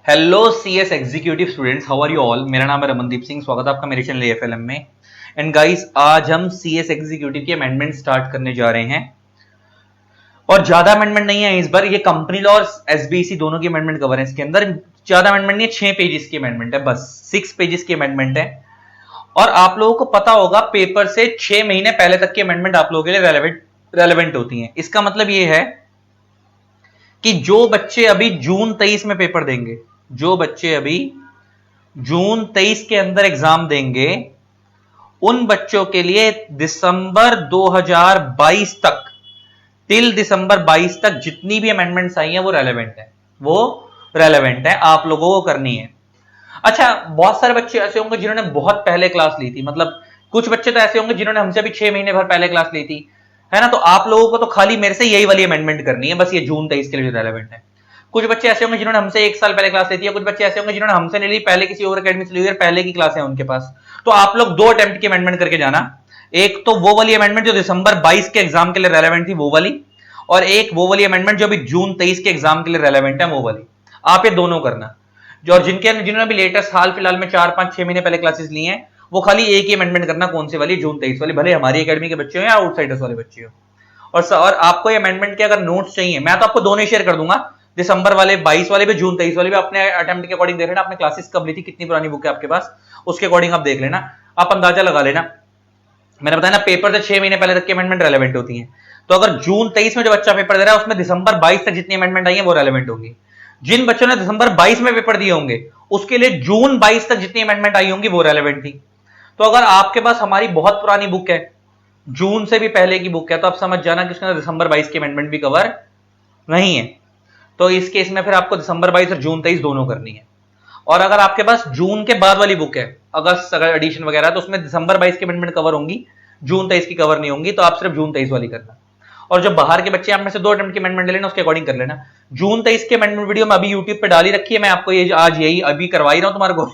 Hello CS executive students, how are you all. मेरा नाम है रमनदीप सिंह। स्वागत है आपका मेरे चैनल एएफएलएम में। एंड गाइस, आज हम सीएस एग्जीक्यूटिव की अमेंडमेंट स्टार्ट करने जा रहे हैं और ज्यादा अमेंडमेंट नहीं है इस बार। ये कंपनी लॉ और एसबीसी दोनों की अमेंडमेंट कवर है। इसके अंदर ज्यादा अमेंडमेंट नहीं है, 6 पेजेस की अमेंडमेंट है, बस 6 पेजेस की अमेंडमेंट है। और आप लोगों को पता होगा पेपर से 6 महीने पहले तक की अमेंडमेंट आप लोगों के लिए रेलेवेंट होती है। इसका मतलब ये है कि जो बच्चे अभी जून 23 में पेपर देंगे, जो बच्चे अभी जून 23 के अंदर एग्जाम देंगे, उन बच्चों के लिए दिसंबर 2022 तक, टिल दिसंबर 22 तक जितनी भी अमेंडमेंट्स आई हैं वो रेलेवेंट है, आप लोगों को करनी है। अच्छा, बहुत सारे बच्चे ऐसे होंगे जिन्होंने बहुत पहले क्लास ली थी, मतलब कुछ बच्चे तो ऐसे होंगे जिन्होंने हमसे भी 6 महीने भर पहले क्लास ली थी, है ना। तो आप लोगों को तो खाली मेरे से यही वाली अमेंडमेंट करनी है, बस ये जून 23 के लिए रेलेवेंट है। कुछ बच्चे ऐसे होंगे जिन्होंने हमसे 1 साल पहले क्लास ली थी, कुछ बच्चे ऐसे होंगे जिन्होंने हमसे नहीं ली, पहले किसी और अकेडमी से ली, पहले की क्लास है उनके पास। तो आप लोग 2 अटेम्प्ट की अमेंडमेंट करके जाना। एक तो वो वाली अमेंडमेंट जो दिसंबर 22 के एग्जाम के लिए रेलेवेंट थी वो वाली, और एक वो वाली अमेंडमेंट जो अभी जून 23 के एग्जाम के लिए रेलेवेंट है वो वाली। आप ये दोनों करना। जो और जिन्होंने भी लेटेस्ट हाल फिलहाल में 4, 5, 6 महीने पहले क्लासेस ली हैं, वो खाली एक ही अमेंडमेंट करना। कौन सी वाली? जून 23 वाली, भले हमारी अकेडमी के बच्चे हो या आउटसाइडर्स वाले बच्चे हो। और आपको ये अमेंडमेंट के अगर नोट्स चाहिए, मैं तो आपको दोनों शेयर कर दूंगा, दिसंबर वाले 22 वाले भी, जून 23 वाले भी। अपने अटेम्प्ट के अकॉर्डिंग देख लेना, आपने क्लासेस कब ली थी, कितनी पुरानी बुक है आपके पास, उसके अकॉर्डिंग आप देख लेना, आप अंदाजा लगा लेना। मैंने बताया ना, पेपर से 6 महीने पहले तक की अमेंडमेंट रेलेवेंट होती है। तो अगर जून 23 में जो बच्चा पेपर दे रहा है उसमें दिसंबर 22 तक जितनी अमेंडमेंट आई है वो रेलेवेंट होंगी। जिन बच्चों ने दिसंबर 22 में पेपर दिए होंगे उसके लिए जून 22 तक जितनी अमेंडमेंट आई होंगी वो रेलेवेंट थी। तो अगर आपके पास हमारी बहुत पुरानी बुक है, जून से भी पहले की बुक है, तो आप समझ जाना कि उसके अंदर दिसंबर 22 की अमेंडमेंट भी कवर नहीं है। तो इस केस में फिर आपको दिसंबर 22 और जून 23 दोनों करनी है। और अगर आपके पास जून के बाद वाली बुक है, अगस्त अगर एडिशन वगैरह, तो उसमें दिसंबर 22 की अमेंडमेंट कवर होंगी, जून 23 की कवर नहीं होंगी। तो आप सिर्फ जून 23 वाली करना। और जो बाहर के बच्चे, आप में से 2 अटेम्प्ट की अमेंडमेंट ले लेना, उसके अकॉर्डिंग कर लेना। जून 23 की अमेंडमेंट वीडियो मैं अभी यूट्यूब पे डाली रखी है, मैं आपको ये आज यही अभी करवा ही रहा हूं तुम्हारे को।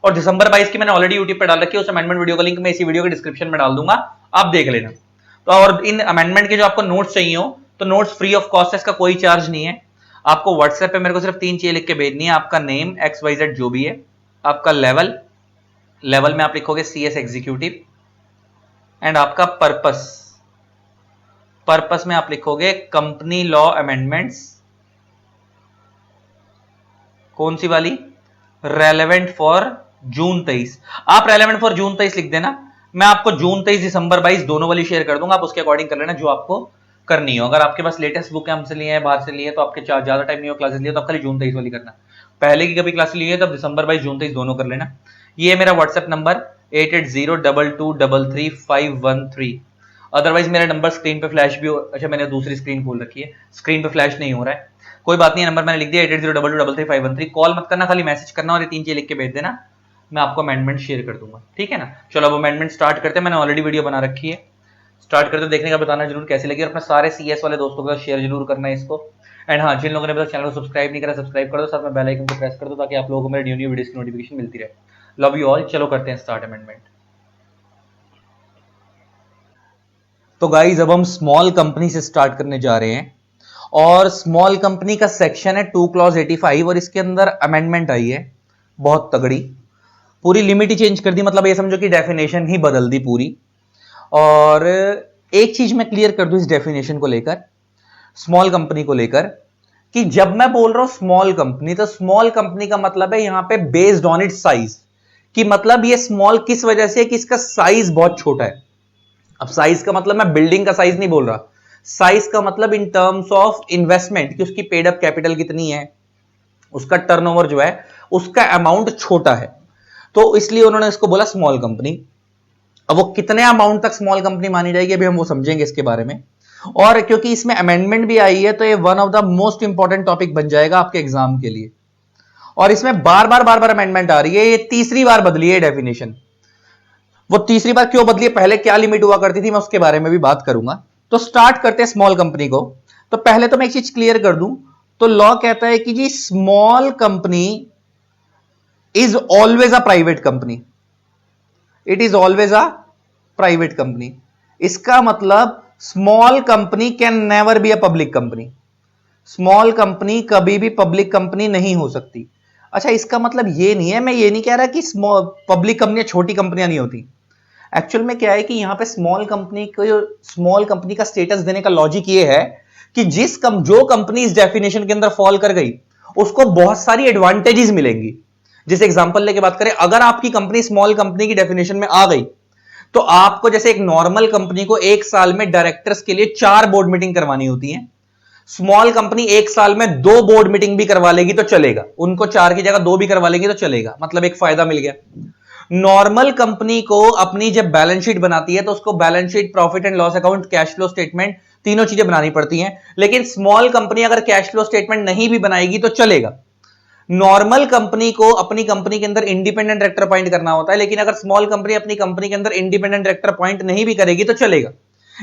और दिसंबर 22 की मैंने ऑलरेडी यूट्यूब पे डाल रखी है, उस अमेंडमेंट वीडियो का लिंक मैं इसी वीडियो के डिस्क्रिप्शन में डाल दूंगा, आप देख लेना। तो और इन अमेंडमेंट के जो आपको नोट्स चाहिए हो, तो नोट्स फ्री ऑफ कॉस्ट है, इसका कोई चार्ज नहीं है। आपको व्हाट्सएप पे मेरे को सिर्फ 3 चीजें लिख के भेजनी है। आपका नेम XYZ जो भी है, आपका लेवल में आप लिखोगे CS एग्जीक्यूटिव, एंड आपका पर्पस में आप लिखोगे कंपनी लॉ अमेंडमेंट्स। कौन सी वाली? रेलेवेंट फॉर जून 23। आप रेलेवेंट फॉर जून 23 लिख देना। मैं आपको जून 23 दिसंबर 22 दोनों वाली शेयर कर दूंगा, आप उसके अकॉर्डिंग कर लेना जो आपको करनी हो। अगर आपके पास लेटेस्ट बुक है, हमसे लिए है, बाहर से लिए, तो आपके ज्यादा टाइम नहीं हो क्लासेस लिए, तो आप खाली जून 23 वाली करना। पहले की कभी क्लास ली है तब दिसंबर 22 जून 23 दोनों कर लेना। ये है मेरा व्हाट्सएप नंबर 8802233513। अदरवाइज मेरा नंबर स्क्रीन पे फ्लैश भी हो। अच्छा, मैंने दूसरी स्क्रीन खोल रखी है, स्क्रीन पे फ्लैश नहीं हो रहा है, कोई बात नहीं। नंबर मैंने लिख दिया 8802233513। कॉल मत करना, खाली मैसेज करना और ये 3 चीजें लिख के भेज देना, मैं आपको अमेंडमेंट शेयर कर दूंगा, ठीक है ना। चलो अब अमेंडमेंट स्टार्ट करते हैं। मैंने ऑलरेडी वीडियो बना रखी है, स्टार्ट करते, देखने का बताना जरूर कैसी लगी, और अपने सारे सीएस वाले दोस्तों के साथ शेयर जरूर करना है इसको। एंड हाँ, जिन लोगों ने अभी तक चैनल को सब्सक्राइब नहीं करा, सब्सक्राइब कर दो, साथ में बेल आइकन को प्रेस कर दो, ताकि आप लोगों को मेरे न्यू वीडियोस की नोटिफिकेशन मिलती रहे। Love you all. चलो करते हैं स्टार्ट अमेंडमेंट। तो गाइज, अब हम स्मॉल कंपनी से स्टार्ट करने जा रहे हैं, और स्मॉल कंपनी का सेक्शन है 2 क्लॉज 85, और इसके अंदर अमेंडमेंट आई है बहुत तगड़ी। पूरी लिमिट ही चेंज कर दी, मतलब ये समझो कि डेफिनेशन ही बदल दी पूरी। और एक चीज मैं क्लियर कर दूं इस डेफिनेशन को लेकर, स्मॉल कंपनी को लेकर, कि जब मैं बोल रहा हूं स्मॉल कंपनी, तो स्मॉल कंपनी का मतलब है यहां पे बेस्ड ऑन इट्स साइज, कि मतलब ये स्मॉल किस वजह से, कि इसका साइज बहुत छोटा है। अब साइज का मतलब मैं बिल्डिंग का साइज नहीं बोल रहा, साइज का मतलब इन टर्म्स ऑफ इन्वेस्टमेंट, कि उसकी पेड अप कैपिटल कितनी है, उसका टर्नओवर जो है, उसका अमाउंट छोटा है, तो इसलिए उन्होंने इसको बोला स्मॉल कंपनी। अब वो कितने अमाउंट तक स्मॉल कंपनी मानी जाएगी अभी हम वो समझेंगे इसके बारे में। और क्योंकि इसमें अमेंडमेंट भी आई है, तो ये one of the most important topic बन जाएगा आपके एग्जाम के लिए। और इसमें बार बार अमेंडमेंट आ रही है, ये तीसरी बार बदली है डेफिनेशन। वो तीसरी बार क्यों बदली है, पहले क्या लिमिट हुआ करती थी, मैं उसके बारे में भी बात करूंगा। तो स्टार्ट करते हैं स्मॉल कंपनी को। तो पहले तो मैं एक चीज क्लियर कर दूं, तो लॉ कहता है कि जी small company is always a private company, it is always a private company. इसका मतलब small company can never be a public company, small company कभी भी पब्लिक कंपनी नहीं हो सकती। अच्छा, इसका मतलब ये नहीं है, मैं ये नहीं कह रहा कि पब्लिक कंपनियां छोटी कंपनियां नहीं होती। एक्चुअल में क्या है कि यहां पे स्मॉल कंपनी का स्टेटस देने का लॉजिक ये है कि जो कंपनी इस डेफिनेशन के अंदर फॉल कर गई उसको बहुत सारी एडवांटेजेस मिलेंगी। जैसे एग्जांपल लेके बात करें, अगर आपकी कंपनी स्मॉल कंपनी की डेफिनेशन में आ गई तो आपको जैसे एक नॉर्मल कंपनी को एक साल में डायरेक्टर्स के लिए 4 बोर्ड मीटिंग करवानी होती है, स्मॉल कंपनी एक साल में 2 बोर्ड मीटिंग भी करवा लेगी तो चलेगा, उनको 4 की जगह 2 भी करवा लेगी तो चलेगा, मतलब एक फायदा मिल गया। नॉर्मल कंपनी को अपनी जब बैलेंस शीट बनाती है तो उसको balance sheet, profit and loss account, cash flow statement, तीनों चीजें बनानी पड़ती हैं। लेकिन स्मॉल कंपनी अगर कैश फ्लो स्टेटमेंट नहीं भी बनाएगी तो चलेगा। नॉर्मल कंपनी को अपनी कंपनी के अंदर इंडिपेंडेंट डायरेक्टर अपॉइंट करना होता है, लेकिन अगर स्मॉल कंपनी अपनी कंपनी के अंदर इंडिपेंडेंट डायरेक्टर अपॉइंट नहीं भी करेगी तो चलेगा।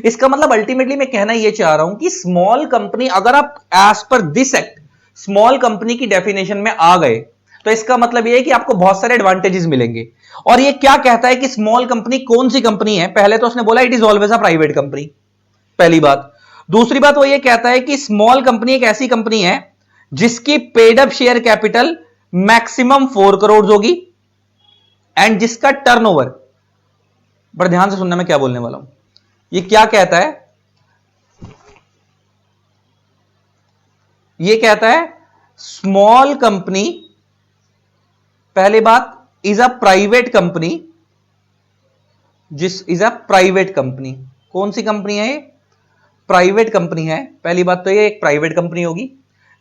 इसका मतलब अल्टीमेटली मैं कहना यह चाह रहा हूं कि स्मॉल कंपनी, अगर आप as per this act small company की डेफिनेशन में आ गए तो इसका मतलब यह है कि आपको बहुत सारे एडवांटेजेस मिलेंगे। और ये क्या कहता है कि स्मॉल कंपनी कौन सी कंपनी है? पहले तो उसने बोला it is always a private company, पहली बात। दूसरी बात वो ये कहता है कि स्मॉल कंपनी एक ऐसी कंपनी है जिसकी paid up share capital maximum 4 crore होगी एंड जिसका टर्नओवर, बड़े ध्यान से सुनना मैं क्या बोलने वाला हूं। ये क्या कहता है? ये कहता है स्मॉल कंपनी, पहली बात, is a private company, is a private company. कौन सी कंपनी है ये? प्राइवेट कंपनी है। पहली बात तो ये एक प्राइवेट कंपनी होगी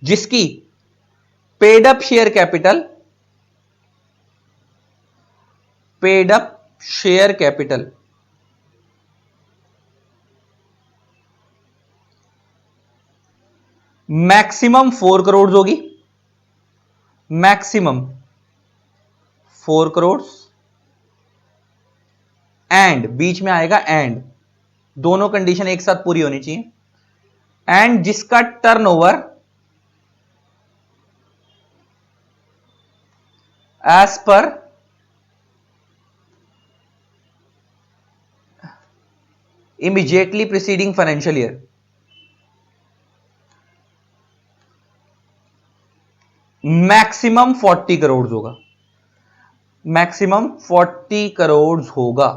जिसकी paid up share capital maximum 4 crore होगी, मैक्सिमम 4 करोड़, एंड बीच में आएगा एंड, दोनों कंडीशन एक साथ पूरी होनी चाहिए, एंड जिसका turnover as per immediately preceding financial year maximum 40 crore होगा, मैक्सिमम 40 करोड़ होगा।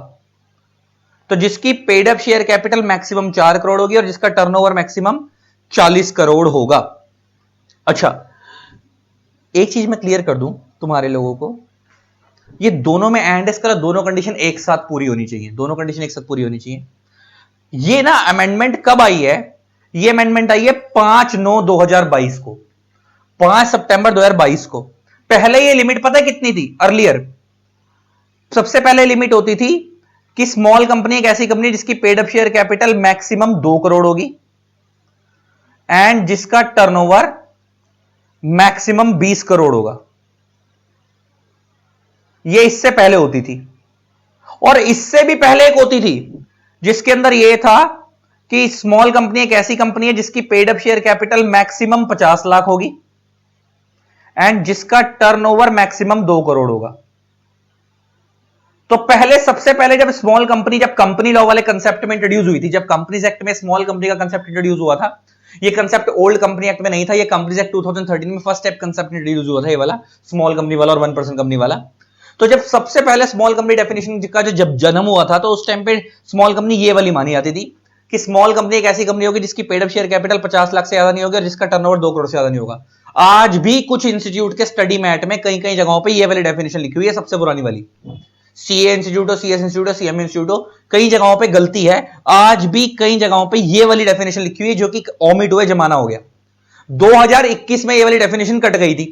तो जिसकी paid up share capital maximum 4 crore होगी और जिसका टर्नओवर मैक्सिमम 40 करोड़ होगा। अच्छा, एक चीज मैं क्लियर कर दूं तुम्हारे लोगों को, ये दोनों में एंड इसका दोनों कंडीशन एक साथ पूरी होनी चाहिए, दोनों कंडीशन एक साथ पूरी होनी चाहिए। ये ना अमेंडमेंट कब आई है? ये अमेंडमेंट आई है 5/9/2022 को, 5 सितंबर 2022 को। पहले ये लिमिट पता है कितनी थी? अर्लियर सबसे पहले लिमिट होती थी कि स्मॉल कंपनी एक ऐसी कंपनी जिसकी paid up share capital maximum 2 crore होगी एंड जिसका टर्नओवर मैक्सिमम 20 करोड़ होगा। ये इससे पहले होती थी। और इससे भी पहले एक होती थी जिसके अंदर यह था कि स्मॉल कंपनी एक ऐसी कंपनी है जिसकी paid up share capital maximum 50 lakh होगी एंड जिसका टर्नओवर मैक्सिमम 2 करोड़ होगा। तो पहले, सबसे पहले जब स्मॉल कंपनी, जब कंपनी लॉ वाले कंसेप्ट में इंट्रोड्यूस हुई थी, जब कंपनीज एक्ट में स्मॉल कंपनी का कंसेप्ट इंट्रोड्यूस हुआ था, ये कंसेप्ट ओल्ड कंपनी एक्ट में नहीं था, ये कंपनीज एक्ट 2013 में फर्स्ट स्टेप कंसेप्ट इंट्रोड्यूस हुआ था, ये वाला स्मॉल कंपनी वाला और 1% कंपनी वाला। तो जब सबसे पहले स्मॉल कंपनी डेफिनेशन का जब जन्म हुआ था तो उस टाइम पे स्मॉल कंपनी ये वाली मानी जाती थी कि स्मॉल कंपनी एक ऐसी कंपनी होगी जिसकी paid up share capital 50 lakh से ज्यादा नहीं होगी और जिसका टर्नओवर 2 करोड़ से ज्यादा नहीं होगा। आज भी कुछ इंस्टीट्यूट के स्टडी मैट में कई कई जगहों पे ये वाली डेफिनेशन लिखी हुई है, सबसे पुरानी वाली, सीए इंस्टीट्यूट हो, सीएस इंस्टीट्यूट हो, सीएम इंस्टीट्यूट हो, कई जगहों पे गलती है। आज भी कई जगहों पे ये वाली डेफिनेशन लिखी हुई है जो कि ओमिट हुए, जमाना हो गया। 2021 में ये वाली डेफिनेशन कट गई थी,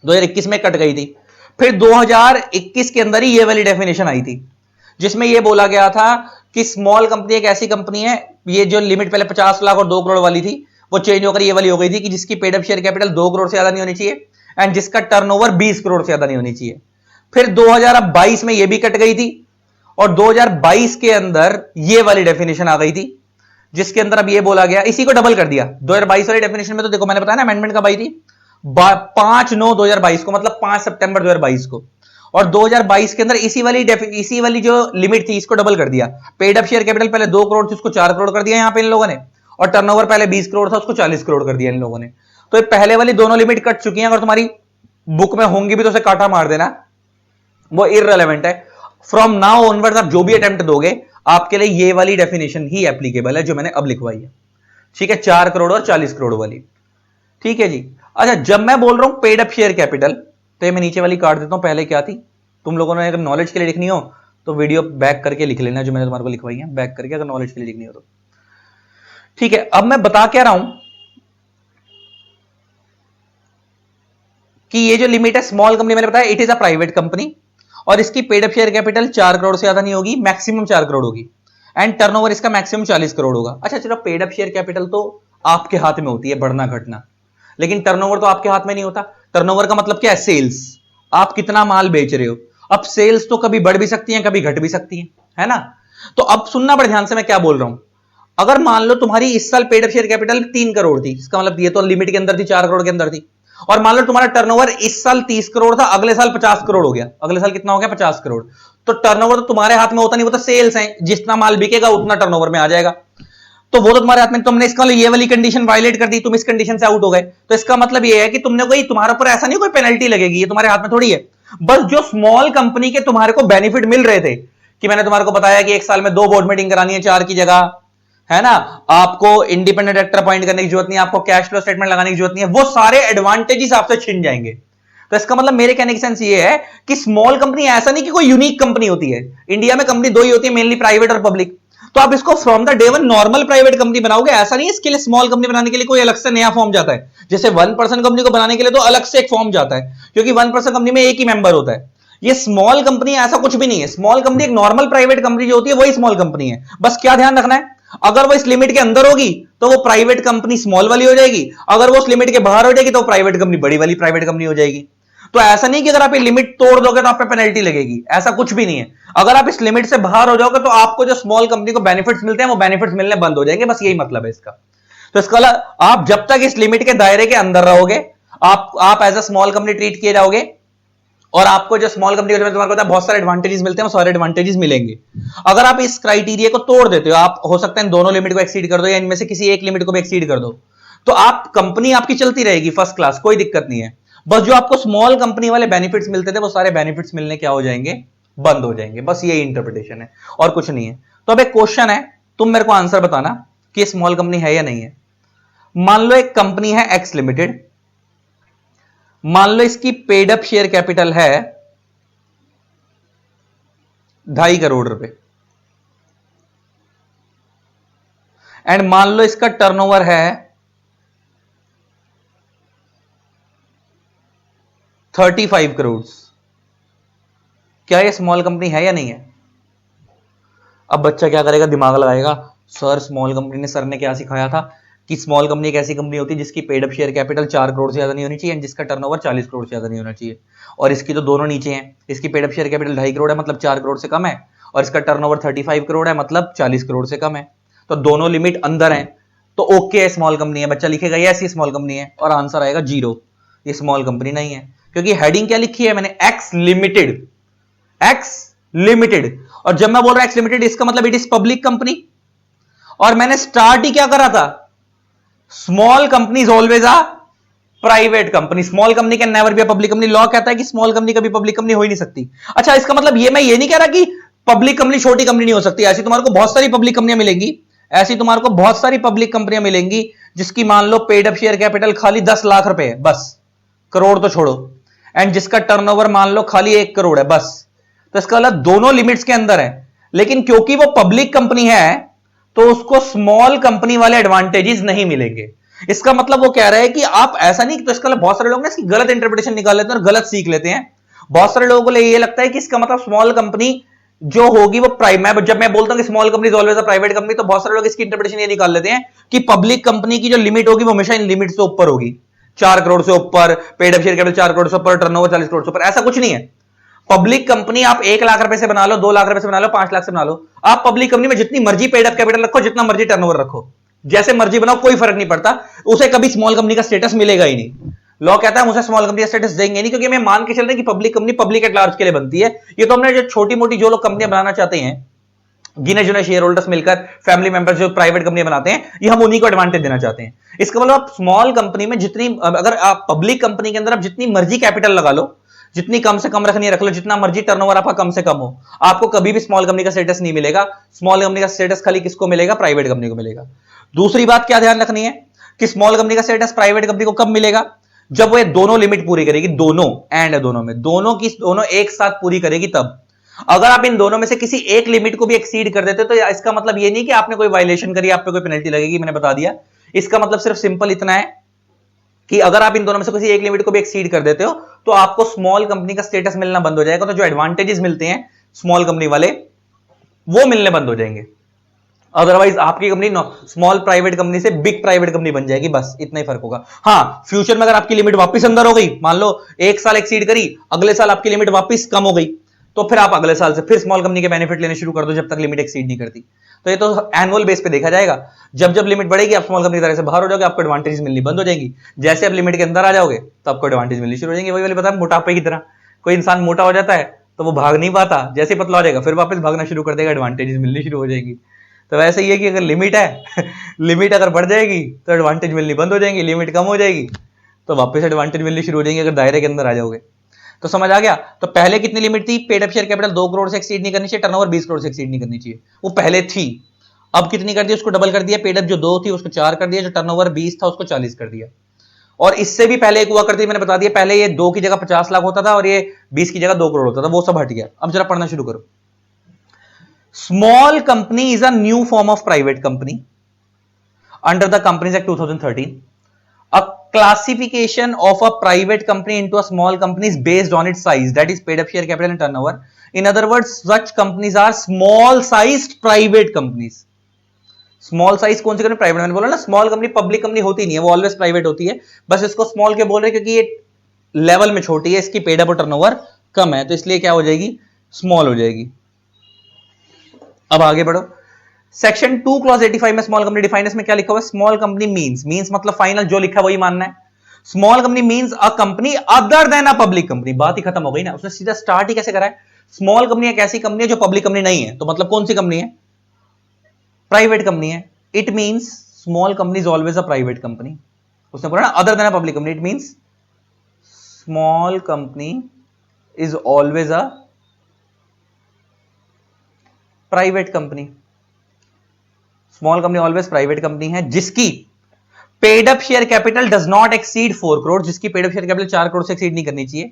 2021 में कट गई थी। फिर 2021 के अंदर ही ये वाली डेफिनेशन आई थी जिसमें यह बोला गया था कि स्मॉल कंपनी एक ऐसी कंपनी है, ये जो लिमिट पहले 50 लाख और 2 करोड़ वाली थी वो चेंज होकर ये वाली हो गई थी कि जिसकी paid up share capital 2 crore से ज्यादा नहीं होनी चाहिए एंड जिसका टर्नओवर 20 करोड़ से ज्यादा नहीं होनी चाहिए। फिर 2022 में ये भी कट गई थी और 2022 के अंदर ये वाली डेफिनेशन आ गई थी जिसके अंदर अब ये बोला गया, इसी को डबल कर दिया। 2022 वाली डेफिनेशन में तो देखो मैंने बताया ना अमेंडमेंट कब आई थी, 5/9/2022 को, मतलब 5 सितंबर 2022 को। और 2022 के अंदर इसी वाली जो लिमिट थी इसको डबल कर दिया। पेड अप शेयर कैपिटल पहले 2 करोड़ थी, उसको 4 करोड़ कर दिया यहां पे इन लोगों ने, और टर्नओवर पहले 20 करोड़ था, उसको 40 करोड़ कर दिया इन लोगों ने। तो ये पहले वाली दोनों लिमिट कट चुकी हैं। अगर तुम्हारी बुक में होंगी भी तो उसे काटा मार देना, वो इररेलेवेंट है। फ्रॉम नाउ ऑनवर्ड्स आप जो भी अटेम्प्ट दोगे आपके लिए ये वाली डेफिनेशन ही एप्लीकेबल है जो मैंने अब लिखवाई है, ठीक है, 4 करोड़ और 40 करोड़ वाली, ठीक है जी। अच्छा, जब मैं बोल रहा हूं पेड अप शेयर कैपिटल, तो मैं नीचे वाली काट देता हूं, पहले क्या थी, तुम लोगों ने अगर नॉलेज के लिए लिखनी हो तो वीडियो बैक करके लिख लेना जो मैंने तुम्हारे को लिखवाई है, बैक करके, अगर नॉलेज के लिए लिखनी हो तो, ठीक है। अब मैं बता क्या रहा हूं कि ये जो लिमिट है स्मॉल कंपनी, मैंने बताया it is a private company, और इसकी paid up share capital 4 crore से ज्यादा नहीं होगी, मैक्सिमम 4 करोड़ होगी, एंड टर्नओवर इसका मैक्सिमम 40 करोड़ होगा। अच्छा चलो, पेड अप शेयर कैपिटल तो आपके हाथ में होती है, बढ़ना घटना, लेकिन टर्नओवर तो आपके हाथ में नहीं होता। टर्नओवर का मतलब क्या है? सेल्स, आप कितना माल बेच रहे हो। अब सेल्स तो कभी बढ़ भी सकती है, कभी घट भी सकती है ना। तो अब सुनना बड़े ध्यान से मैं क्या बोल रहा हूं। अगर मान लो तुम्हारी इस साल paid up share capital 3 crore थी, इसका मतलब ये तो लिमिट के अंदर थी, 4 करोड़ के अंदर थी, और मान लो तुम्हारा टर्नओवर इस साल 30 करोड़ था, अगले साल 50 करोड़ हो गया, अगले साल कितना हो गया? 50 करोड़। तो टर्नओवर तो तुम्हारे हाथ में होता नहीं, वो तो सेल्स है, जितना माल बिकेगा उतना टर्नओवर में आ जाएगा, तो वो तो तुम्हारे हाथ में। तुमने इसका ये वाली कंडीशन वायलेट कर दी, तुम इस कंडीशन से आउट हो गए, तो इसका मतलब ये है कि तुमने कोई, तुम्हारे ऊपर ऐसा नहीं कोई पेनल्टी लगेगी, ये तुम्हारे हाथ में थोड़ी है। बस जो स्मॉल कंपनी के तुम्हारे को बेनिफिट मिल रहे थे, कि मैंने तुम्हारे को बताया कि एक साल में 2 बोर्ड मीटिंग करानी है 4 की जगह, है ना, आपको इंडिपेंडेंट डायरेक्टर अपॉइंट करने की जरूरत नहीं है, आपको कैश फ्लो स्टेटमेंट लगाने की जरूरत नहीं है, वो सारे एडवांटेजेस आपसे छिन जाएंगे। तो इसका मतलब मेरे कहने की सेंस ये है कि स्मॉल कंपनी ऐसा नहीं कि कोई यूनिक कंपनी होती है। इंडिया में कंपनी 2 ही होती है, मेनली प्राइवेट और पब्लिक। तो आप इसको from the day one normal private company बनाओगे, ऐसा नहीं है इसके लिए स्मॉल कंपनी बनाने के लिए कोई अलग से नया फॉर्म जाता है। जैसे 1% कंपनी को बनाने के लिए तो अलग से एक फॉर्म जाता है, क्योंकि 1% कंपनी में एक ही मेंबर होता है। ये स्मॉल कंपनी ऐसा कुछ भी नहीं है। स्मॉल कंपनी एक नॉर्मल प्राइवेट कंपनी जो होती है वही स्मॉल कंपनी है। बस क्या ध्यान रखना है, अगर वो इस लिमिट के अंदर होगी तो वो प्राइवेट कंपनी स्मॉल वाली हो जाएगी, अगर वो उस लिमिट के बाहर हो जाएगी तो प्राइवेट कंपनी बड़ी वाली प्राइवेट कंपनी हो जाएगी। तो ऐसा नहीं कि अगर आप ये लिमिट तोड़ दोगे तो आप पे पेनल्टी लगेगी, ऐसा कुछ भी नहीं है। अगर आप इस लिमिट से बाहर हो जाओगे तो आपको जो स्मॉल कंपनी को बेनिफिट्स मिलते हैं वो बेनिफिट्स मिलने बंद हो जाएंगे, बस यही मतलब है इसका। तो इसका आप जब तक इस लिमिट के दायरे के अंदर रहोगे, आप as a small company treat किए जाओगे, और आपको जो स्मॉल कंपनी को तुम्हारे पता है बहुत सारे एडवांटेजेस मिलते हैं, वो सारे एडवांटेजेस मिलेंगे। अगर आप इस क्राइटेरिया को तोड़ देते हो, आप हो सकता है दोनों लिमिट को एक्सीड कर दो या इनमें से किसी एक लिमिट को भी एक्सीड कर दो, तो आप कंपनी आपकी चलती रहेगी फर्स्ट क्लास, कोई दिक्कत नहीं है। बस जो आपको स्मॉल कंपनी वाले बेनिफिट्स मिलते थे वो सारे बेनिफिट्स मिलने क्या हो जाएंगे? बंद हो जाएंगे। बस यही इंटरप्रिटेशन है और कुछ नहीं है। तो अब एक क्वेश्चन है, तुम मेरे को आंसर बताना कि स्मॉल कंपनी है या नहीं है। मान लो एक कंपनी है एक्स लिमिटेड, मान लो इसकी पेड अप शेयर कैपिटल है 2.5 करोड़ रुपए, एंड मान लो इसका टर्नओवर है 35 करोड़। क्या ये स्मॉल कंपनी है या नहीं है? अब बच्चा क्या करेगा? दिमाग लगाएगा, सर स्मॉल कंपनी ने, सर ने क्या सिखाया था कि स्मॉल कंपनी एक ऐसी कंपनी होती है जिसकी paid up share capital 4 crore से ज्यादा नहीं होनी चाहिए एंड जिसका टर्नओवर 40 करोड़ से ज्यादा नहीं होना चाहिए। और इसकी तो दोनों नीचे हैं, इसकी paid up share capital 2.5 crore है मतलब 4 करोड़ से कम है, और इसका टर्नओवर 35 करोड़ है मतलब 40 करोड़ से कम है। तो दोनों लिमिट अंदर है, तो ओके है, स्मॉल कंपनी है। बच्चा लिखेगा यस ये स्मॉल कंपनी है, और आंसर आएगा 0, ये स्मॉल कंपनी नहीं है। क्योंकि हेडिंग क्या लिखी है मैंने? X limited, x limited. और जब मैं बोल रहा हूं एक्स लिमिटेड, इसका मतलब इट इज पब्लिक कंपनी, और मैंने स्टार्ट ही क्या करा था? Small company is always a private company, small company can never be a public company. Law कहता है कि स्मॉल कंपनी कभी पब्लिक कंपनी हो ही नहीं सकती। अच्छा, इसका मतलब मैं ये नहीं कह रहा कि पब्लिक कंपनी छोटी कंपनी नहीं हो सकती। ऐसी तुम्हारे को बहुत सारी पब्लिक कंपनियां मिलेंगी, ऐसी तुम्हारे को बहुत सारी पब्लिक कंपनियां मिलेंगी जिसकी मान लो पेड अप शेयर कैपिटल खाली 10 लाख रुपए है, बस, करोड़ तो छोड़ो, एंड जिसका टर्नओवर मान लो खाली 1 करोड़ है, बस। तो इसका मतलब दोनों लिमिट्स के अंदर है, लेकिन क्योंकि वो पब्लिक कंपनी है तो उसको स्मॉल कंपनी वाले एडवांटेजेस नहीं मिलेंगे। इसका मतलब वो कह रहा है कि आप ऐसा नहीं, तो इसका बहुत सारे लोग ना इसकी गलत इंटरप्रिटेशन निकाल लेते हैं और गलत सीख लेते हैं। बहुत सारे लोगों को ये लगता है कि इसका मतलब स्मॉल कंपनी जो होगी वो प्राइवेट, जब मैं बोलता हूं कि small company is always a private company, तो बहुत सारे लोग इसकी इंटरप्रिटेशन ये निकाल लेते हैं कि पब्लिक कंपनी की जो लिमिट होगी वो हमेशा इन लिमिट से ऊपर होगी, 4 करोड़ से ऊपर, paid up share capital 4 crore से ऊपर, टर्नओवर 40 करोड़ से ऊपर। ऐसा कुछ नहीं है। पब्लिक कंपनी आप 1 लाख रुपए से बना लो, 2 लाख रुपए से बना लो, 5 लाख से बना लो, आप पब्लिक कंपनी में जितनी मर्जी पेड अप कैपिटल रखो, जितना मर्जी टर्नओवर रखो, जैसे मर्जी बनाओ, कोई फर्क नहीं पड़ता, उसे कभी स्मॉल कंपनी का स्टेटस मिलेगा ही नहीं। लॉ कहता है हम उसे स्मॉल कंपनी का स्टेटस देंगे नहीं, क्योंकि हमें मान के चल रहे हैं कि public company public at large के लिए बनती है। ये तो हमने जो छोटी मोटी जो लोग कंपनियां बनाना चाहते हैं गिने चुने शेयर होल्डर्स मिलकर, फैमिली मेंबर्स जो प्राइवेट कंपनी बनाते हैं, ये हम उन्हीं को एडवांटेज देना चाहते हैं। इसका मतलब आप स्मॉल कंपनी में जितनी, अगर आप पब्लिक कंपनी के अंदर आप जितनी मर्जी कैपिटल लगा लो, जितनी कम से कम रखनी है रख लो, जितना मर्जी टर्नओवर आपका कम से कम हो, आपको कभी भी स्मॉल कंपनी का स्टेटस नहीं मिलेगा। स्मॉल कंपनी का स्टेटस खाली किसको मिलेगा? प्राइवेट कंपनी को मिलेगा। दूसरी बात क्या ध्यान रखनी है कि स्मॉल कंपनी का स्टेटस प्राइवेट कंपनी को कब मिलेगा? जब वो ये दोनों लिमिट पूरी करेगी, दोनों एंड दोनों में, दोनों एक साथ पूरी करेगी तब। अगर आप इन दोनों में से किसी एक लिमिट को भी एक्सीड कर देते तो इसका मतलब ये नहीं कि आपने कोई वायलेशन करी, आप पे कोई पेनल्टी लगेगी, मैंने बता दिया। इसका मतलब सिर्फ सिंपल इतना है कि अगर आप इन दोनों में से किसी एक लिमिट को भी एक्सीड कर देते हो तो आपको स्मॉल कंपनी का स्टेटस मिलना बंद हो जाएगा। तो जो एडवांटेजेस मिलते हैं स्मॉल कंपनी वाले, वो मिलने बंद हो जाएंगे। अदरवाइज आपकी कंपनी स्मॉल प्राइवेट कंपनी से बिग प्राइवेट कंपनी बन जाएगी, बस इतना ही फर्क होगा। हाँ, फ्यूचर में अगर आपकी लिमिट वापस अंदर हो गई, मान लो एक साल एक्सीड करी, अगले साल आपकी लिमिट वापस कम हो गई, तो फिर आप अगले साल से फिर स्मॉल कंपनी के बेनिफिट लेने शुरू कर दो जब तक लिमिट एक्सीड नहीं करती। तो ये तो एनुअल बेस पे देखा जाएगा। जब जब लिमिट बढ़ेगी आप स्मॉल कंपनी की तरह से बाहर हो जाओगे, आपको एडवांटेज मिलनी बंद हो जाएगी। जैसे आप लिमिट के अंदर आ जाओगे तो आपको एडवांटेज मिलनी शुरू हो जाएंगे। वही वाली पता है मोटापे की तरह, कोई इंसान मोटा हो जाता है तो वो भाग नहीं पाता, जैसे पतला हो जाएगा फिर वापस भागना शुरू कर देगा, एडवांटेजेस मिलनी शुरू हो जाएगी। तो वैसे ही है कि अगर लिमिट है लिमिट अगर बढ़ जाएगी तो एडवांटेज मिलनी बंद हो जाएंगी, लिमिट कम हो जाएगी तो वापस एडवांटेज मिलनी शुरू हो जाएंगी अगर दायरे के अंदर आ जाओगे। तो समझ आ गया? तो पहले कितनी लिमिट थी? Paid up share capital 2 crore से एक्सीड नहीं करनी चाहिए, टर्नओवर 20 करोड़ से एक्सीड नहीं करनी चाहिए, वो पहले थी। अब कितनी कर दी? उसको डबल कर दिया। पेड अप जो 2 थी उसको 4 कर दिया, जो टर्नओवर 20 था उसको 40 कर दिया। और इससे भी पहले एक हुआ करती, मैंने बता दिया, पहले ये 2 की जगह 50 लाख होता था और ये 20 की जगह 2 करोड़ होता था, वो सब हट गया। अब जरा पढ़ना शुरू करो। Small company is a new form of private company under the companies act 2013. A classification of a private company into a small company is based on its size, that is paid up share capital and turnover. In other words, such companies are small sized private companies. Small size कौन सी company? Private. मैंने बोला ना small company public company होती नहीं है, वो always private होती है। बस इसको स्मॉल के बोल रहे हैं क्योंकि ये लेवल में छोटी है, इसकी पेड अप और टर्नओवर कम है, तो इसलिए क्या हो जाएगी? स्मॉल हो जाएगी। अब आगे बढ़ो। सेक्शन 2 क्लॉज 85 में स्मॉल कंपनी डिफाइन, इसमें क्या लिखा हुआ है? स्मॉल कंपनी मींस मतलब फाइनल जो लिखा वही मानना है। Small company means a company other than a public company. बात ही खत्म हो गई ना, उसने सीधा स्टार्ट ही कैसे करा है? स्मॉल कंपनी एक ऐसी कंपनी है जो पब्लिक कंपनी नहीं है, तो मतलब कौन सी कंपनी है? प्राइवेट कंपनी है। It means small company is always a private company. उसने बोला ना other than a public company, it means small company is always a private company. Small company always private company है जिसकी paid up share capital does not exceed 4 crore, जिसकी paid up share capital 4 crore से exceed नहीं करनी चाहिए,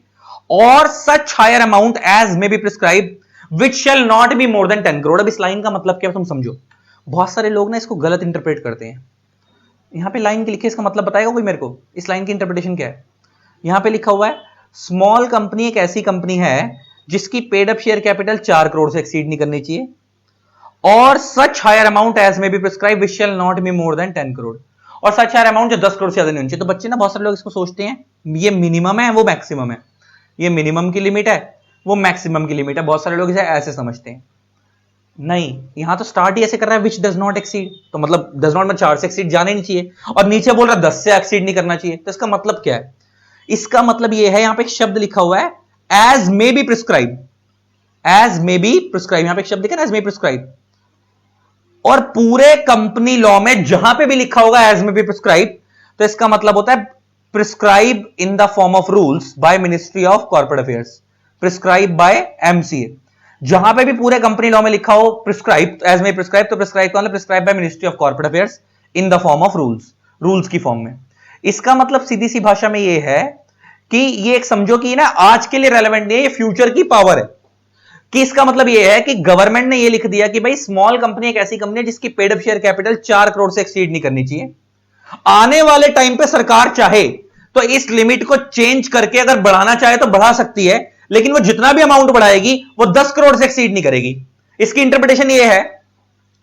और such higher amount as may be prescribe which shall not be more than 10 crore. अब इस लाइन का मतलब क्या तुम समझो। बहुत सारे लोग ना इसको गलत इंटरप्रेट करते हैं। यहां पे लाइन के लिखे, इसका मतलब बताएगा कोई मेरे को? इस लाइन की इंटरप्रिटेशन क्या है? यहां पे लिखा हुआ है स्मॉल कंपनी एक ऐसी कंपनी है जिसकी paid up share capital 4 crore से एक्सीड नहीं करनी चाहिए, और such higher amount as may be prescribe which shall not be more than 10 crore. और सच हायर अमाउंट जो 10 करोड़ से ज्यादा नहीं होनी चाहिए। तो बच्चे ना बहुत सारे लोग इसको सोचते हैं ये मिनिमम है वो मैक्सिमम है, ये मिनिमम की लिमिट है वो मैक्सिमम की लिमिट है। बहुत सारे लोग इसे ऐसे समझते हैं। नहीं, यहां तो स्टार्ट ही ऐसे कर रहा है विच डज नॉट एक्सीड, तो मतलब डज नॉट में 4 से एक्सीड जाने नहीं चाहिए, और नीचे बोल रहा है 10 से एक्सीड नहीं करना चाहिए। तो इसका मतलब क्या है? इसका मतलब यह है, यहां पे एक शब्द लिखा हुआ है as may be prescribe, as may be prescribe, यहां पे एक शब्द लिखा है एज मे प्रिस्क्राइब। और पूरे कंपनी लॉ में जहां पे भी लिखा होगा एज मे बी प्रिस्क्राइब, तो इसका मतलब होता है prescribe in the form of rules by ministry of corporate affairs, prescribe by MCA. जहां पे भी पूरे कंपनी लॉ में लिखा हो प्रिस्क्राइब, एज मे प्रिस्क्राइब, तो प्रिस्क्राइब का मतलब prescribe by ministry of corporate affairs in the form of rules, rules की फॉर्म में। इसका मतलब सीधी सी भाषा में यह है कि ये एक समझो कि ना आज के लिए रेलेवेंट नहीं है, ये फ्यूचर की पावर है। कि इसका मतलब यह है कि गवर्नमेंट ने यह लिख दिया कि भाई स्मॉल कंपनी एक ऐसी कंपनी है जिसकी paid up share capital 4 crore से एक्सीड नहीं करनी चाहिए। आने वाले टाइम पे सरकार चाहे तो इस लिमिट को चेंज करके अगर बढ़ाना चाहे तो बढ़ा सकती है, लेकिन वो जितना भी अमाउंट बढ़ाएगी वो 10 करोड़ से एक्सीड नहीं करेगी। इसकी इंटरप्रिटेशन ये है,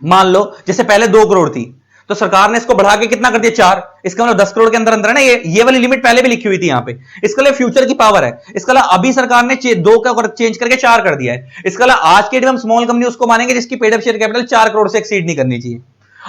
मान लो जैसे पहले 2 करोड़ थी तो सरकार ने इसको बढ़ा के कितना कर दिया? 4। इसका मतलब 10 करोड़ के अंदर अंदर है ना, ये वाली लिमिट पहले भी लिखी हुई थी यहां पे। इसका मतलब फ्यूचर की पावर है। इसका मतलब अभी सरकार ने 2 का चेंज करके 4 कर दिया है। इसका मतलब आज के डेट में हम स्मॉल कंपनी उसको मानेंगे जिसकी paid up share capital 4 crore से एक्सीड नहीं करनी चाहिए।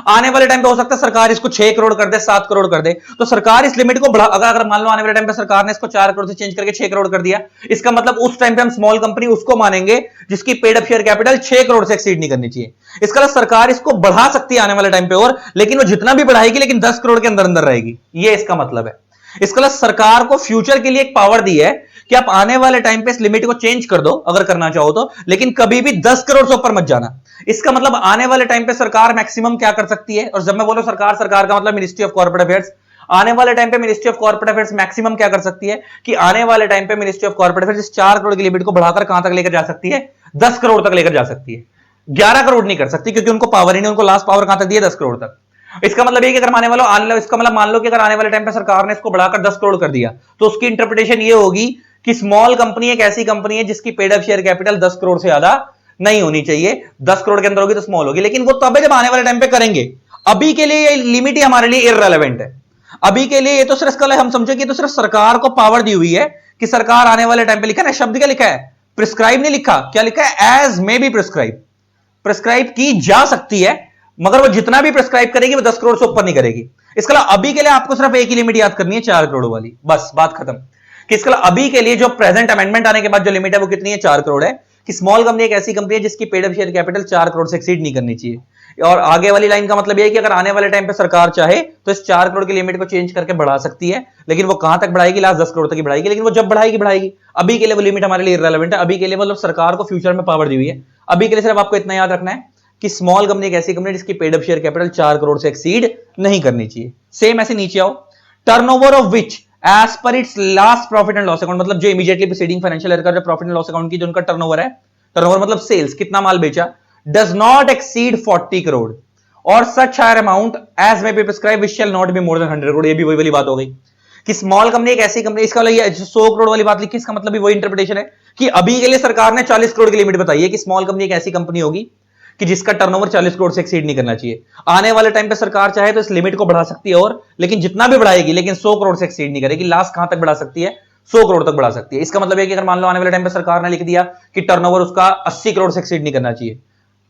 आने वाले टाइम पे हो सकता है सरकार इसको 6 करोड़ कर दे, 7 करोड़ कर दे, तो सरकार इस लिमिट को बढ़ा, अगर मान लो आने वाले टाइम पे सरकार ने इसको 4 करोड़ से चेंज करके 6 करोड़ कर दिया, इसका मतलब उस टाइम पे हम स्मॉल कंपनी उसको मानेंगे जिसकी paid up share capital 6 crore से एक्सीड नहीं करनी चाहिए। इसका मतलब सरकार इसको बढ़ा सकती है आने वाले टाइम पे और, लेकिन वो जितना भी बढ़ाएगी लेकिन 10 करोड़ के अंदर अंदर रहेगी, ये इसका मतलब है। इसका मतलब सरकार को फ्यूचर के लिए एक पावर दी है कि आप आने वाले टाइम पे इस लिमिट को चेंज कर दो अगर करना चाहो तो, लेकिन कभी भी 10 करोड़ से ऊपर मत जाना। इसका मतलब आने वाले टाइम पे सरकार मैक्सिमम क्या कर सकती है, और जब मैं बोलूं सरकार, सरकार का मतलब मिनिस्ट्री ऑफ कॉर्पोरेट अफेयर्स। आने वाले टाइम पे ministry of corporate affairs maximum क्या कर सकती है कि आने वाले टाइम पे ministry of corporate affairs 4 crore की लिमिट को बढ़ाकर कहां तक लेकर जा सकती है, 10 करोड़ तक लेकर जा सकती है। 11 करोड़ नहीं कर सकती क्योंकि उनको पावर ही नहीं, उनको लास्ट पावर कहां तक दी है, 10 करोड़ तक। इसका मतलब ये कि अगर आने वाला, इसका मतलब मान लो कि अगर आने वाले टाइम पे सरकार ने इसको बढ़ाकर 10 करोड़ कर दिया, तो उसकी इंटरप्रिटेशन ये होगी कि स्मॉल कंपनी एक ऐसी कंपनी है जिसकी paid up share capital 10 crore से ज्यादा नहीं होनी चाहिए। 10 करोड़ के अंदर होगी तो स्मॉल होगी, लेकिन वो तब है जब आने वाले टाइम पे करेंगे। अभी के लिए ये लिमिट ही हमारे लिए इररेलेवेंट है। अभी के लिए ये तो सिर्फ, हम समझे कि तो सिर्फ सरकार को पावर दी हुई है कि सरकार आने वाले टाइम पे, लिखा ना शब्द क्या लिखा है, प्रिस्क्राइब नहीं लिखा, क्या लिखा है, as may be prescribe, prescribe की जा सकती है, मगर वो जितना भी प्रिस्क्राइब करेगी वो 10 करोड़ से ऊपर नहीं करेगी। इसके अलावा अभी के लिए आपको सिर्फ एक ही लिमिट याद करनी है, 4 करोड़ वाली, बस बात खत्म। कि इसके अलावा अभी के लिए जो प्रेजेंट अमेंडमेंट आने के बाद जो लिमिट है वो कितनी है, 4 करोड़ है। कि स्मॉल कंपनी एक ऐसी कंपनी है जिसकी paid up share capital 4 crore से एक्सीड नहीं करनी चाहिए। और आगे वाली लाइन का मतलब यह है कि अगर आने वाले टाइम पे सरकार चाहे तो इस 4 करोड़ की लिमिट को चेंज करके बढ़ा सकती है, लेकिन वो कहां तक बढ़ाएगी, लास्ट 10 करोड़ तक ही बढ़ाएगी, लेकिन वो जब बढ़ाएगी। अभी के लिए वो लिमिट हमारे लिए इररिलेवेंट है। अभी के लिए मतलब सरकार को फ्यूचर में पावर दी हुई है। अभी के लिए सिर्फ आपको इतना याद रखना है कि स्मॉल कंपनी एक ऐसी कंपनी जिसकी paid up share capital 4 crore से एक्सीड नहीं करनी चाहिए। सेम ऐसे नीचे आओ, turnover of which as per its last profit and loss account, मतलब जो इमीडिएटली प्रीसीडिंग फाइनेंशियल ईयर का जो प्रॉफिट एंड लॉस अकाउंट की जो उनका टर्नओवर है, टर्नओवर मतलब सेल्स, कितना माल बेचा, डज नॉट एक्सीड 40 करोड़ और such higher amount as may be prescribe which shall not be more than 100 crore. ये भी वही वाली बात हो गई कि स्मॉल कंपनी एक ऐसी कंपनी, इसका मतलब 100 करोड़ वाली बात लिखी, इसका मतलब भी वही इंटरप्रिटेशन है कि अभी के लिए सरकार ने 40 करोड़ की लिमिट बताई है कि स्मॉल कंपनी एक ऐसी कंपनी होगी कि जिसका टर्नओवर 40 करोड़ से एक्सीड नहीं करना चाहिए। आने वाले टाइम पे सरकार चाहे तो इस लिमिट को बढ़ा सकती है और, लेकिन जितना भी बढ़ाएगी लेकिन 100 करोड़ से एक्सीड नहीं करेगी। लास्ट कहां तक बढ़ा सकती है, 100 करोड़ तक बढ़ा सकती है। इसका मतलब है कि अगर मान लो आने वाले टाइम पे सरकार ने लिख दिया कि टर्नओवर उसका 80 करोड़ से एक्सीड नहीं करना चाहिए,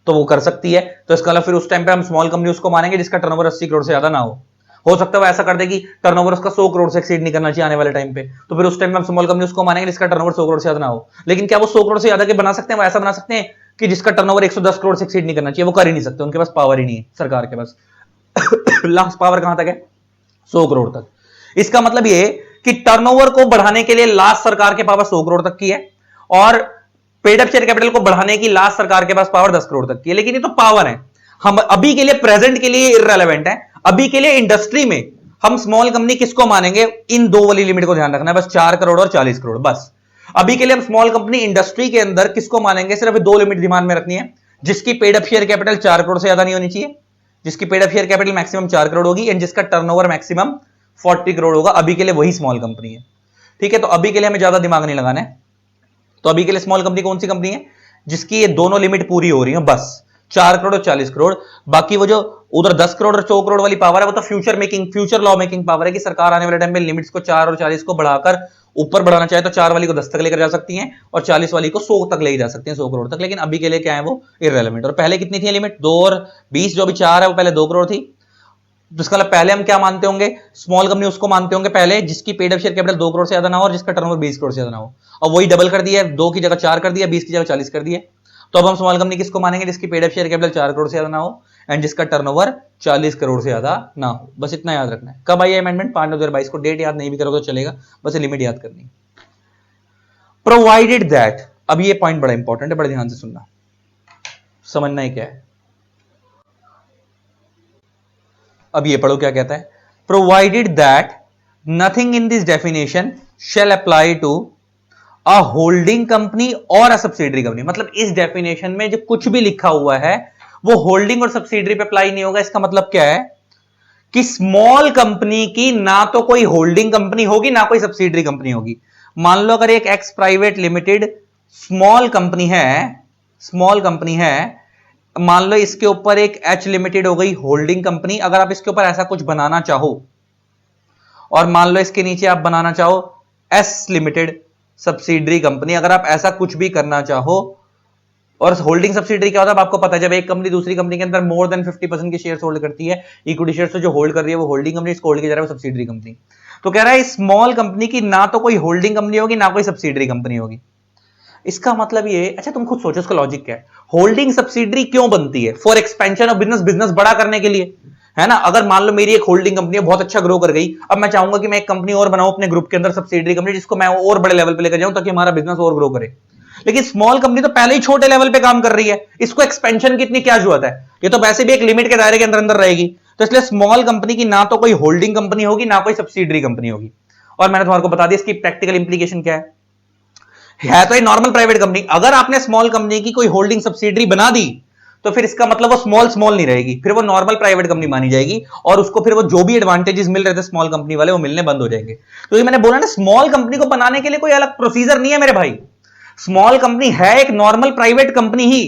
तो वो कर सकती है। तो इसका मतलब फिर उस टाइम पे हम स्मॉल कंपनी उसको मानेंगे जिसका टर्नओवर 80 करोड़ से ज्यादा ना हो सकता है वो ऐसा कर देगी टर्नओवर उसका 100 करोड़ से एक्सीड नहीं करना चाहिए आने वाले टाइम पे, तो फिर उस टाइम में हम स्मॉल कंपनी उसको मानेंगे जिसका टर्नओवर 100 करोड़ से ज्यादा ना हो। लेकिन क्या वो 100 करोड़ से ज्यादा के बना सकते हैं, वो ऐसा बना सकते हैं कि जिसका टर्नओवर 110 करोड़ से एक्सीड नहीं करना चाहिए, वो कर ही नहीं सकते, उनके पास पावर ही नहीं है सरकार के पास। लास्ट पावर कहां तक है, 100 करोड़ तक। इसका मतलब ये कि टर्नओवर को बढ़ाने के लिए लास्ट सरकार के पावर 100 करोड़ तक की है और पेड अप शेयर कैपिटल को बढ़ाने की लास्ट सरकार के पास पावर 10 करोड़ तक की है। लेकिन ये तो पावर है, हम अभी के लिए, प्रेजेंट के लिए इररिलेवेंट है। अभी के लिए इंडस्ट्री में हम स्मॉल कंपनी किसको मानेंगे, इन दो वाली लिमिट को ध्यान रखना है बस, 4 करोड़ और 40 करोड़ बस। अभी के लिए हम स्मॉल कंपनी इंडस्ट्री के अंदर किसको मानेंगे, सिर्फ दो लिमिट दिमाग में रखनी है, जिसकी paid up share capital 4 crore से ज्यादा नहीं होनी चाहिए, जिसकी paid up share capital maximum 4 crore होगी एंड जिसका टर्नओवर मैक्सिमम 40 करोड़ होगा। अभी के लिए वही स्मॉल कंपनी है, ठीक है। तो अभी के लिए हमें ज्यादा दिमाग नहीं लगाना है। तो अभी के लिए स्मॉल कंपनी कौन सी कंपनी है, जिसकी ये दोनों लिमिट पूरी हो रही है, बस 4 करोड़ और 40 करोड़। बाकी वो जो उधर 10 करोड़ और 100 करोड़ वाली पावर है वो तो फ्यूचर लॉ मेकिंग पावर है कि सरकार आने वाले टाइम में लिमिट्स को 4 और 40 को बढ़ाकर ऊपर बढ़ाना चाहे तो 4 वाली को 10 तक लेकर जा सकती हैं और 40 वाली को 100 तक ले जा सकती हैं, 100 करोड़ तक। लेकिन अभी के लिए क्या है, वो इररिलेवेंट। और पहले कितनी थी लिमिट, 2 और 20, जो अभी 4 है वो पहले 2 करोड़ थी। तो इसका मतलब पहले हम क्या मानते होंगे, स्मॉल कंपनी उसको मानते होंगे पहले जिसकी paid up share capital 2 crore से ज्यादा ना हो और जिसका टर्नओवर 20 करोड़ से ज्यादा ना हो। और वही डबल कर दिया, 2 की जगह 4 कर दिया, 20 की जगह 40 कर दिया। तो अब हम स्मॉल कंपनी किसको मानेंगे, जिसकी paid up share capital 4 crore से ज्यादा ना हो एंड जिसका टर्नओवर 40 करोड़ से ज्यादा ना हो। बस इतना याद रखना है। कब आई अमेंडमेंट, 5/2022 को। डेट याद नहीं भी करोगे तो चलेगा, बस लिमिट याद करनी। प्रोवाइडेड दैट, अब ये पॉइंट बड़ा इंपॉर्टेंट है, बड़े ध्यान से सुनना, समझना है क्या है। अब ये पढ़ो क्या कहता है, provided that nothing in this definition shall apply to a holding company और अ सब्सिडरी कंपनी। मतलब इस डेफिनेशन में जो कुछ भी लिखा हुआ है वो होल्डिंग और सब्सिडरी पे अप्लाई नहीं होगा। इसका मतलब क्या है कि स्मॉल कंपनी की ना तो कोई होल्डिंग कंपनी होगी ना कोई सब्सिडरी कंपनी होगी। मान लो अगर एक x private limited small company है, मान लो इसके ऊपर एक एच लिमिटेड हो गई होल्डिंग कंपनी। अगर आप इसके ऊपर ऐसा कुछ बनाना चाहो और मान लो इसके नीचे आप बनाना चाहो एस लिमिटेड सब्सिडरी कंपनी, अगर आप ऐसा कुछ भी करना चाहो और होल्डिंग सब्सिडरी क्या होता है आपको पता है, जब एक कंपनी दूसरी कंपनी के अंदर मोर देन 50% के शेयर होल्ड करती है, इक्विटी शेयर जो होल्ड कर रही है वो होल्डिंग कंपनी, इसको होल्ड किया जा रहा है सब्सिडरी कंपनी। तो कह रहा है स्मॉल कंपनी की ना तो कोई होल्डिंग कंपनी होगी ना कोई सब्सिडरी कंपनी होगी। इसका मतलब ये, अच्छा तुम खुद सोचो इसका लॉजिक क्या है। होल्डिंग सब्सिडरी क्यों बनती है? For expansion of business, business बड़ा करने के लिए, है ना। अगर मान लो मेरी एक होल्डिंग कंपनी है, बहुत अच्छा ग्रो कर गई, अब मैं चाहूंगा कि मैं एक कंपनी और बनाऊं अपने ग्रुप के अंदर सब्सिडरी कंपनी, जिसको मैं और बड़े लेवल पे लेकर जाऊं ताकि हमारा बिजनेस और ग्रो करे। लेकिन स्मॉल कंपनी तो पहले ही छोटे लेवल पे काम कर रही है, इसको एक्सपेंशन की इतनी क्या जरूरत है, ये तो वैसे भी एक लिमिट के दायरे के अंदर अंदर रहेगी। तो इसलिए स्मॉल कंपनी की ना तो कोई होल्डिंग कंपनी होगी ना कोई सब्सिडरी कंपनी होगी। और मैंने तुम्हारे को बता दिया इसकी प्रैक्टिकल इंप्लीकेशन क्या है तो ये नॉर्मल प्राइवेट कंपनी। अगर आपने स्मॉल कंपनी की कोई होल्डिंग सब्सिडरी बना दी तो फिर इसका मतलब वो स्मॉल स्मॉल नहीं रहेगी, फिर वो नॉर्मल प्राइवेट कंपनी मानी जाएगी, और उसको फिर वो जो भी एडवांटेजेस मिल रहे थे स्मॉल कंपनी वाले वो मिलने बंद हो जाएंगे। तो ये मैंने बोला ना, स्मॉल कंपनी को बनाने के लिए कोई अलग प्रोसीजर नहीं है मेरे भाई। स्मॉल कंपनी है एक नॉर्मल प्राइवेट कंपनी ही,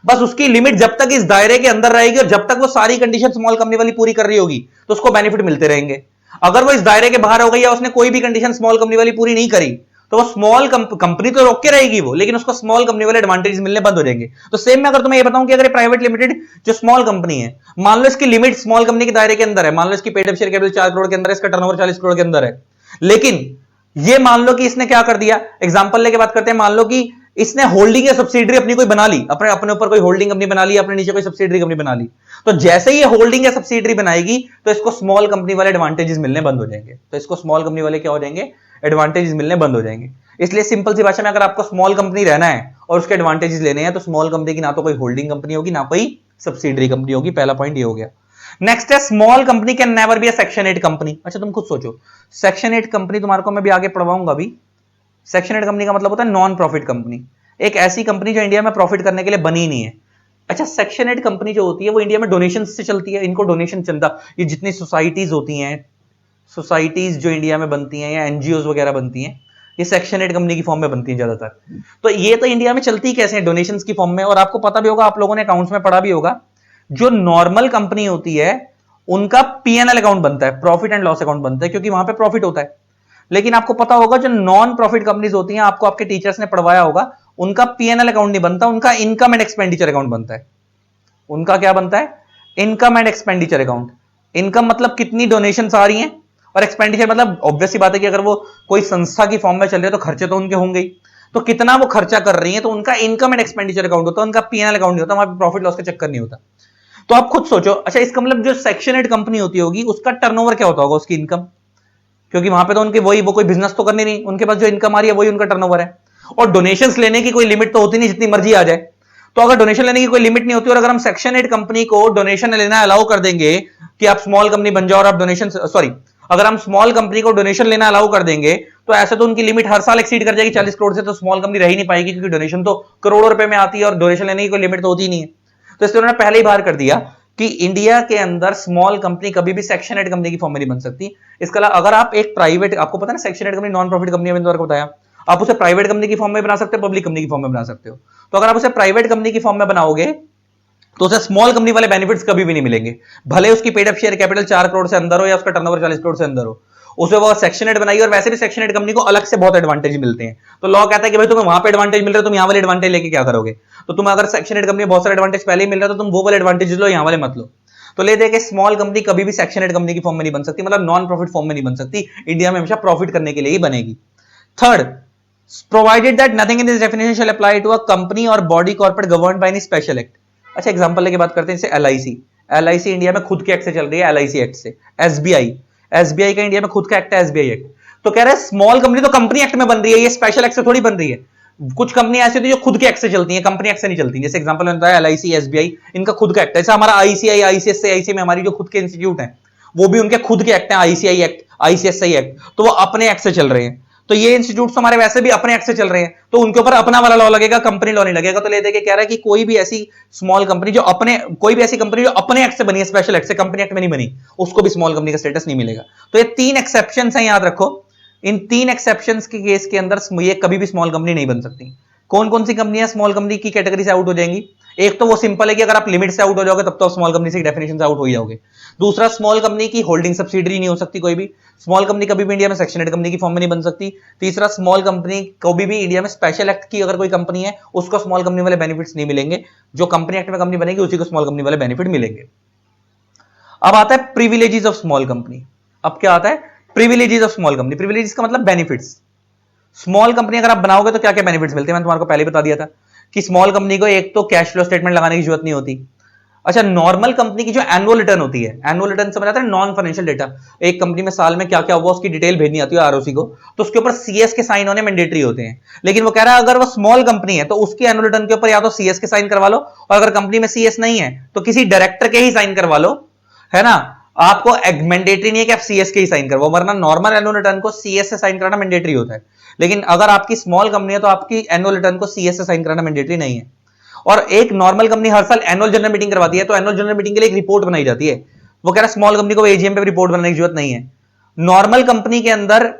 बस उसकी लिमिट जब तक इस दायरे के अंदर रहेगी और जब तक वो सारी कंडीशन स्मॉल कंपनी वाली पूरी कर रही होगी तो उसको बेनिफिट मिलते रहेंगे। अगर वो इस दायरे के बाहर हो गई या उसने कोई भी कंडीशन स्मॉल कंपनी वाली पूरी नहीं करी तो वो स्मॉल कंपनी तो रोक के रहेगी वो, लेकिन उसको स्मॉल कंपनी वाले एडवांटेज मिलने बंद हो जाएंगे। तो सेम में अगर तुम्हें ये बताऊं कि अगर प्राइवेट लिमिटेड जो स्मॉल कंपनी है, मान लो इसकी लिमिट स्मॉल कंपनी के दायरे के अंदर है, मान लो इसकी paid up share capital 4 crore के अंदर है, इसका टर्नओवर 40 करोड़ के अंदर है, लेकिन ये मान लो कि इसने क्या कर दिया, एग्जांपल लेके बात करते हैं, मान लो कि इसने होल्डिंग या सब्सिडरी अपनी कोई बना ली, अपने अपने ऊपर कोई होल्डिंग कंपनी बना ली, अपने नीचे कोई सब्सिडरी कंपनी बना ली, तो जैसे ही ये होल्डिंग या सब्सिडरी बनाएगी तो इसको स्मॉल कंपनी वाले एडवांटेजेस मिलने बंद हो जाएंगे। तो इसको स्मॉल कंपनी वाले क्या हो जाएंगे, एडवांटेजेस मिलने बंद हो जाएंगे। इसलिए सिंपल सी भाषा में अगर आपको स्मॉल कंपनी रहना है और उसके एडवांटेजेस लेने हैं तो स्मॉल कंपनी की ना तो कोई होल्डिंग कंपनी होगी ना कोई सब्सिडरी कंपनी होगी। पहला पॉइंट ये हो गया। नेक्स्ट है small company can never be a section 8 company. अच्छा तुम खुद सोचो, सेक्शन 8 कंपनी तुम्हारे को मैं भी आगे पढ़वाऊंगा भी। सेक्शन 8 कंपनी का मतलब होता है नॉन प्रॉफिट कंपनी, एक ऐसी कंपनी जो इंडिया में प्रॉफिट करने के लिए बनी नहीं है। अच्छा सेक्शन 8 कंपनी जो होती है वो इंडिया में डोनेशन से चलती है, इनको डोनेशन चलता, ये जितनी सोसाइटीज होती हैं, सोसाइटीज जो इंडिया में बनती हैं या एनजीओ वगैरह बनती हैं, ये सेक्शन 8 कंपनी की फॉर्म में बनती है ज्यादातर। तो ये तो इंडिया में चलती कैसे है, डोनेशन की फॉर्म में। और आपको पता भी होगा, आप लोगों ने अकाउंट्स में पढ़ा भी होगा, जो नॉर्मल कंपनी होती है उनका पीएनएल अकाउंट बनता है, प्रॉफिट एंड लॉस अकाउंट बनता है, क्योंकि वहां पे प्रॉफिट होता है। लेकिन आपको पता होगा जो नॉन प्रॉफिट कंपनीज होती हैं, आपको आपके टीचर्स ने पढ़वाया होगा, उनका पीएनएल अकाउंट नहीं बनता, उनका इनकम एंड एक्सपेंडिचर अकाउंट बनता है। उनका क्या बनता है, income and expenditure account. Income मतलब कितनी डोनेशन आ रही हैं, और एक्सपेंडिचर मतलब ऑब्वियस सी बात है कि अगर वो कोई संस्था की फॉर्म में चल रहे हैं तो खर्चे तो उनके होंगे ही, तो कितना वो खर्चा कर रही है, तो उनका इनकम एंड एक्सपेंडिचर अकाउंट होता है, उनका पीएनएल अकाउंट नहीं होता, वहां पे प्रॉफिट लॉस का चक्कर नहीं होता। तो आप खुद सोचो, अच्छा इसका मतलब जो सेक्शन 8 कंपनी होती होगी उसका टर्नओवर क्या होता होगा, उसकी इनकम, क्योंकि वहां पे तो उनके वही वो कोई बिजनेस तो करनी नहीं, उनके पास जो इनकम आ रही है वही उनका टर्नओवर है। और डोनेशंस लेने की कोई लिमिट तो होती नहीं, जितनी मर्जी आ जाए। तो अगर डोनेशन लेने की कोई लिमिट नहीं होती और अगर हम सेक्शन 8 कंपनी को डोनेशन लेना अलाउ कर देंगे कि आप स्मॉल कंपनी बन जाओ और आप डोनेशन, सॉरी, अगर हम स्मॉल कंपनी को डोनेशन लेना अलाउ कर देंगे तो ऐसे तो उनकी लिमिट हर साल एक्सीड कर जाएगी 40 करोड़ से, तो स्मॉल कंपनी रह ही नहीं पाएगी, क्योंकि डोनेशन तो करोड़ों रुपए में आती है और डोनेशन लेने की कोई लिमिट तो होती ही नहीं है। तो इसलिए उन्होंने पहले ही बाहर कर दिया कि इंडिया के अंदर स्मॉल कंपनी कभी भी सेक्शन 8 कंपनी की फॉर्म में नहीं बन सकती। इसके अलावा अगर आप एक प्राइवेट, आपको पता है ना section 8 company non profit company, मैंने आपको बताया, आप उसे प्राइवेट कंपनी की फॉर्म में बना सकते हो, पब्लिक कंपनी की फॉर्म में बना सकते हो। तो अगर आप उसे प्राइवेट कंपनी की फॉर्म में बनाओगे तो उसे स्मॉल कंपनी वाले बेनिफिट्स कभी भी नहीं मिलेंगे, भले उसकी paid up share capital 4 crore से अंदर हो या उसका टर्नओवर 40 करोड़ से अंदर हो, उसे वो सेक्शन 8 बनाई। और वैसे भी सेक्शन 8 कंपनी को अलग से बहुत एडवांटेज मिलते हैं, तो लॉ कहता है कि भाई तुम्हें वहां पे एडवांटेज मिल रहा है, तुम यहां वाले एडवांटेज लेके क्या करोगे। तो तुम अगर सेक्शन 8 कंपनी बहुत सारे एडवांटेज पहले ही मिल रहा है तो तुम वो वाले एडवांटेज लो, यहां वाले मत लो। तो ले दे के स्मॉल कंपनी कभी भी सेक्शन 8 कंपनी की फॉर्म में नहीं बन सकती, मतलब नॉन प्रॉफिट फॉर्म में नहीं बन सकती, इंडिया में हमेशा प्रॉफिट करने के लिए ही बनेगी। Third, provided that nothing in this definition shall apply to a company और body corporate governed by any special act. अच्छा एग्जांपल लेके बात करते हैं, जैसे एलआईसी, एलआईसी इंडिया में खुद के एक्ट से चल रही है, एलआईसी एक्ट से। एसबीआई, एसबीआई का इंडिया में खुद का एक्ट है, एसबीआई एक्ट। तो कह रहे हैं स्मॉल कंपनी तो कंपनी एक्ट में बन रही है, ये स्पेशल एक्ट से थोड़ी बन रही है। कुछ कंपनी ऐसी होती है जो खुद के एक्ट से चलती है, कंपनी एक्ट से नहीं चलती। जैसे एग्जांपल मैंने बताया एलआईसी, एसबीआई, इनका खुद का एक्ट है। जैसे हमारा आईसीआई, आईसीएसआई में हमारी जो खुद के इंस्टीट्यूट हैं वो भी उनके खुद के एक्ट हैं, आईसीआई एक्ट, आईसीएसआई एक्ट, तो वो अपने एक्ट से चल रहे हैं। तो ये इंस्टीट्यूट हमारे वैसे भी अपने एक्ट से चल रहे हैं, तो उनके ऊपर अपना वाला लॉ लगेगा, कंपनी लॉ नहीं लगेगा। तो ले दे के कह रहा है कि कोई भी ऐसी स्मॉल कंपनी जो अपने, कोई भी ऐसी कंपनी जो अपने एक्ट से बनी है, स्पेशल एक्ट से, कंपनी एक्ट में नहीं बनी, उसको भी स्मॉल कंपनी का स्टेटस नहीं मिलेगा। तो ये 3 एक्सेप्शंस हैं, याद रखो। इन 3 एक्सेप्शंस के केस के अंदर ये कभी भी स्मॉल कंपनी नहीं बन सकती। कौन कौन सी कंपनियां स्मॉल कंपनी की कैटेगरी से आउट हो जाएंगी? एक तो वो सिंपल है कि अगर आप लिमिट से आउट हो जाओगे तब तो स्मॉल कंपनी से डेफिनेशन से आउट हो ही जाओगे। दूसरा, स्मॉल कंपनी की होल्डिंग सब्सिडरी नहीं हो सकती कोई भी। स्मॉल कंपनी कभी भी इंडिया में सेक्शन 8 कंपनी की फॉर्म में नहीं बन सकती। तीसरा, स्मॉल कंपनी कभी भी इंडिया में स्पेशल एक्ट की अगर कोई कंपनी है उसको स्मॉल कंपनी वाले बेनिफिट्स नहीं मिलेंगे। जो कंपनी एक्ट में कंपनी बनेगी उसी को स्मॉल कंपनी वाले बेनिफिट मिलेंगे। अब आता है प्रिविलेजेस ऑफ स्मॉल कंपनी। अब क्या आता है? Privileges of small company. Privileges का मतलब बेनिफिट्स। स्मॉल कंपनी अगर आप बनाओगे तो क्या क्या बेनिफिट्स मिलते हैं, मैंने तुम्हारे को पहले बता दिया था कि स्मॉल कंपनी को एक तो कैश फ्लो स्टेटमेंट लगाने की जरूरत नहीं होती। अच्छा, नॉर्मल कंपनी की जो एनुअल रिटर्न होती है, एनुअल रिटर्न समझ आता है, नॉन फाइनेंशियल डेटा। एक कंपनी में साल में क्या क्या हुआ उसकी डिटेल भेजनी आती है आरओसी को, तो उसके ऊपर सीएस के साइन होने मैंडेटरी होते हैं। लेकिन वो कह रहा है अगर वो स्मॉल कंपनी है तो उसकी एनुअल रिटर्न के ऊपर या तो सीएस के साइन करवा लो, और अगर कंपनी में सीएस नहीं है तो किसी डायरेक्टर के ही साइन करवा लो, है ना। आपको मैंडेटरी नहीं है कि आप सीएस के ही साइन करवाओ, वरना नॉर्मल एनुअल रिटर्न को सीएस से साइन कराना मैंडेटरी होता है। लेकिन अगर आपकी स्मॉल कंपनी है तो आपकी एनुअल रिटर्न को सीएस से साइन कराना मैंडेटरी नहीं है। और एक नॉर्मल कंपनी हर साल एनुअल जनरल मीटिंग करवाती है, तो एनुअल जनरल मीटिंग के लिए एक रिपोर्ट बनाई जाती है। वो कह रहा है स्मॉल कंपनी को एजीएम पे रिपोर्ट बनाने की जरूरत नहीं है। नॉर्मल कंपनी के अंदर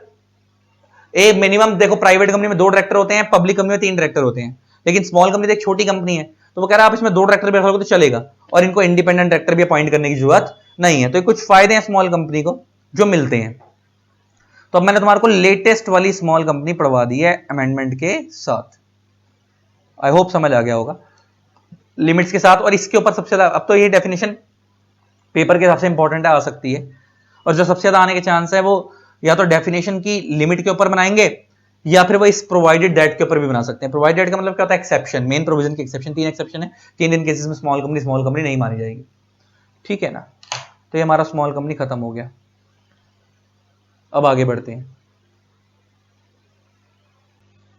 एक मिनिमम, देखो प्राइवेट कंपनी में 2 डायरेक्टर होते हैं, पब्लिक कंपनी में 3 डायरेक्टर होते हैं, लेकिन स्मॉल कंपनी एक छोटी कंपनी है, तो वो कह रहा है आप इसमें 2 डायरेक्टर भी रखोगे तो चलेगा, और इनको इंडिपेंडेंट डायरेक्टर भी अपॉइंट करने की जरूरत नहीं है। तो कुछ फायदे हैं स्मॉल कंपनी को जो मिलते हैं। तो अब मैंने तुम्हारे को लेटेस्ट वाली स्मॉल कंपनी पढ़वा दी है अमेंडमेंट के साथ। आई होप समझ आ गया होगा, लिमिट्स के साथ। और इसके ऊपर सबसे ज्यादा अब तो ये डेफिनेशन पेपर के हिसाब से इंपॉर्टेंट आ सकती है, और जो सबसे ज्यादा आने के चांस है वो या तो डेफिनेशन की लिमिट के ऊपर बनाएंगे या फिर वो इस प्रोवाइडेड दैट के ऊपर भी बना सकते हैं। प्रोवाइडेड का मतलब क्या होता है? एक्सेप्शन, मेन प्रोविजन के एक्सेप्शन। 3 एक्सेप्शन है, 3 केसेस में स्मॉल कंपनी नहीं मानी जाएगी, ठीक है ना। तो ये हमारा स्मॉल कंपनी खत्म हो गया। अब आगे बढ़ते हैं।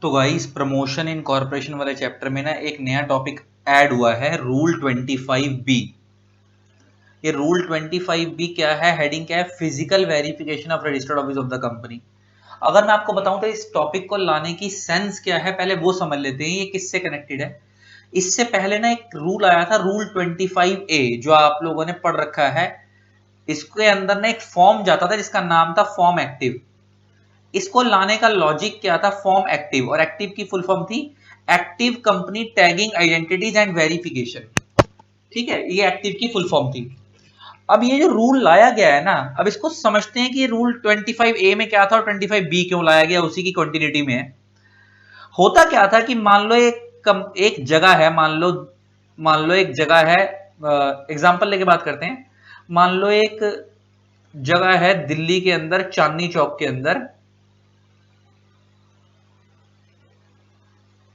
तो गाइस, प्रमोशन इन कॉर्पोरेशन वाले चैप्टर में ना एक नया टॉपिक ऐड हुआ है, रूल 25B। ये रूल 25B क्या है? हेडिंग क्या है? Physical verification of registered office of the company. अगर मैं आपको बताऊं तो इस टॉपिक को लाने की सेंस क्या है, पहले वो समझ लेते हैं ये किससे कनेक्टेड है। इससे पहले ना एक रूल आया था, रूल 25A, जो आप लोगों ने पढ़ रखा है। इसके अंदर ना एक फॉर्म जाता था जिसका नाम था फॉर्म एक्टिव। इसको लाने का लॉजिक क्या था? फॉर्म एक्टिव, और एक्टिव की फुल फॉर्म थी active company tagging identities and verification, ठीक है। ये एक्टिव की फुल फॉर्म थी। अब ये जो रूल लाया गया है ना, अब इसको समझते हैं कि ये रूल 25A में क्या था और 25B क्यों लाया गया, उसी की कंटिन्यूटी में है। होता क्या था कि मान लो एक जगह है, मान लो एक जगह है, एग्जांपल लेके बात करते हैं। मान लो एक जगह है दिल्ली के अंदर, चांदनी चौक के अंदर।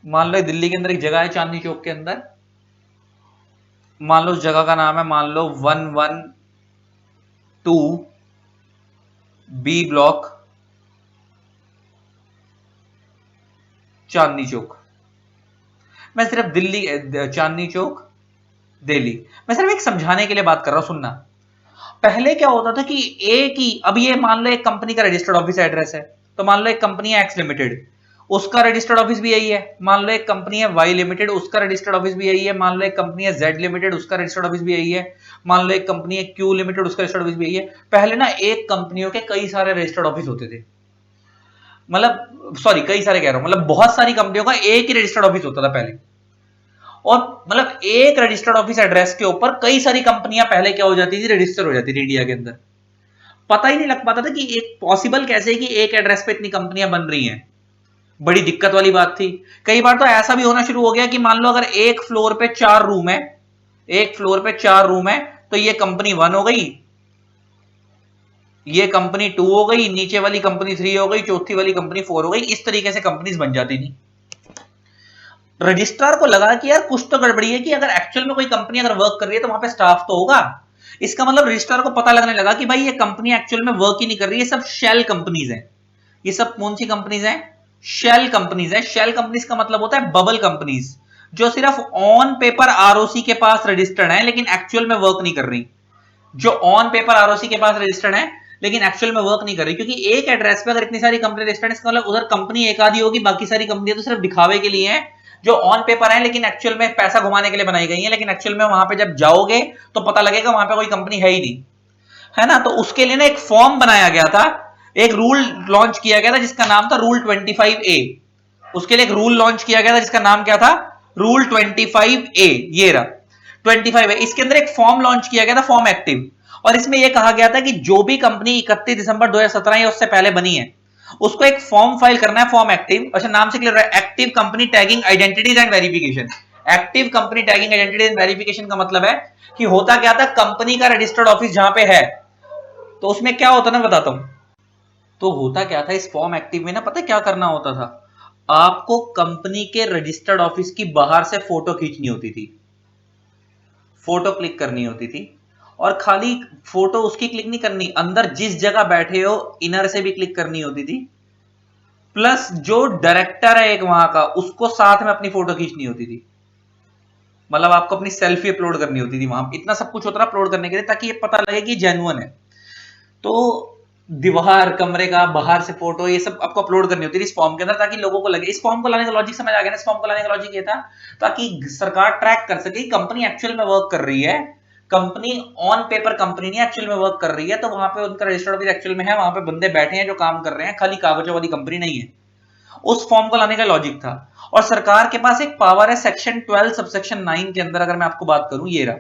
मान लो दिल्ली के अंदर एक जगह है चांदनी चौक के अंदर। मान लो उस जगह का नाम है, मान लो 112B ब्लॉक, चांदनी चौक। मैं सिर्फ दिल्ली, चांदनी चौक, दिल्ली, मैं सिर्फ एक समझाने के लिए बात कर रहा हूं, सुनना। पहले क्या होता था कि एक ही, अब ये मान लो एक कंपनी का रजिस्टर्ड ऑफिस एड्रेस है, तो मान लो एक कंपनी है एक्स लिमिटेड, उसका रजिस्टर्ड ऑफिस भी यही है। मान लो एक कंपनी है वाई लिमिटेड, उसका रजिस्टर्ड ऑफिस भी यही है। मान लो एक कंपनी है जेड लिमिटेड, उसका रजिस्टर्ड ऑफिस भी यही है। मान लो एक कंपनी है क्यू लिमिटेड, उसका रजिस्टर्ड ऑफिस भी यही है। पहले ना एक कंपनियों के कई सारे रजिस्टर्ड ऑफिस होते थे, मतलब सॉरी कई सारे कह रहा हूं, मतलब बहुत सारी कंपनियों का एक ही रजिस्टर्ड ऑफिस होता था पहले। और मतलब एक रजिस्टर्ड ऑफिस एड्रेस के ऊपर कई सारी कंपनियां पहले क्या हो जाती थी? रजिस्टर हो जाती थी इंडिया के अंदर। पता ही नहीं लग पाता था कि एक पॉसिबल कैसे है कि एक एड्रेस पे इतनी कंपनियां बन रही हैं। बड़ी दिक्कत वाली बात थी। कई बार तो ऐसा भी होना शुरू हो गया कि मान लो अगर एक फ्लोर पे 4 रूम है, एक फ्लोर पे 4 रूम है, तो ये कंपनी 1 हो गई, ये कंपनी 2 हो गई, नीचे वाली कंपनी 3 हो गई, चौथी वाली कंपनी 4 हो गई। इस तरीके से कंपनीज बन जाती थी। रजिस्ट्रार को लगा कि यार कुछ तो गड़बड़ी है, कि अगर एक्चुअल में कोई कंपनी अगर वर्क कर रही है तो वहां पे स्टाफ तो होगा। इसका मतलब रजिस्ट्रार को पता लगने लगा कि भाई ये कंपनी एक्चुअल में वर्क ही नहीं कर रही है, सब शेल कंपनीज हैं। ये सब कौन सी कंपनीज हैं? शेल कंपनीज है। शेल कंपनीज का मतलब होता है बबल कंपनीज, जो सिर्फ ऑन पेपर आरओसी के पास रजिस्टर्ड है लेकिन एक्चुअल में वर्क नहीं कर रही। जो ऑन पेपर आरओसी के पास रजिस्टर्ड है लेकिन एक्चुअल में वर्क नहीं कर रही, क्योंकि एक एड्रेस पे अगर इतनी सारी कंपनी रजिस्टर्ड है, इसका मतलब उधर कंपनी एक आधी होगी, बाकी सारी कंपनियां तो सिर्फ दिखावे के लिए हैं, जो ऑन पेपर है लेकिन एक्चुअल में पैसा घुमाने के लिए बनाई गई है। लेकिन एक्चुअल में वहां पे जब जाओगे तो पता लगेगा वहां पे कोई कंपनी है ही नहीं, है ना। तो उसके लिए ना एक फॉर्म बनाया गया था, एक रूल लॉन्च किया गया था जिसका नाम था रूल 25A। उसके लिए एक रूल लॉन्च किया गया था जिसका नाम क्या था? रूल 25A, ये रहा 25A। इसके अंदर एक फॉर्म लॉन्च किया गया था, फॉर्म एक्टिव, और इसमें यह कहा गया था कि जो भी कंपनी 31 दिसंबर 2017 या उससे पहले बनी है उसको एक फॉर्म फाइल करना है, फॉर्म एक्टिव। अच्छा, नाम से क्लियर है, active company tagging identities and verification. Active company tagging identity and verification का मतलब है कि होता क्या था, कंपनी का रजिस्टर्ड ऑफिस जहां पे है तो उसमें क्या होता, ना बताता हूं। तो होता क्या था इस फॉर्म एक्टिव में, ना पता क्या करना होता था, आपको कंपनी के रजिस्टर्ड ऑफिस की बाहर से फोटो खींचनी होती थी, फोटो क्लिक करनी होती थी, और खाली फोटो उसकी क्लिक नहीं करनी, अंदर जिस जगह बैठे हो इनर से भी क्लिक करनी होती थी, प्लस जो डायरेक्टर है एक वहां का उसको साथ में अपनी फोटो खींचनी होती थी। मतलब आपको अपनी सेल्फी अपलोड करनी होती थी वहां, इतना सब कुछ होता था अपलोड करने के लिए, ताकि ये पता लगे कि जेन्युइन है। तो दीवार, कमरे का बाहर से फोटो, ये सब आपको अपलोड करनी होती थी इस फॉर्म के अंदर, ताकि लोगों को लगे। इस फॉर्म को लाने का लॉजिक समझ आ गया ना? इस फॉर्म को लाने का लॉजिक ये था ताकि सरकार ट्रैक कर सके कि कंपनी एक्चुअल में वर्क कर रही है, कंपनी ऑन पेपर कंपनी नहीं एक्चुअल में वर्क कर रही है, तो वहां पे उनका रजिस्टर्ड ऑफिस एक्चुअल में है, वहां पे बंदे बैठे हैं जो काम कर रहे हैं, खाली कागजों वाली कंपनी नहीं है। उस फॉर्म को लाने का लॉजिक था। और सरकार के पास एक पावर है सेक्शन 12 सबसेक्शन 9 के अंदर, अगर मैं आपको बात करूं, ये रहा,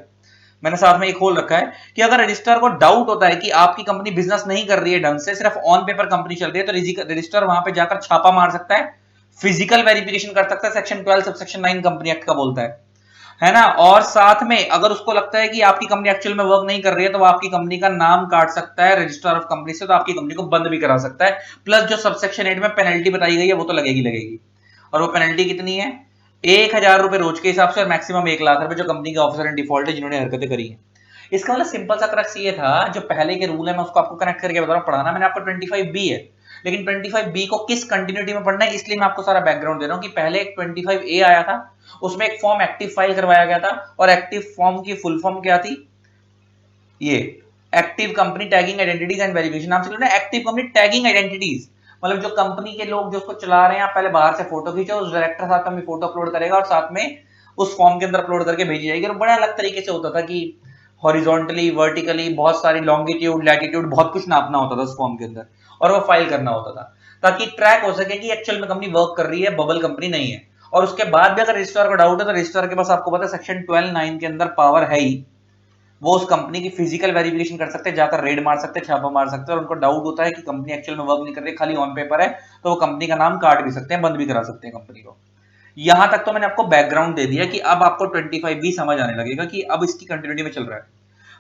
मैंने साथ में एक खोल रखा है कि अगर रजिस्ट्रार को डाउट होता है कि आपकी कंपनी बिजनेस नहीं कर रही है ढंग से, सिर्फ ऑन पेपर कंपनी चल रही है, तो रजिस्ट्रार वहां पे जाकर छापा मार सकता है, फिजिकल वेरिफिकेशन कर सकता है, सेक्शन 12 सबसेक्शन 9 कंपनी एक्ट का बोलता है ना? और साथ में अगर उसको लगता है कि आपकी कंपनी एक्चुअल में वर्क नहीं कर रही है, तो वो आपकी कंपनी का नाम काट सकता है रजिस्ट्रार ऑफ कंपनी से, तो आपकी कंपनी को बंद भी करा सकता है। प्लस जो सबसेक्शन 8 में पेनल्टी बताई गई है वो तो लगेगी लगेगी, और वो पेनल्टी कितनी है, 1,000 रुपए रोज के हिसाब से, और मैक्सिमम 1 लाख रुपए जो कंपनी के ऑफिसर इन डिफॉल्ट है जिन्होंने हरकतें करी है। इसका मतलब सिंपल सा क्रक्स ये था, जो पहले के रूल है मैं उसको आपको कनेक्ट करके बता रहा हूं। पढ़ाना मैंने आपको 25B है, लेकिन 25B को किस कंटिन्यूटी में पढ़ना है, इसलिए मैं आपको सारा बैकग्राउंड दे रहा हूं कि पहले एक 25A आया था, उसमें एक फॉर्म एक्टिव फाइल करवाया गया था, और एक्टिव फॉर्म की फुल फॉर्म क्या थी, ये active company tagging identities and verification. नाम से एक्टिव कंपनी टैगिंग आइडेंटिटीज, मतलब जो कंपनी के लोग जो उसको चला रहे हैं, आप पहले बाहर से फोटो खींचो, उस डायरेक्टर साथ में फोटो अपलोड करेगा और साथ में उस फॉर्म के अंदर अपलोड करके भेजी जाएगी। और बड़ा अलग तरीके से होता था कि हॉरिजॉन्टली, वर्टिकली, बहुत सारी लॉन्गिट्यूड, लैटिट्यूड, बहुत कुछ नापना होता था उस फॉर्म के अंदर, और वो फाइल करना होता था, ताकि ट्रैक हो सके कि एक्चुअल में कंपनी वर्क कर रही है, बबल कंपनी नहीं है। और उसके बाद भी अगर रजिस्ट्रार को डाउट है, तो रजिस्ट्रार के पास आपको पता है सेक्शन 12(9) के अंदर पावर है ही, वो उस कंपनी की फिजिकल वेरिफिकेशन कर सकते हैं, जाकर रेड मार सकते हैं, छापा मार सकते हैं, और उनको डाउट होता है कि कंपनी एक्चुअल में वर्क नहीं कर रही, खाली ऑन पेपर है, तो वो कंपनी का नाम काट भी सकते हैं, बंद भी करा सकते हैं कंपनी को। यहां तक तो मैंने आपको बैकग्राउंड दे दिया कि अब आपको 25B समझ आने लगेगा कि अब इसकी कंटिन्यूटी में चल रहा है।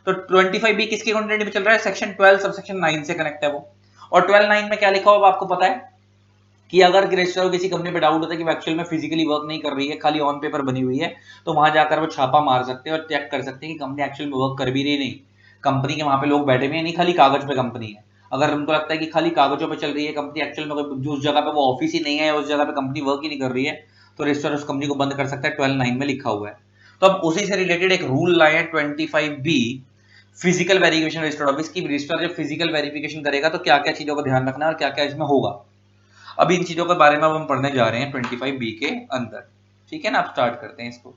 तो 25B किसकी कंटिन्यूटी में चल रहा है, सेक्शन 12 सबसेक्शन 9 से कनेक्ट है वो। और 12(9) में क्या लिखा हुआ आपको पता है कि अगर रजिस्ट्रार किसी कंपनी पे डाउट होता है कि वो एक्चुअल में फिजिकली वर्क नहीं कर रही है, खाली ऑन पेपर बनी हुई है, तो वहां जाकर वो छापा मार सकते हैं और चेक कर सकते हैं कि कंपनी एक्चुअल में वर्क कर भी रही नहीं, कंपनी के वहां पे लोग बैठे हुए हैं, नहीं खाली कागज पे कंपनी है। अगर उनको लगता है कि खाली कागजों पे चल रही है कंपनी, एक्चुअल में जो उस जगह पे वो ऑफिस ही नहीं है, उस जगह पे कंपनी वर्क ही नहीं कर रही है, तो रजिस्ट्रार उस कंपनी को बंद कर सकता है, 12(9) में लिखा हुआ है। तो अब उसी से रिलेटेड एक रूल लाए हैं 25B, physical verification registered office की। रजिस्ट्रार जब फिजिकल वेरिफिकेशन करेगा तो क्या क्या चीजों का ध्यान रखना है और क्या क्या इसमें होगा, अभी इन चीजों के बारे में अब हम पढ़ने जा रहे हैं 25B के अंदर। ठीक है ना, आप स्टार्ट करते हैं इसको।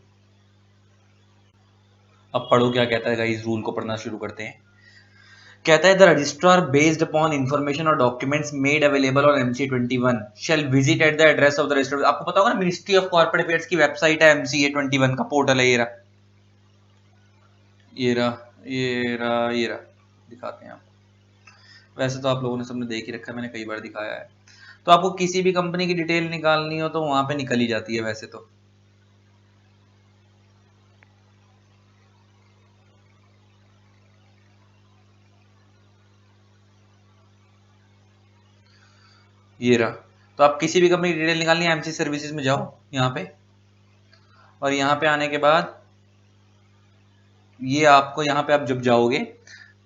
अब पढ़ो क्या कहता है गाइस, रूल को पढ़ना शुरू करते हैं। कहता है the registrar based upon information और documents made available on MC21 shall visit at the address of the registrar. आपको पता होगा ना, मिनिस्ट्री ऑफ कॉर्पोरेट अफेयर्स की वेबसाइट है, MCA21 का पोर्टल है, ये रहा ये रहा ये रहा ये रहा, दिखाते हैं आपको। वैसे तो आप लोगों ने सबने देख ही रखा है, मैंने कई बार दिखाया है। तो आपको किसी भी कंपनी की डिटेल निकालनी हो तो वहां पे निकल ही जाती है वैसे तो। ये रहा। तो आप किसी भी कंपनी की डिटेल निकालनी है, एमसी सर्विसेज में जाओ यहाँ पे, और यहाँ पे आने के बाद ये आपको, यहाँ पे आप जब जाओगे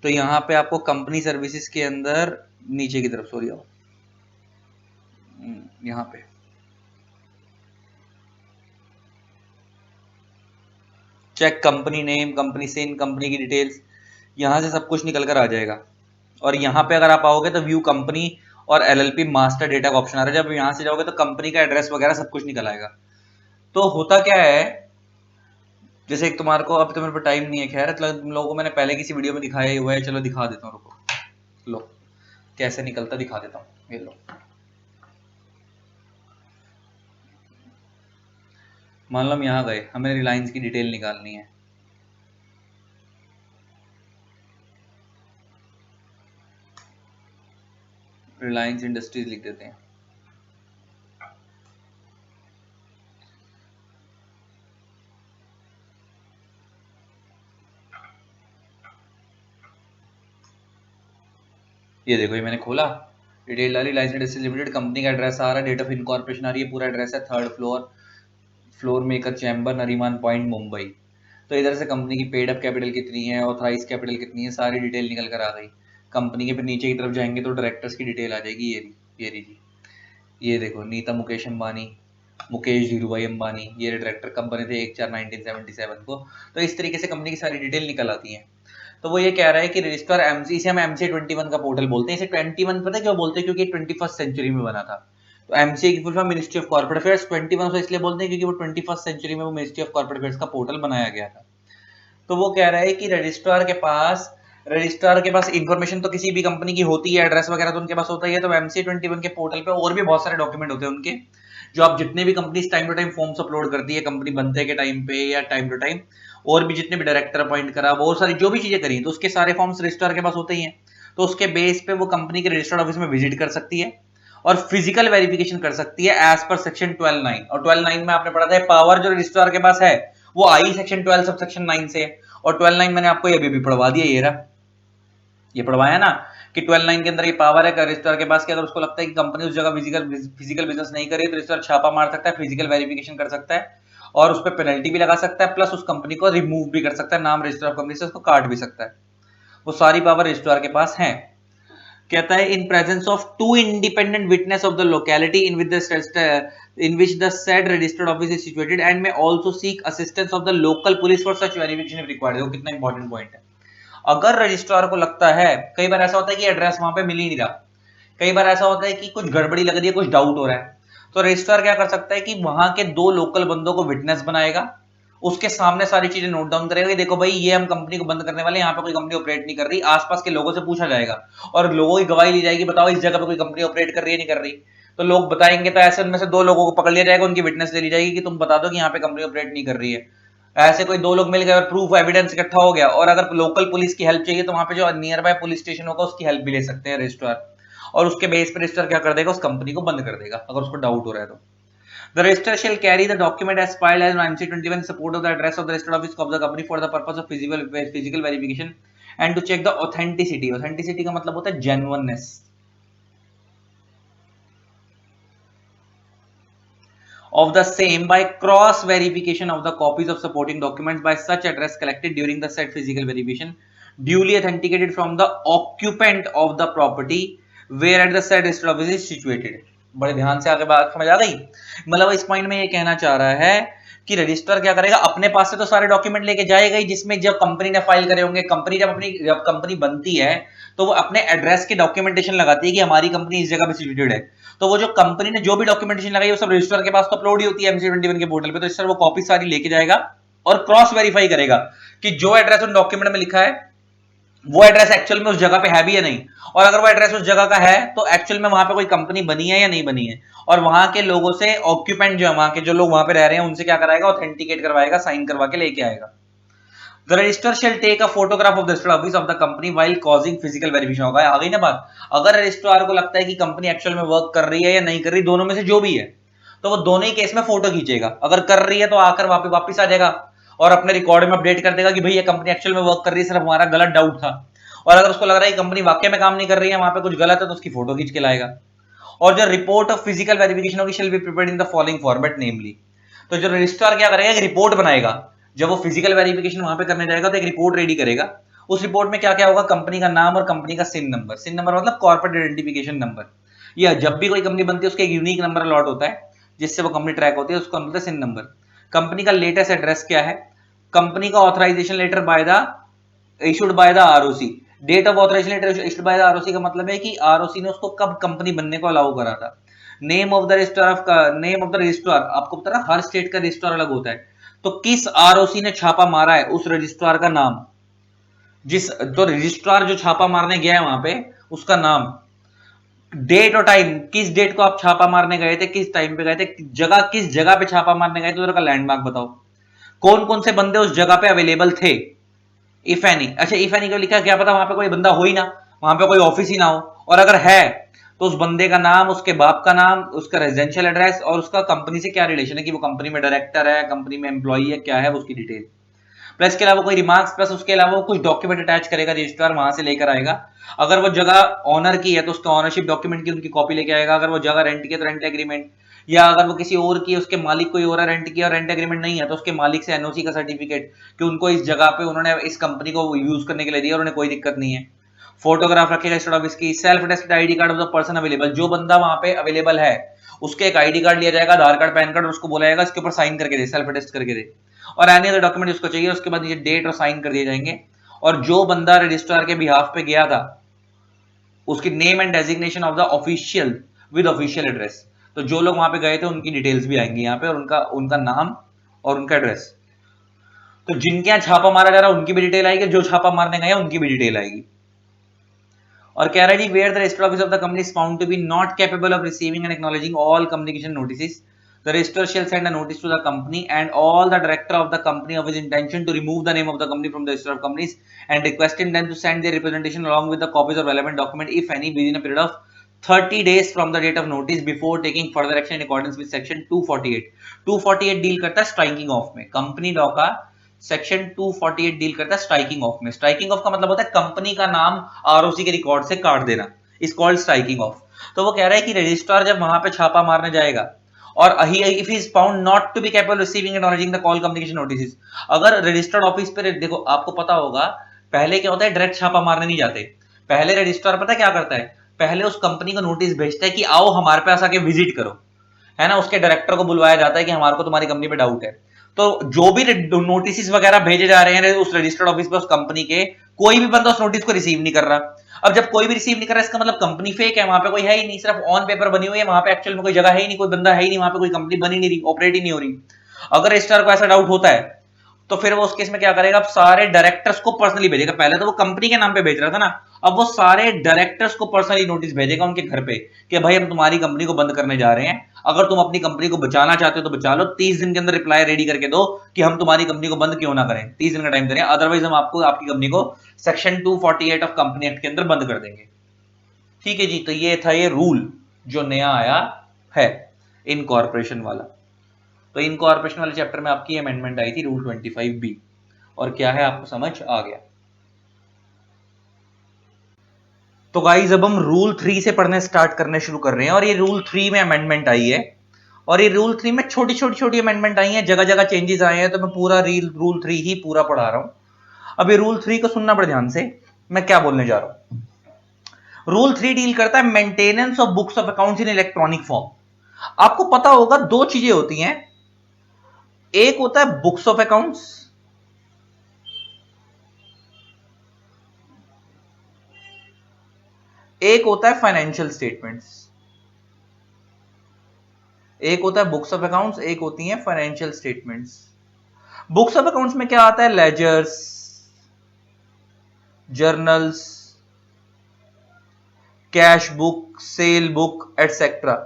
तो यहाँ पे आपको कंपनी सर्विसेज के अंदर नीचे की तरफ, सॉरी आओ, यहाँ पे check company name, company CIN, company की डिटेल्स, यहाँ से सब कुछ निकल कर आ जाएगा। और यहाँ पे अगर आप आओगे तो व्यू कंपनी और LLP मास्टर डेटा का ऑप्शन आ रहा है। जब यहाँ से जाओगे तो कंपनी का एड्रेस वगैरह सब कुछ निकल आएगा। तो होता क्या है, जैसे एक तुम्हारे को, अब तो मेरे पर टाइम नहीं है, खैर तुम लोगों को मैंने पहले किसी वीडियो में दिखाया ही हुआ है, चलो दिखा देता हूँ, रुको, लो कैसे निकलता दिखा देता हूँ, ये लो मान लो हम यहाँ गए, हमें रिलायंस की डिटेल निकालनी है। रिलायंस इंडस्ट्रीज लिख देते हैं। ये देखो, ये मैंने खोला, डिटेल डाली, रिलायंस इंडस्ट्रीज लिमिटेड, कंपनी का एड्रेस आ रहा है, डेट ऑफ इनकॉर्पोरेशन आ रही है, पूरा एड्रेस है 3rd floor, floor Maker Chamber, Nariman Point, Mumbai. तो इधर से कंपनी की पेड अप कैपिटल कितनी है, ऑथराइज कैपिटल कितनी है, सारी डिटेल निकल कर आ गई। कंपनी के फिर नीचे की तरफ जाएंगे तो डायरेक्टर्स की डिटेल आ जाएगी। ये रही जी, ये देखो, नीता मुकेश अंबानी, मुकेश धीरूभाई अंबानी, ये डायरेक्टर कब बने थे, 1/4/1977 को। तो इस तरीके से कंपनी की सारी डिटेल निकल आती है। तो वो ये कह रहा है कि रजिस्टर एमसी, इसे हम एमसी 21 का पोर्टल बोलते हैं। इसे 21 पता है क्यों बोलते हैं, क्योंकि 21st सेंचुरी में बना था। तो एमसीए की full form ministry of corporate affairs, 21 तो इसलिए बोलते हैं क्योंकि वो 21st सेंचुरी में वो मिनिस्ट्री ऑफ कॉर्पोरेट अफेयर्स का पोर्टल बनाया गया था। तो वो कह रहा है कि रजिस्ट्रार के पास इंफॉर्मेशन तो किसी भी कंपनी की होती है, एड्रेस वगैरह तो उनके पास होता ही है। तो एमसी 21 के पोर्टल पे और भी बहुत सारे डॉक्यूमेंट होते हैं उनके, जो आप जितने भी company time to time forms upload करती है कंपनी बनते के टाइम पे या टाइम टू टाइम, और भी जितने भी डायरेक्टर अपॉइंट करा, बहुत सारी जो भी चीजें करी, तो उसके सारे फॉर्म्स रजिस्ट्रार के पास होते ही हैं। तो उसके बेस पे वो कंपनी के रजिस्टर्ड ऑफिस में विजिट कर सकती है और फिजिकल वेरिफिकेशन कर सकती है एज पर सेक्शन 12(9). और 12(9) में आपने पढ़ा था पावर जो रजिस्ट्रार के पास है वो आई सेक्शन 12 सब सेक्शन 9 से है। और 12(9) मैंने आपको ये भी पढ़वा दिया, ये रहा, ये पढ़वाया ना कि 12(9) के अंदर ये पावर है रजिस्ट्रार के पास कि अगर उसको लगता है कि कंपनी उस जगह फिजिकल बिजनेस नहीं कर रही तो रजिस्ट्रार छापा मार सकता है, फिजिकल वेरिफिकेशन कर सकता है और उस पर पेनल्टी भी लगा सकता है, प्लस उस कंपनी को रिमूव भी कर सकता है, नाम रजिस्टर ऑफ कंपनी से उसको काट भी सकता है। वो सारी पावर रजिस्ट्रार के पास है। कहता है in presence of 2 independent witness of the locality in which the said registered office is situated and may also seek assistance of the local police for such verification if required। देखो कितना important point है। अगर registrar को लगता है, कई बार ऐसा होता है कि एड्रेस वहां पे मिल ही नहीं रहा, कई बार ऐसा होता है कि कुछ गड़बड़ी लग रही है, कुछ डाउट हो रहा है, तो रजिस्ट्रार क्या कर सकता है कि वहां के 2 लोकल बंदों को विटनेस बनाएगा, उसके सामने सारी चीजें नोट डाउन करेगा कि देखो भाई ये हम कंपनी को बंद करने वाले, यहाँ पे कोई कंपनी ऑपरेट नहीं कर रही, आसपास के लोगों से पूछा जाएगा और लोगों की गवाही ली जाएगी, बताओ इस जगह पे कोई कंपनी ऑपरेट कर रही है नहीं कर रही। तो लोग बताएंगे तो ऐसे उनमें से 2 लोगों को पकड़ लिया जाएगा, उनकी विटनेस ले ली जाएगी कि तुम बता दो कि यहाँ पे कंपनी ऑपरेट नहीं कर रही है। ऐसे कोई 2 लोग मिल गए और प्रूफ एविडेंस इकट्ठा हो गया, और अगर लोकल पुलिस की हेल्प चाहिए तो वहां पे जो नियर बाय पुलिस स्टेशन होगा उसकी हेल्प भी ले सकते हैं रजिस्ट्रार, और उसके बेस पर रजिस्ट्रार क्या कर देगा, उस कंपनी को बंद कर देगा अगर उसको डाउट हो रहा है तो। The registrar shall carry the document as filed as MC21 in support of the address of the registered office of the company for the purpose of physical verification and to check the authenticity। Authenticity का मतलब होता है genuineness of the same by cross verification of the copies of supporting documents by such address collected during the said physical verification duly authenticated from the occupant of the property where at the said registered office is situated। बड़े ध्यान से आगे बात समझ आ गई। मतलब इस point में ये कहना चाह रहा है कि रजिस्टर क्या करेगा, अपने पास से तो सारे डॉक्यूमेंट लेके जाएगा ही जिसमें जब कंपनी ने फाइल करे होंगे। कंपनी जब कंपनी बनती है तो वो अपने एड्रेस की डॉक्यूमेंटेशन लगाती है कि हमारी कंपनी इस जगह पे सिचुएटेड है। तो वो जो कंपनी ने जो भी डॉक्यूमेंटेशन लगाई वो सब रजिस्टर के पास तो अपलोड ही होती है MC21 के पोर्टल पे। तो रजिस्टर वो कॉपी सारी लेके जाएगा और क्रॉस वेरीफाई करेगा कि जो एड्रेस उन डॉक्यूमेंट में लिखा है वो एड्रेस एक्चुअल में उस जगह पे है भी या नहीं, और अगर वो एड्रेस उस जगह का है तो एक्चुअल में वहां पे कोई कंपनी बनी है या नहीं बनी है, और वहां के लोगों से ऑक्यूपेंट जो है, वहां के जो लोग वहां पे रह रहे हैं उनसे क्या कराएगा, ऑथेंटिकेट करवाएगा, साइन करवा के लेके आएगा। The register shall take a photograph of the registered office of the company while causing physical verification। होगा, आ गई ना बात। अगर रजिस्ट्रार को लगता है कि कंपनी एक्चुअल में वर्क कर रही है या नहीं कर रही, दोनों में से जो भी है, तो वो दोनों ही केस में फोटो खींचेगा। अगर कर रही है तो आकर वापस आ जाएगा और अपने रिकॉर्ड में अपडेट कर देगा कि भाई ये कंपनी एक्चुअल में वर्क कर रही है, सिर्फ हमारा गलत डाउट था। और अगर उसको लग रहा है कि कंपनी वाकई में काम नहीं कर रही है, वहां पे कुछ गलत है, तो उसकी फोटो खींच के लाएगा। और जो रिपोर्ट ऑफ फिजिकल वेरिफिकेशन होगी shall be prepared in the following format namely. तो जो रजिस्ट्रार क्या करेगा, एक रिपोर्ट बनाएगा। जब वो फिजिकल वेरिफिकेशन वहां पे करने जाएगा तो एक रिपोर्ट रेडी करेगा। उस रिपोर्ट में क्या क्या होगा, कंपनी का नाम और कंपनी का सिन नंबर। सिन नंबर मतलब कॉर्पोरेट आइडेंटिफिकेशन नंबर। या जब भी कोई कंपनी बनती है उसका एक यूनिक नंबर अलॉट होता है जिससे वो कंपनी ट्रैक होती है, उसको हम बोलते हैं सिन नंबर। कंपनी का लेटेस्ट एड्रेस क्या है, कंपनी का authorisation letter by the issued by the ROC. Date of authorisation letter issued by the ROC का मतलब है कि आरओसी ने उसको कब कंपनी बनने को अलाउ करा था। नेम ऑफ द रजिस्ट्रार, आपको पता है हर स्टेट का रजिस्ट्रार अलग होता है, तो किस आरओसी ने छापा मारा है उस रजिस्ट्रार का नाम, जिस जो रजिस्ट्रार जो छापा मारने गया है वहां पे उसका नाम। डेट और टाइम, किस डेट को आप छापा मारने गए थे, किस टाइम पे गए थे, जगह, किस जगह पे छापा मारने गए थे, तो का लैंडमार्क बताओ, कौन कौन से बंदे उस जगह पे अवेलेबल थे, इफ एनी। अच्छा इफ एनी को लिखा, क्या पता वहां पे कोई बंदा हो ही ना, वहां पे कोई ऑफिस ही ना हो, और अगर है तो उस बंदे का नाम, उसके बाप का नाम, उसका रेजिडेंशियल एड्रेस और उसका कंपनी से क्या रिलेशन है, कि वो कंपनी में डायरेक्टर है, कंपनी में एम्प्लॉई है, क्या है उसकी डिटेल, प्लस के अलावा कोई रिमार्क्स, प्लस उसके अलावा वो कुछ डॉक्यूमेंट अटैच करेगा, रजिस्ट्रार वहां से लेकर आएगा। अगर वो जगह ऑनर की है तो उसका ऑनरशिप डॉक्यूमेंट की उनकी कॉपी लेके आएगा, अगर वो जगह रेंट की है तो रेंट एग्रीमेंट, या अगर वो किसी और की, उसके मालिक कोई और रेंट किया और रेंट एग्रीमेंट नहीं है तो उसके मालिक से एनओसी का सर्टिफिकेट कि उनको इस जगह पे उन्होंने इस कंपनी को यूज करने के लिए दिया और उन्हें कोई दिक्कत नहीं है। फोटोग्राफ रखेगा स्टेट ऑफिस की, self attested ID card of the person available, जो बंदा वहां पे अवेलेबल है उसके एक आईडी कार्ड लिया जाएगा, आधार कार्ड, पैन कार्ड, उसको बोला जाएगा इसके ऊपर साइन करके दे, सेल्फ अटेस्ट करके दे, और एनी अदर डॉक्यूमेंट उसको चाहिए, उसके बाद ये डेट और साइन कर दिए जाएंगे। और जो बंदा रजिस्ट्रार के बिहाफ पे गया था उसकी name and designation of the official with official address, तो जो लोग वहां पे गए थे उनकी डिटेल्स भी आएंगी यहाँ पे, और उनका उनका नाम और उनका एड्रेस। तो जिनके यहाँ छापा मारा जा रहा है उनकी भी डिटेल आएगी, जो छापा मारने गए उनकी भी डिटेल आएगी। और कह रहा है जी, where the register office of the company is found to be not capable of receiving and acknowledging all communication notices, the registrar shall send a notice to the company and all the director of the company of his intention to remove the name of the company from the register of companies and requesting them to send their representation along with the copies of relevant document if any within a period of 30 days from the date of notice before taking further action in accordance with section 248। 248 deal करता है striking off में, company law का section 248 deal करता है striking off में। Striking off का मतलब होता है कंपनी का नाम आरओसी के रिकॉर्ड से काट देना, इज कॉल्ड स्ट्राइकिंग ऑफ। तो वो कह रहा है कि रजिस्ट्रार जब वहां पे छापा मारने जाएगा और if he is found not to be capable of receiving and acknowledging the call communication notices, अगर रजिस्टर्ड ऑफिस पे, देखो आपको पता होगा पहले क्या होता है, डायरेक्ट छापा मारने नहीं जाते, पहले रजिस्ट्रार पता क्या करता है, पहले उस कंपनी को नोटिस भेजता है कि आओ हमारे पास आके विजिट करो, है ना, उसके डायरेक्टर को बुलवाया जाता है कि हमारे को तुम्हारी कंपनी पे डाउट है। तो जो भी नोटिस वगैरह भेजे जा रहे हैं उस रजिस्टर्ड ऑफिस पे उस कंपनी के, कोई भी बंदा उस नोटिस को रिसीव नहीं कर रहा। अब जब कोई भी रिसीव नहीं कर रहा इसका मतलब कंपनी फेक है, वहां पे कोई है ही नहीं, सिर्फ ऑन पेपर बनी हुई है, वहां पे एक्चुअल में कोई जगह है ही नहीं, कोई बंदा है ही नहीं, वहां पे कोई कंपनी बनी नहीं रही, ऑपरेट ही नहीं हो रही। अगर रजिस्ट्रार को ऐसा डाउट होता है तो फिर वो उस केस में क्या करेगा, अब सारे डायरेक्टर्स को पर्सनली भेजेगा, पहले तो वो कंपनी के नाम पे भेज रहा था ना, अब वो सारे डायरेक्टर्स को पर्सनली नोटिस भेजेगा उनके घर पे कि भाई हम तुम्हारी कंपनी को बंद करने जा रहे हैं, अगर तुम अपनी कंपनी को बचाना चाहते हो तो बचा लो, 30 दिन के अंदर रिप्लाई रेडी करके दो कि हम तुम्हारी कंपनी को बंद क्यों ना करें, 30 दिन का टाइम करें, अदरवाइज हम आपको आपकी कंपनी को सेक्शन 248 ऑफ कंपनी एक्ट के अंदर बंद कर देंगे। ठीक है जी, तो ये था ये रूल जो नया आया है इनकॉर्पोरेशन वाला। तो इनकॉर्पोरेशन वाले चैप्टर में आपकी अमेंडमेंट आई थी रूल 25B, और क्या है आपको समझ आ गया। तो गाइस अब हम रूल 3 से पढ़ने स्टार्ट करने शुरू कर रहे हैं, और ये रूल 3 में अमेंडमेंट आई है, और ये रूल 3 में छोटी छोटी छोटी अमेंडमेंट आई हैं, जगह जगह चेंजेस आए हैं, तो मैं पूरा रूल 3 ही पूरा पढ़ा रहा हूं। अब ये रूल 3 को सुनना बड़े ध्यान से, मैं क्या बोलने जा रहा हूं। रूल 3 डील करता है maintenance of books of accounts in electronic form. आपको पता होगा दो चीजें होती हैं, एक होता है बुक्स ऑफ अकाउंट्स, एक होता है फाइनेंशियल स्टेटमेंट्स। एक होता है बुक्स ऑफ अकाउंट्स, एक होती है financial statements. Books of accounts में क्या आता है, ledgers, journals, cash book, sale book etcetera.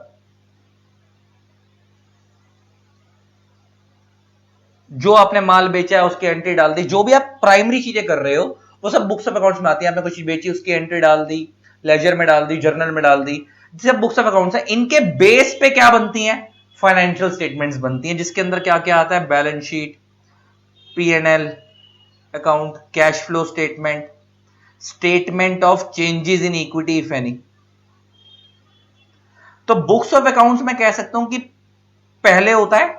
जो आपने माल बेचा है उसकी एंट्री डाल दी, जो भी आप प्राइमरी चीजें कर रहे हो वो सब बुक्स ऑफ अकाउंट्स में आती है। आपने कुछ चीज बेची उसकी एंट्री डाल दी, लेजर में डाल दी, जर्नल में डाल दी, सब बुक्स ऑफ अकाउंट्स है। इनके बेस पे क्या बनती हैं, फाइनेंशियल स्टेटमेंट्स बनती हैं, जिसके अंदर क्या क्या आता है, balance sheet, P&L account, cash flow statement, statement of changes in equity if any. तो बुक्स ऑफ अकाउंट्स में कह सकता हूं कि पहले होता है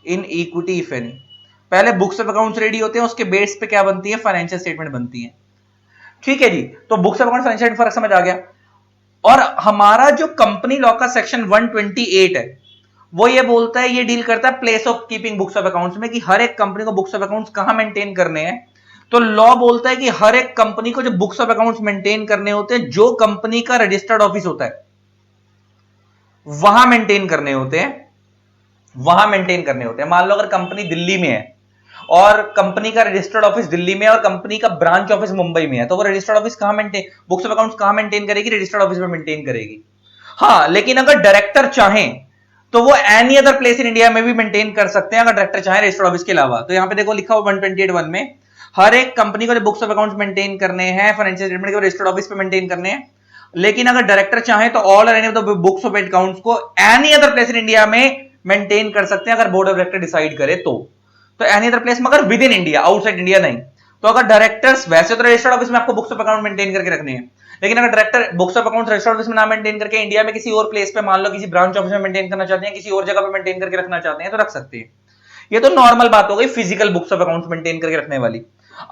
इन इक्विटी इफ एनी, पहले बुक्स ऑफ अकाउंट्स रेडी होते हैं, उसके बेस पे क्या बनती है, फाइनेंशियल स्टेटमेंट बनती है। ठीक है जी, तो बुक्स ऑफ अकाउंट्स फाइनेंशियल फर्क समझ आ गया। और हमारा जो कंपनी लॉ का सेक्शन 128 है वो ये बोलता है, ये डील करता है place of keeping books of accounts में, कि हर एक कंपनी को बुक्स ऑफ अकाउंट्स कहां मेंटेन करने हैं। तो लॉ बोलता है कि हर एक कंपनी को जो बुक्स ऑफ अकाउंट्स मेंटेन करने होते हैं, जो कंपनी का रजिस्टर्ड ऑफिस होता है वहां मेंटेन करने होते हैं, वहां मेंटेन करने होते हैं। मान लो अगर कंपनी दिल्ली में है और कंपनी का रजिस्टर्ड ऑफिस दिल्ली में और कंपनी का ब्रांच ऑफिस मुंबई में है, तो वो रजिस्टर्ड ऑफिस कहां मेंटेन, बुक्स ऑफ अकाउंट्स कहां मेंटेन करेगी, रजिस्टर्ड ऑफिस में मेंटेन करेगी। हाँ, लेकिन अगर डायरेक्टर चाहें तो वो any other place in India में भी मेंटेन कर सकते हैं, अगर डायरेक्टर चाहे रजिस्टर्ड ऑफिस के अलावा। तो यहां पे देखो लिखा हुआ 128(1) में, हर एक कंपनी को बुक्स ऑफ अकाउंट्स मेंटेन करने हैं, फाइनेंशियल स्टेटमेंट के रजिस्टर्ड ऑफिस पे मेंटेन करने हैं, लेकिन अगर डायरेक्टर चाहे तो ऑल और any of the books of accounts को any other place in India में मेंटेन कर सकते हैं, अगर बोर्ड ऑफ डायरेक्टर डिसाइड करे तो एनी अदर प्लेस मगर with in India, outside India नहीं। तो अगर डायरेक्टर्स, वैसे तो रजिस्टर्ड ऑफिस में आपको बुक्स ऑफ अकाउंट मेंटेन करके रखने हैं, लेकिन अगर director books of account registered office में ना मेंटेन करके इंडिया में किसी और प्लेस पे, मान लो किसी ब्रांच ऑफिस में मेंटेन करना चाहते हैं, किसी और जगह पे मेंटेन करके रखना चाहते हैं, तो रख सकते हैं। ये तो नॉर्मल बात हो गई physical books of accounts maintain करके रखने वाली।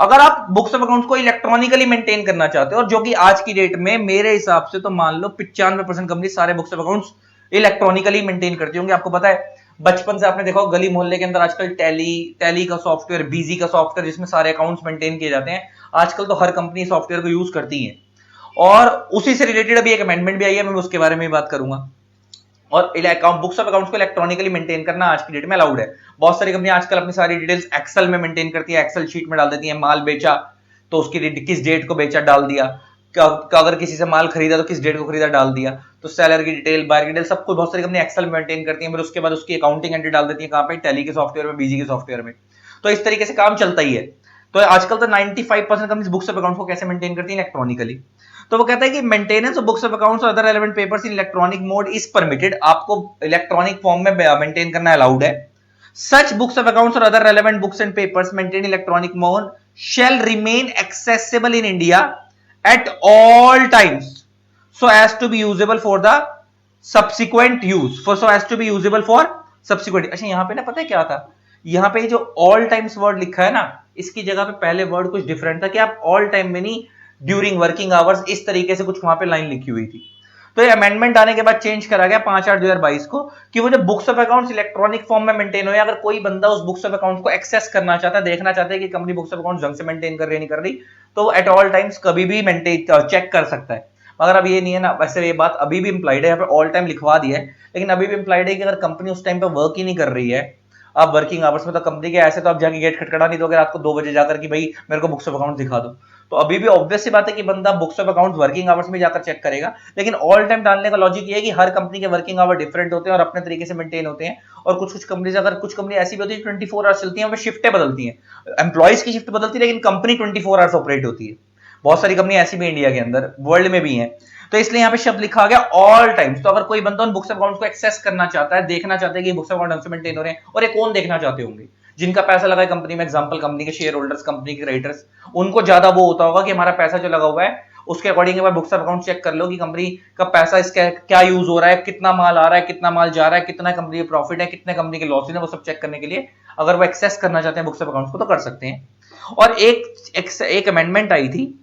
अगर आप बुक्स ऑफ अकाउंट्स को इलेक्ट्रॉनिकली मेंटेन करना चाहते हो, और जो कि आज की डेट में मेरे हिसाब से तो मान लो 95% कंपनी सारे books of accounts electronically maintain करती होंगी। आपको पता है बचपन से आपने देखा हो गली मोहल्ले के अंदर आजकल टैली का सॉफ्टवेयर, बीजी का सॉफ्टवेयर, जिसमें सारे अकाउंट्स मेंटेन किए जाते हैं, आजकल तो हर कंपनी सॉफ्टवेयर को यूज करती है। और उसी से रिलेटेड अभी एक अमेंडमेंट भी आई है, मैं उसके बारे में बात करूंगा। और बुक्स ऑफ अकाउंट्स को इलेक्ट्रॉनिकली मेंटेन करना आज की डेट में अलाउड है। बहुत सारी कंपनी आजकल अपनी सारी डिटेल्स एक्सेल में मेंटेन करती है, एक्सेल शीट में डाल देती है। माल बेचा तो उसकी किस डेट को बेचा डाल दिया, अगर किसी से माल खरीदा तो किस डेट को खरीदा डाल दिया, तो सेलर की डिटेल, बायर की डिटेल, सब कुछ बहुत सारी कंपनी एक्सेल में मेंटेन करती है। फिर उसके बाद उसकी अकाउंटिंग एंट्री डाल देती है, कहां पे, टैली के सॉफ्टवेयर में, बीजी के सॉफ्टवेयर में। तो इस तरीके से काम चलता ही है। तो आजकल तो 95% कंपनी बुक्स ऑफ अकाउंट्स को कैसे मेंटेन करती है, इलेक्ट्रॉनिकली। तो वो कहता है कि maintenance of books of accounts और other relevant papers in electronic mode is permitted, आपको इलेक्ट्रॉनिक फॉर्म में मेंटेन करना अलाउड है। सच बुक्स ऑफ अकाउंट्स और other relevant books and papers maintain electronic mode shall remain accessible in India at all times so as to be usable for the subsequent use, अच्छा यहां पे ना पता है क्या था, यहां पे जो ऑल टाइम्स वर्ड लिखा है ना, इसकी जगह पे पहले वर्ड कुछ डिफरेंट था कि आप ऑल टाइम में नहीं, ड्यूरिंग वर्किंग आवर्स, इस तरीके से कुछ वहां पे लाइन लिखी हुई थी। तो ये अमेंडमेंट आने के बाद चेंज करा गया 5/8/2022 को, कि वो जो books of accounts electronic form में मेंटेन हो, अगर कोई बंदा उस बुक्स ऑफ अकाउंट्स को एक्सेस करना चाहता है, देखना चाहता है कि कंपनी बुक्स ऑफ अकाउंट्स ढंग से मेंटेन कर रही है नहीं कर रही, तो वो एट ऑल टाइम्स कभी भी मेंटेन चेक कर सकता है। मगर अब ये नहीं है ना, वैसे ये बात अभी भी इंप्लाइड है, यहाँ पे ऑल टाइम लिखवा दिया है, लेकिन अभी भी इंप्लाइड है कि अगर कंपनी उस टाइम पे वर्क ही नहीं कर रही है, आप वर्किंग आवर्स में, तो कंपनी के ऐसे तो आप जाके गेट खटखटा नहीं दोगे रात को 2 बजे जाकर कि भाई मेरे को बुक्स ऑफ अकाउंट दिखा दो। तो अभी भी ऑब्वियस सी बात है कि बंदा books of accounts working hours में जाकर चेक करेगा, लेकिन ऑल टाइम डालने का लॉजिक ये है कि हर कंपनी के वर्किंग आवर डिफरेंट होते हैं और अपने तरीके से मेंटेन होते हैं। और कुछ कंपनीज, अगर कुछ कंपनी ऐसी भी होती है 24 आवर्स चलती है, वहाँ शिफ्टें बदलती हैं, एम्प्लॉइज की शिफ्ट बदलती है, लेकिन कंपनी 24 आवर्स ऑपरेट होती है। बहुत सारी कंपनी ऐसी भी इंडिया के अंदर, वर्ल्ड में भी है। तो इसलिए यहाँ पे शब्द लिखा गया ऑल टाइम्स। तो अगर कोई बंदा उन बुक्स ऑफ अकाउंट्स को एक्सेस करना चाहता है, देखना चाहता है कि बुक्स ऑफ अकाउंट ढंग से मेंटेन हो रहे हैं, और ये कौन देखना चाहते होंगे, जिनका पैसा लगा है कंपनी में, एग्जांपल कंपनी के शेयर होल्डर्स, कंपनी के क्रेडिटर्स, उनको ज्यादा वो होता होगा कि हमारा पैसा जो लगा हुआ है उसके अकॉर्डिंग एक बार बुक्स ऑफ अकाउंट चेक कर लो कि कंपनी का पैसा इसका क्या यूज हो रहा है, कितना माल आ रहा है, कितना माल जा रहा है, कितना कंपनी के प्रॉफिट है, कितने कंपनी के लॉसेज है, वो सब चेक करने के लिए अगर वो एक्सेस करना चाहते हैं बुक्स ऑफ अकाउंट्स को तो कर सकते हैं। और एक अमेंडमेंट आई थी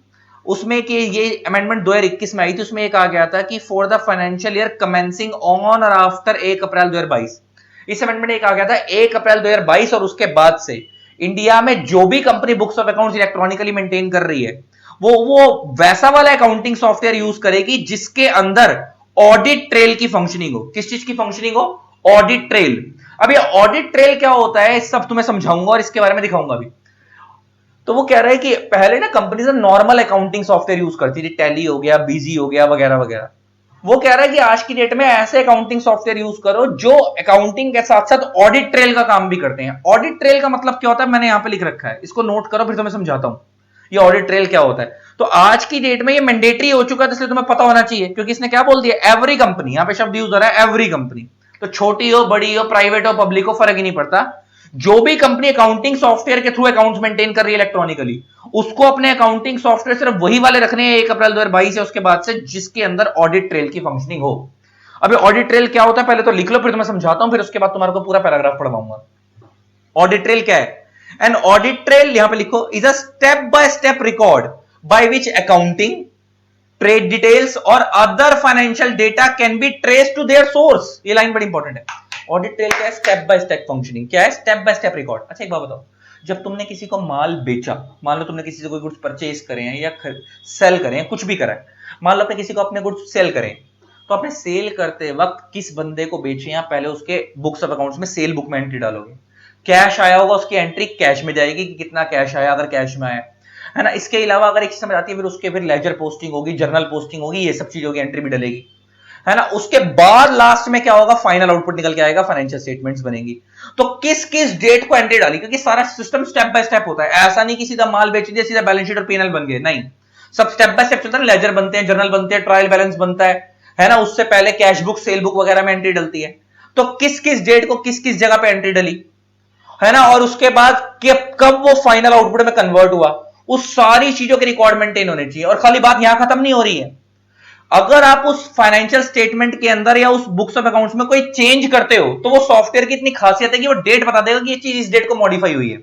उसमें कि ये अमेंडमेंट 2021 में आई थी, उसमें एक आ गया था कि for the financial year commencing on और आफ्टर 1 अप्रैल 2022, इस अमेंडमेंट एक आ गया था 1 अप्रैल 2022, और उसके बाद से इंडिया में जो भी company books of accounts electronically maintain कर रही है, वो वैसा वाला अकाउंटिंग सॉफ्टवेयर यूज करेगी जिसके अंदर ऑडिट ट्रेल की फंक्शनिंग हो। किस चीज की फंक्शनिंग हो? Audit trail. अब ये ऑडिट ट्रेल क्या होता है, सब तुम्हें समझाऊंगा और इसके बारे में दिखाऊंगा भी। तो वो कह रहा है कि पहले ना company normal accounting software use करती थी, टैली हो गया, बीजी हो गया, वगैरह वगैरह। वो कह रहा है कि आज की डेट में ऐसे अकाउंटिंग सॉफ्टवेयर यूज करो जो अकाउंटिंग के साथ साथ ऑडिट ट्रेल का काम भी करते हैं। ऑडिट ट्रेल का मतलब क्या होता है, मैंने यहां पे लिख रखा है, इसको नोट करो फिर तुम्हें समझाता हूं ये ऑडिट ट्रेल क्या होता है। तो आज की डेट में ये मैंडेटरी हो चुका है, इसलिए तुम्हें पता होना चाहिए, क्योंकि इसने क्या बोल दिया, एवरी कंपनी, यहां पे शब्द यूज हो रहा है एवरी कंपनी, तो छोटी हो, बड़ी हो, प्राइवेट हो, पब्लिक हो, फर्क ही नहीं पड़ता। जो भी कंपनी अकाउंटिंग सॉफ्टवेयर के थ्रू अकाउंट्स मेंटेन कर रही है इलेक्ट्रॉनिकली, उसको अपने अकाउंटिंग सॉफ्टवेयर सिर्फ वही वाले रखने हैं 1 अप्रैल 2022 से उसके बाद से जिसके अंदर ऑडिट ट्रेल की फंक्शनिंग हो। अब ऑडिट ट्रेल क्या होता है पहले तो लिख लो, फिर मैं समझाता हूं, फिर उसके बाद तुम्हारे को पूरा पैराग्राफ पढ़वाऊंगा। ऑडिट ट्रेल क्या है? एन ऑडिट ट्रेल, यहां पे लिखो, is a step by step record by which accounting, trade details और other financial data can be trace to their source. ये लाइन बड़ी इंपॉर्टेंट है। ऑडिट ट्रेल क्या है? Step by step functioning. क्या है? Step by step record. अच्छा एक बात बताओ, जब तुमने किसी को माल बेचा, मान लो तुमने किसी से कोई गुड्स परचेज करे हैं या सेल करे हैं, कुछ भी करा है, मान लो अपने किसी को अपने गुड्स सेल करें, तो अपने सेल करते वक्त किस बंदे को बेचे, या पहले उसके बुक्स ऑफ अकाउंट्स में सेल बुक में एंट्री डालोगे, कैश आया होगा उसकी एंट्री कैश में जाएगी कि कितना कैश आया, अगर कैश में आया, है ना। इसके अलावा अगर एक चीज समझ आती है, फिर उसके फिर लेजर पोस्टिंग होगी, जर्नल पोस्टिंग होगी, ये सब चीजों की एंट्री भी डलेगी, है ना। उसके बाद लास्ट में क्या होगा, फाइनल आउटपुट निकल के आएगा, फाइनेंशियल स्टेटमेंट्स बनेगी। तो किस किस डेट को एंट्री डाली, क्योंकि सारा सिस्टम स्टेप बाय स्टेप होता है, ऐसा नहीं कि सीधा माल बेच दिया सीधा बैलेंस शीट और पीएनएल बन गए, नहीं, सब स्टेप बाय स्टेप चलता है। लेजर बनते हैं, जर्नल बनते हैं, ट्रायल बैलेंस बनता है ना। उससे पहले कैश बुक, सेल बुक वगैरह में एंट्री डलती है। तो किस किस डेट को किस किस जगह पे एंट्री डली, है ना, और उसके बाद कब वो फाइनल आउटपुट में कन्वर्ट हुआ, उस सारी चीजों के रिकॉर्ड मेंटेन होने चाहिए। और खाली बात यहां खत्म नहीं हो रही है, अगर आप उस फाइनेंशियल स्टेटमेंट के अंदर या उस बुक्स ऑफ अकाउंट्स में कोई चेंज करते हो, तो वो सॉफ्टवेयर की इतनी खासियत है कि वो डेट बता देगा कि ये चीज इस डेट को मॉडिफाई हुई है।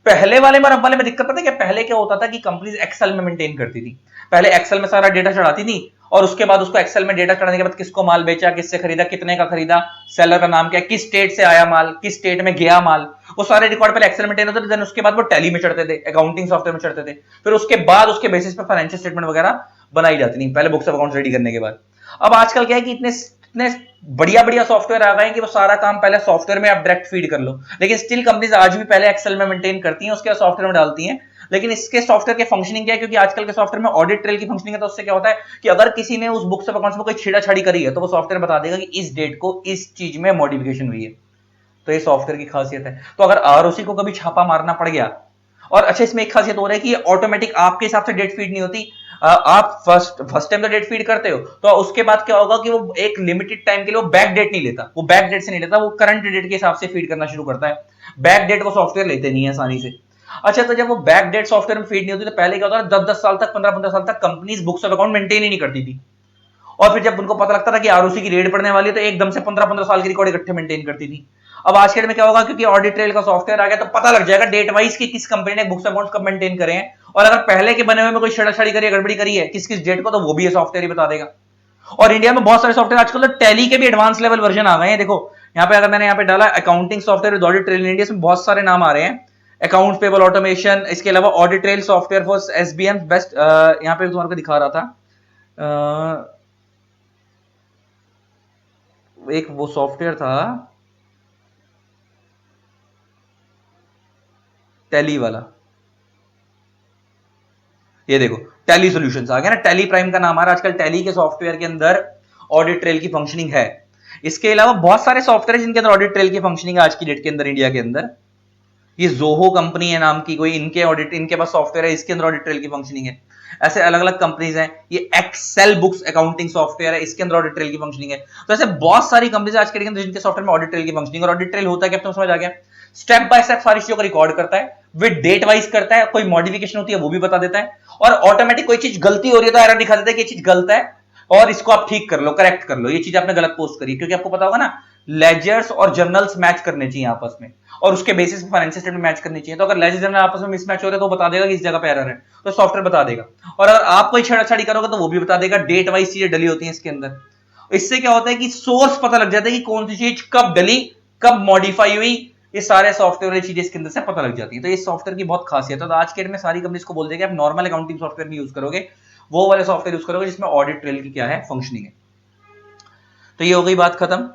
पहले वाले में और अब वाले में दिक्कत पता है क्या, पहले क्या होता था कि कंपनीज एक्सेल में मेंटेन करती थी, पहले एक्सेल में सारा डेटा चढ़ाती थी, और उसके बाद उसको एक्सेल में डेटा चढ़ाने के बाद किसको माल बेचा, किससे खरीदा, कितने का खरीदा, सेलर का नाम क्या, किस स्टेट से आया माल, किस स्टेट में गया माल, वो सारे रिकॉर्ड पहले एक्सेल मेंटेन होते थे। देन उसके बाद वो टैली में चढ़ते थे, अकाउंटिंग सॉफ्टवेयर में चढ़ते थे, फिर उसके बाद उसके बेसिस पे फाइनेंशियल स्टेटमेंट वगैरह बनाई जाती थी, पहले बुक्स ऑफ अकाउंट्स रेडी करने के बाद। अब आजकल क्या है कि इतने इतने बढ़िया बढ़िया सॉफ्टवेयर आ गए हैं कि वो सारा काम पहले सॉफ्टवेयर में आप डायरेक्ट फीड कर लो, लेकिन स्टिल कंपनीज आज भी पहले एक्सेल में मेंटेन करती हैं, उसके बाद सॉफ्टवेयर में डालती हैं। लेकिन इसके सॉफ्टवेयर के फंक्शनिंग क्या है, क्योंकि आजकल के सॉफ्टवेयर में ऑडिट ट्रेल की फंक्शनिंग है, तो उससे क्या होता है कि अगर किसी ने उस बुक्स ऑफ अकाउंट्स में कोई छेड़छाड़ी करी है, तो वो सॉफ्टवेयर बता देगा कि इस डेट को इस चीज में मॉडिफिकेशन हुई है। तो ये सॉफ्टवेयर की खासियत है। तो अगर आरओसी को कभी छापा मारना पड़ गया, और अच्छा इसमें एक खासियत हो रहा है कि ये ऑटोमेटिक आपके हिसाब से डेट फीड नहीं होती, आप फर्स्ट फर्स्ट टाइम तो डेट फीड करते हो, तो उसके बाद क्या होगा कि वो एक लिमिटेड टाइम के लिए वो बैक डेट नहीं लेता, वो बैक डेट से नहीं लेता, वो करंट डेट के हिसाब से फीड करना शुरू करता है। बैक डेट को सॉफ्टवेयर लेते नहीं है आसानी से। अच्छा, तो जब वो बैक डेट सॉफ्टवेयर में फीड नहीं होती, तो पहले क्या होता है, 10-10 साल तक, 15-15 साल तक companies books of account maintain ही नहीं करती थी, और फिर जब उनको पता लगता था कि आरओसी की रेड पड़ने वाली है, तो एकदम से 15-15 साल की रिकॉर्ड इकट्ठे मेंटेन करती थी। अब आज के डेट में क्या होगा, क्योंकि ऑडिट ट्रेल का सॉफ्टवेयर आ गया, तो पता लग जाएगा डेट वाइज कि किस कंपनी ने बुक्स अकाउंट्स कब मेंटेन करे हैं, और अगर पहले के बने हुए में कोई छेड़छाड़ी करी है, गड़बड़ी करी है किस किस डेट को, तो वो भी ये सॉफ्टवेयर ही बता देगा। और इंडिया में बहुत सारे सॉफ्टवेयर आजकल तो टैली के भी एडवांस लेवल वर्जन आ गए हैं। देखो यहाँ पे, अगर मैंने यहाँ पे डाला accounting software with audit trail in India, इसमें बहुत सारे नाम आ रहे हैं, अकाउंट पेबल ऑटोमेशन, इसके अलावा audit trail software for SBM best, यहाँ पे तुम्हारे को दिखा रहा था, एक वो सॉफ्टवेयर था टैली वाला, ये देखो टैली सॉल्यूशंस आ गया ना, टैली प्राइम का नाम आ रहा है आजकल, टैली के सॉफ्टवेयर के अंदर ऑडिट ट्रेल की फंक्शनिंग है। इसके अलावा बहुत सारे सॉफ्टवेयर जिनके अंदर ऑडिट ट्रेल की फंक्शनिंग है आज की डेट के अंदर इंडिया के अंदर। ये जोहो कंपनी है नाम की कोई, इनके ऑडिट, इनके पास सॉफ्टवेयर है, इसके अंदर ऑडिट ट्रेल की फंक्शनिंग है। ऐसे अलग अलग कंपनीज हैं। ये एक्सेल बुक्स अकाउंटिंग सॉफ्टवेयर है, इसके अंदर ऑडिट ट्रेल की फंक्शनिंग है। तो ऐसे बहुत सारी कंपनीज आज के अंदर जिनके सॉफ्टवेयर में ऑडिट ट्रेल की फंक्शनिंग, और ऑडिट ट्रेल होता है क्या, तुम समझ आ गया, स्टेप बाय स्टेप सारी चीजों को रिकॉर्ड करता है, विद डेट वाइज करता है, कोई मॉडिफिकेशन होती है वो भी बता देता है, और ऑटोमेटिक कोई चीज गलती हो रही है तो एरर दिखा देता है कि ये चीज गलत है, और इसको आप ठीक कर लो, करेक्ट कर लो, ये चीज आपने गलत पोस्ट करी, क्योंकि आपको पता होगा ना, लेजर्स और जर्नल्स मैच करने चाहिए आपस में, और उसके बेसिस पे फाइनेंशियल स्टेटमेंट मैच करनी चाहिए। तो अगर लेजर जर्नल आपस में मिसमैच हो रहे हैं, तो बता देगा कि इस जगह पे एरर है, तो सॉफ्टवेयर बता देगा। और अगर आप कोई छेड़छाड़ी करोगे, तो वो भी बता देगा, डेट वाइज चीजें डली होती हैं इसके अंदर। इससे क्या होता है कि सोर्स पता लग जाता है कि कौन सी चीज कब डली, कब मॉडिफाई हुई, ये सारे सॉफ्टवेयर वाली चीजें इसके अंदर से पता लग जाती है। तो ये सॉफ्टवेयर की बहुत खासियत है। तो आज के डेट में सारी कंपनीज को बोल देंगे आप नॉर्मल अकाउंटिंग सॉफ्टवेयर नहीं यूज करोगे, वो वाले सॉफ्टवेयर यूज करोगे जिसमें ऑडिट ट्रेल की क्या है, फंक्शनिंग है। तो ये हो गई बात खत्म।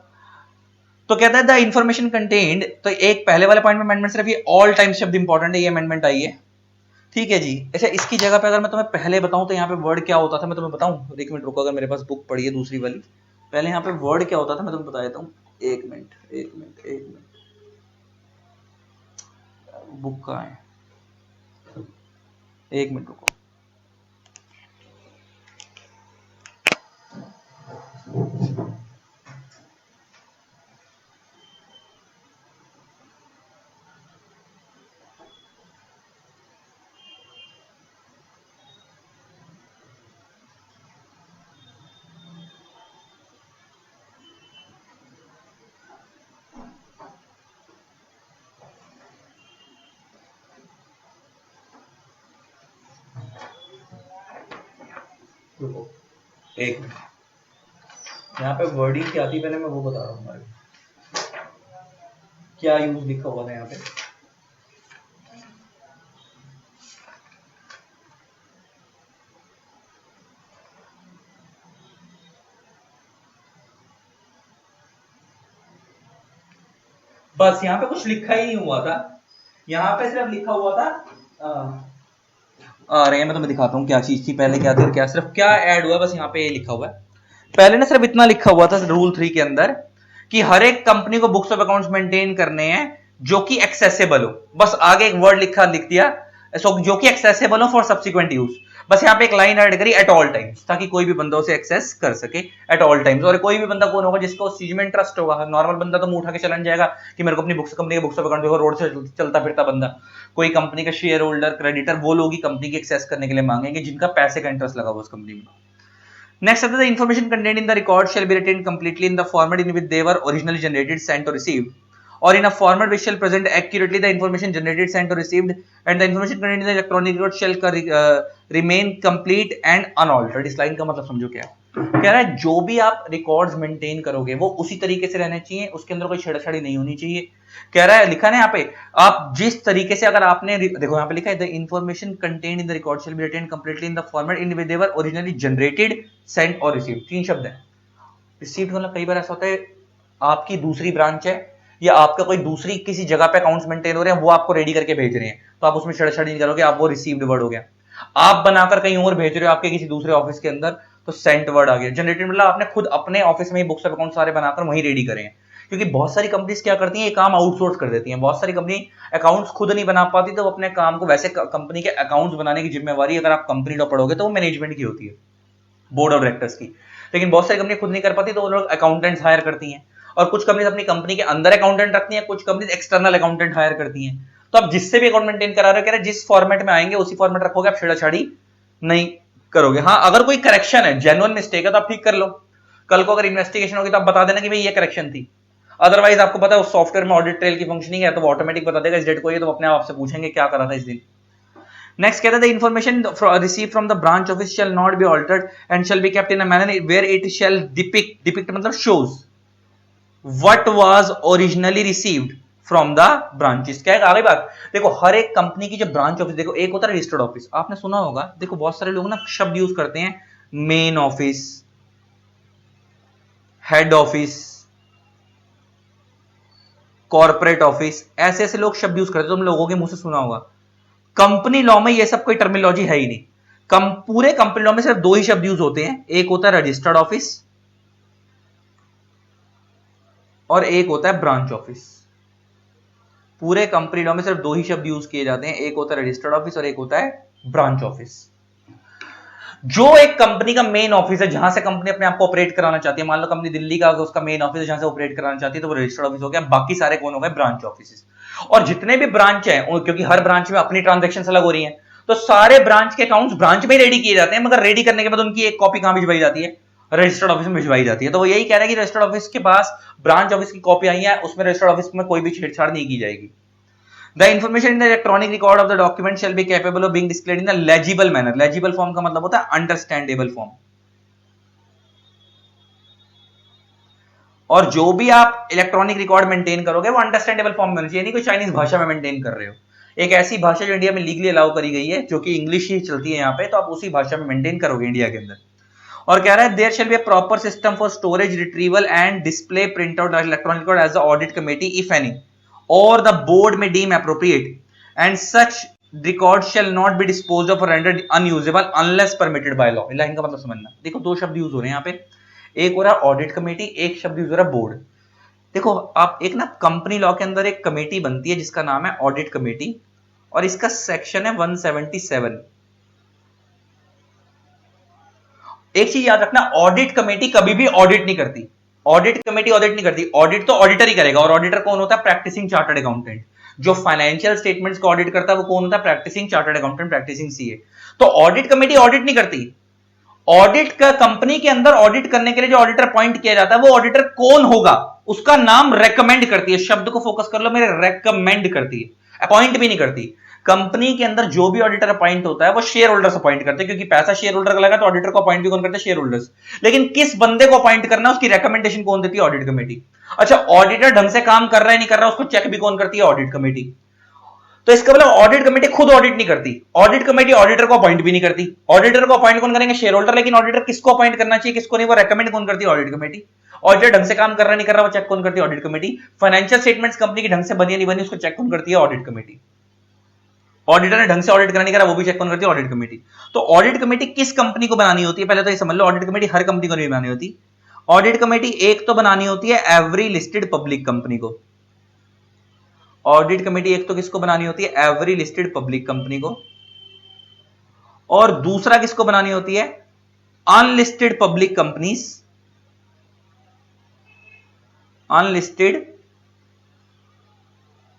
तो कहता है द इंफॉर्मेशन कंटेन्ड, तो एक पहले वाले पॉइंट में अमेंडमेंट, सिर्फ ये ऑल टाइम शब्द इंपॉर्टेंट है, ये अमेंडमेंट आई है, ठीक है जी। अच्छा, इसकी जगह पे अगर मैं तुम्हें पहले बताऊं तो यहाँ पे वर्ड क्या होता था, मैं तुम्हें बताऊं, एक मिनट रुको, अगर मेरे पास बुक पड़ी है दूसरी वाली, पहले यहाँ पे वर्ड क्या होता था मैं तुम्हें बता देता हूँ। एक मिनट एक मिनट एक मिनट, बुक कहाँ है, एक मिनट रुको। रुको एक मिनट, यहाँ पे वर्डिंग क्या आती है पहले मैं वो बता रहा हूँ हमारे, क्या यूज लिखा हुआ था यहाँ पे। बस यहाँ पे कुछ लिखा ही नहीं हुआ था, यहाँ पे सिर्फ लिखा हुआ था आ रहे हैं, मैं तुम्हें दिखाता हूँ क्या चीज थी पहले, क्या थी, क्या सिर्फ क्या ऐड हुआ है, बस यहाँ पे ये लिखा हुआ है। पहले ना सिर्फ इतना लिखा हुआ था रूल 3 के अंदर कि हर एक कंपनी को बुक्स ऑफ अकाउंट्स मेंटेन करने हैं जो कि एक्सेसिबल हो, बस आगे एक वर्ड लिख दिया जो कि एक्सेसिबल हो फॉर सब्सिक्वेंट यूज, बस यहाँ पे एक लाइन ऐड करी एट ऑल टाइम्स, ताकि कोई भी बंदा उसे एक्सेस कर सके एट ऑल टाइम्स। और कोई भी बंदा कौन होगा जिसको उस चीज में इंटरेस्ट होगा, नॉर्मल बंदा तो मुंह उठा के चलन जाएगा कि मेरे को अपनी कंपनी के बुक्स ऑफ अकाउंट देखो, रोड से चलता फिरता बंदा, कोई कंपनी का शेयर होल्डर क्रेडिटर, वो लोग ही कंपनी की एक्सेस करने के लिए मांगेंगे जिनका पैसे का इंटरेस्ट लगा हुआ उस कंपनी में। Next, the information contained in the record shall be retained completely in the format in which they were originally generated, sent or received, or in a format which shall present accurately the information generated, sent or received, and the information contained in the electronic record shall remain complete and unaltered. इस line का मतलब समझो क्या है? कह रहा है जो भी आप रिकॉर्ड्स मेंटेन करोगे वो उसी तरीके से रहने चाहिए, उसके अंदर कोई छेड़छाड़ी नहीं होनी चाहिए। कह रहा है, लिखा है यहाँ पे, आप जिस तरीके से, अगर आपने देखो यहाँ पे लिखा है the information contained in the record shall be retained completely in the format in which they were originally generated, sent और रिसीव्ड। 3 शब्द है। रिसीव्ड मतलब कई बार ऐसा होता है आपकी दूसरी ब्रांच है या आपका कोई दूसरी किसी जगह पे अकाउंट्स मेंटेन हो रहे हैं, वो आपको रेडी करके भेज रहे हैं, तो आप उसमें छेड़छाड़ी नहीं करोगे, आप वो रिसीव्ड वर्ड हो गया। आप बनाकर कहीं और भेज रहे हो आपके किसी दूसरे ऑफिस के अंदर, तो सेंट वर्ड आ गया। जनरेटेड मतलब आपने खुद अपने ऑफिस में ही बुक्स ऑफ अकाउंट सारे बनाकर वहीं रेडी करे हैं, क्योंकि बहुत सारी कंपनीज क्या करती हैं, ये काम आउटसोर्स कर देती हैं। बहुत सारी कंपनी अकाउंट्स खुद नहीं बना पाती, तो अपने काम को, वैसे कंपनी के अकाउंट्स बनाने की जिम्मेवारी अगर आप कंपनी लॉ पढ़ोगे तो वो मैनेजमेंट की होती है, बोर्ड ऑफ डायरेक्टर्स की, लेकिन बहुत सारी कंपनी खुद नहीं कर पाती तो वो लोग अकाउंटेंट्स हायर करती हैं। और कुछ कंपनीज अपनी कंपनी के अंदर अकाउंटेंट रखती हैं, कुछ कंपनीज एक्सटर्नल अकाउंटेंट हायर करती हैं। तो आप जिससे भी अकाउंट मेंटेन करा रहे हो, कह रहे जिस फॉर्मेट में आएंगे उसी फॉर्मेट रखोगे, आप छेड़छाड़ी नहीं करोगे। हाँ, अगर कोई करेक्शन है, जेन्युइन मिस्टेक है, तो आप ठीक कर लो। कल को अगर इन्वेस्टिगेशन होगी तो आप बता देना कि भाई ये करेक्शन थी। अदरवाइज आपको पता है उस सॉफ्टवेयर में ऑडिट ट्रेल की फंक्शनिंग है, तो वो ऑटोमेटिक बता देगा इस डेट को, ये तो अपने आप से पूछेंगे क्या करा था इस दिन। नेक्स्ट कहता है the information receive from the branch office shall not be altered and shall be kept in a manner where it shall depict मतलब shows what was originally received from the branches. क्या है आगे बात, देखो हर एक company की जब branch office, देखो एक होता है रजिस्टर्ड ऑफिस, आपने सुना होगा, देखो बहुत सारे लोग ना शब्द यूज करते हैं, main office, head office, corporate office, ऐसे ऐसे लोग शब्द यूज करते हैं, तुम लोगों के मुंह से सुना होगा। कंपनी लॉ में ये सब कोई टर्मिनोलॉजी है ही नहीं। पूरे कंपनी लॉ में सिर्फ 2 ही शब्द यूज होते हैं, एक होता है रजिस्टर्ड ऑफिस और एक होता है ब्रांच ऑफिस। पूरे कंपनी लॉ में सिर्फ 2 ही शब्द यूज किए जाते हैं, एक होता है रजिस्टर्ड ऑफिस और एक होता है ब्रांच ऑफिस। जो एक कंपनी का मेन ऑफिस है, जहां से कंपनी अपने आप को ऑपरेट कराना चाहती है, मान लो कंपनी दिल्ली का उसका मेन ऑफिस है जहां से ऑपरेट कराना चाहती है, तो वो रजिस्टर्ड ऑफिस हो गया। बाकी सारे कौन हो गए, ब्रांच ऑफिस। और जितने भी ब्रांच हैं, क्योंकि हर ब्रांच में अपनी ट्रांजेक्शन अलग हो रही है, तो सारे ब्रांच के अकाउंट्स ब्रांच में रेडी किए जाते हैं, मगर रेडी करने के बाद उनकी एक कॉपी कहां भिजवाई जाती है, रजिस्टर्ड ऑफिस में भिजवाई जाती है। तो वो यही कह रहा है कि रजिस्टर्ड ऑफिस के पास ब्रांच ऑफिस की कॉपी आई है, उसमें रजिस्टर्ड ऑफिस में कोई भी छेड़छाड़ नहीं की जाएगी। The information in the electronic record of the document shall be capable of being displayed in a legible manner. Legible form का मतलब होता है understandable form। और जो भी आप इलेक्ट्रॉनिक रिकॉर्ड मेंटेन करोगे वो अंडरस्टैंडेबल फॉर्म में होना चाहिए, नहीं कोई चाइनीज भाषा में मेंटेन कर रहे हो। एक ऐसी भाषा जो इंडिया में लीगली अलाउ करी गई है, जो कि इंग्लिश ही चलती है यहाँ पे, तो आप उसी भाषा में मेंटेन करोगे इंडिया के अंदर। और कह रहा है there shall be a proper system for storage, retrieval and display print out electronic record as the audit committee if any or the board may deem appropriate, and such record shall not be disposed of or rendered unusable unless permitted by law। Line का मतलब समझना, देखो 2 शब्द use हो रहे हैं यहाँ पे, एक हो रहा है ऑडिट कमेटी, एक शब्द यूज हो रहा है बोर्ड। देखो आप एक ना कंपनी लॉ के अंदर एक कमेटी बनती है जिसका नाम है ऑडिट कमेटी, और इसका सेक्शन है 177। एक चीज याद रखना, ऑडिट कमेटी कभी भी ऑडिट नहीं करती। ऑडिट कमेटी ऑडिट नहीं करती, ऑडिट तो ऑडिटर ही करेगा। और ऑडिटर कौन होता है, प्रैक्टिसिंग चार्टर्ड अकाउंटेंट। जो फाइनेंशियल स्टेटमेंट्स को ऑडिट करता है वो कौन होता है, practising chartered accountant, practising CA. तो ऑडिट कमेटी ऑडिट नहीं करती। ऑडिट का कंपनी के अंदर ऑडिट करने के लिए जो ऑडिटर अपॉइंट किया जाता है, वो ऑडिटर कौन होगा उसका नाम रेकमेंड करती है। शब्द को फोकस कर लो मेरे, रेकमेंड करती है, अपॉइंट भी नहीं करती। कंपनी के अंदर जो भी ऑडिटर अपॉइंट होता है वो शेयर होल्डर्स अपॉइंट करते हैं, क्योंकि पैसा शेयर होल्डर का लगा, तो ऑडिटर को अपॉइंट भी कौन करते हैं, शेयर होल्डर्स। लेकिन किस बंदे को अपॉइंट करना है उसकी रिकमेंडेशन कौन देती है, ऑडिट कमेटी। अच्छा, ऑडिटर ढंग से काम कर रहा है नहीं कर रहा उसको चेक भी कौन करती है, ऑडिट कमेटी। तो इसका मतलब ऑडिट कमेटी खुद ऑडिट नहीं करती, ऑडिट कमेटी ऑडिटर को अपॉइंट भी नहीं करती। ऑडिटर को अपॉइंट कौन करेंगे, शेयर होल्डर। लेकिन ऑडिटर किसको अपॉइंट करना चाहिए किसको नहीं, वो रेकमेंड कौन करती है, ऑडिट कमेटी। ऑडिटर ढंग से काम कर रहा नहीं कर रहा, वो चेक कौन करती है? Audit committee. Financial statements company की ढंग से बनी नहीं बनी, उसको चेक कौन करती है? Audit committee. ऑडिटर ने ढंग से ऑडिट करना नहीं करा, वो भी चेक कौन करती है? Audit committee. तो ऑडिट कमेटी किस कंपनी को बनानी होती है? पहले तो ये समझ लो, ऑडिट कमेटी हर कंपनी को नहीं बनानी होती। ऑडिट कमेटी एक तो बनानी होती है एवरी लिस्टेड पब्लिक कंपनी को। ऑडिट कमेटी एक तो किसको बनानी होती है? एवरी लिस्टेड पब्लिक कंपनी को। और दूसरा किसको बनानी होती है? Unlisted public companies, unlisted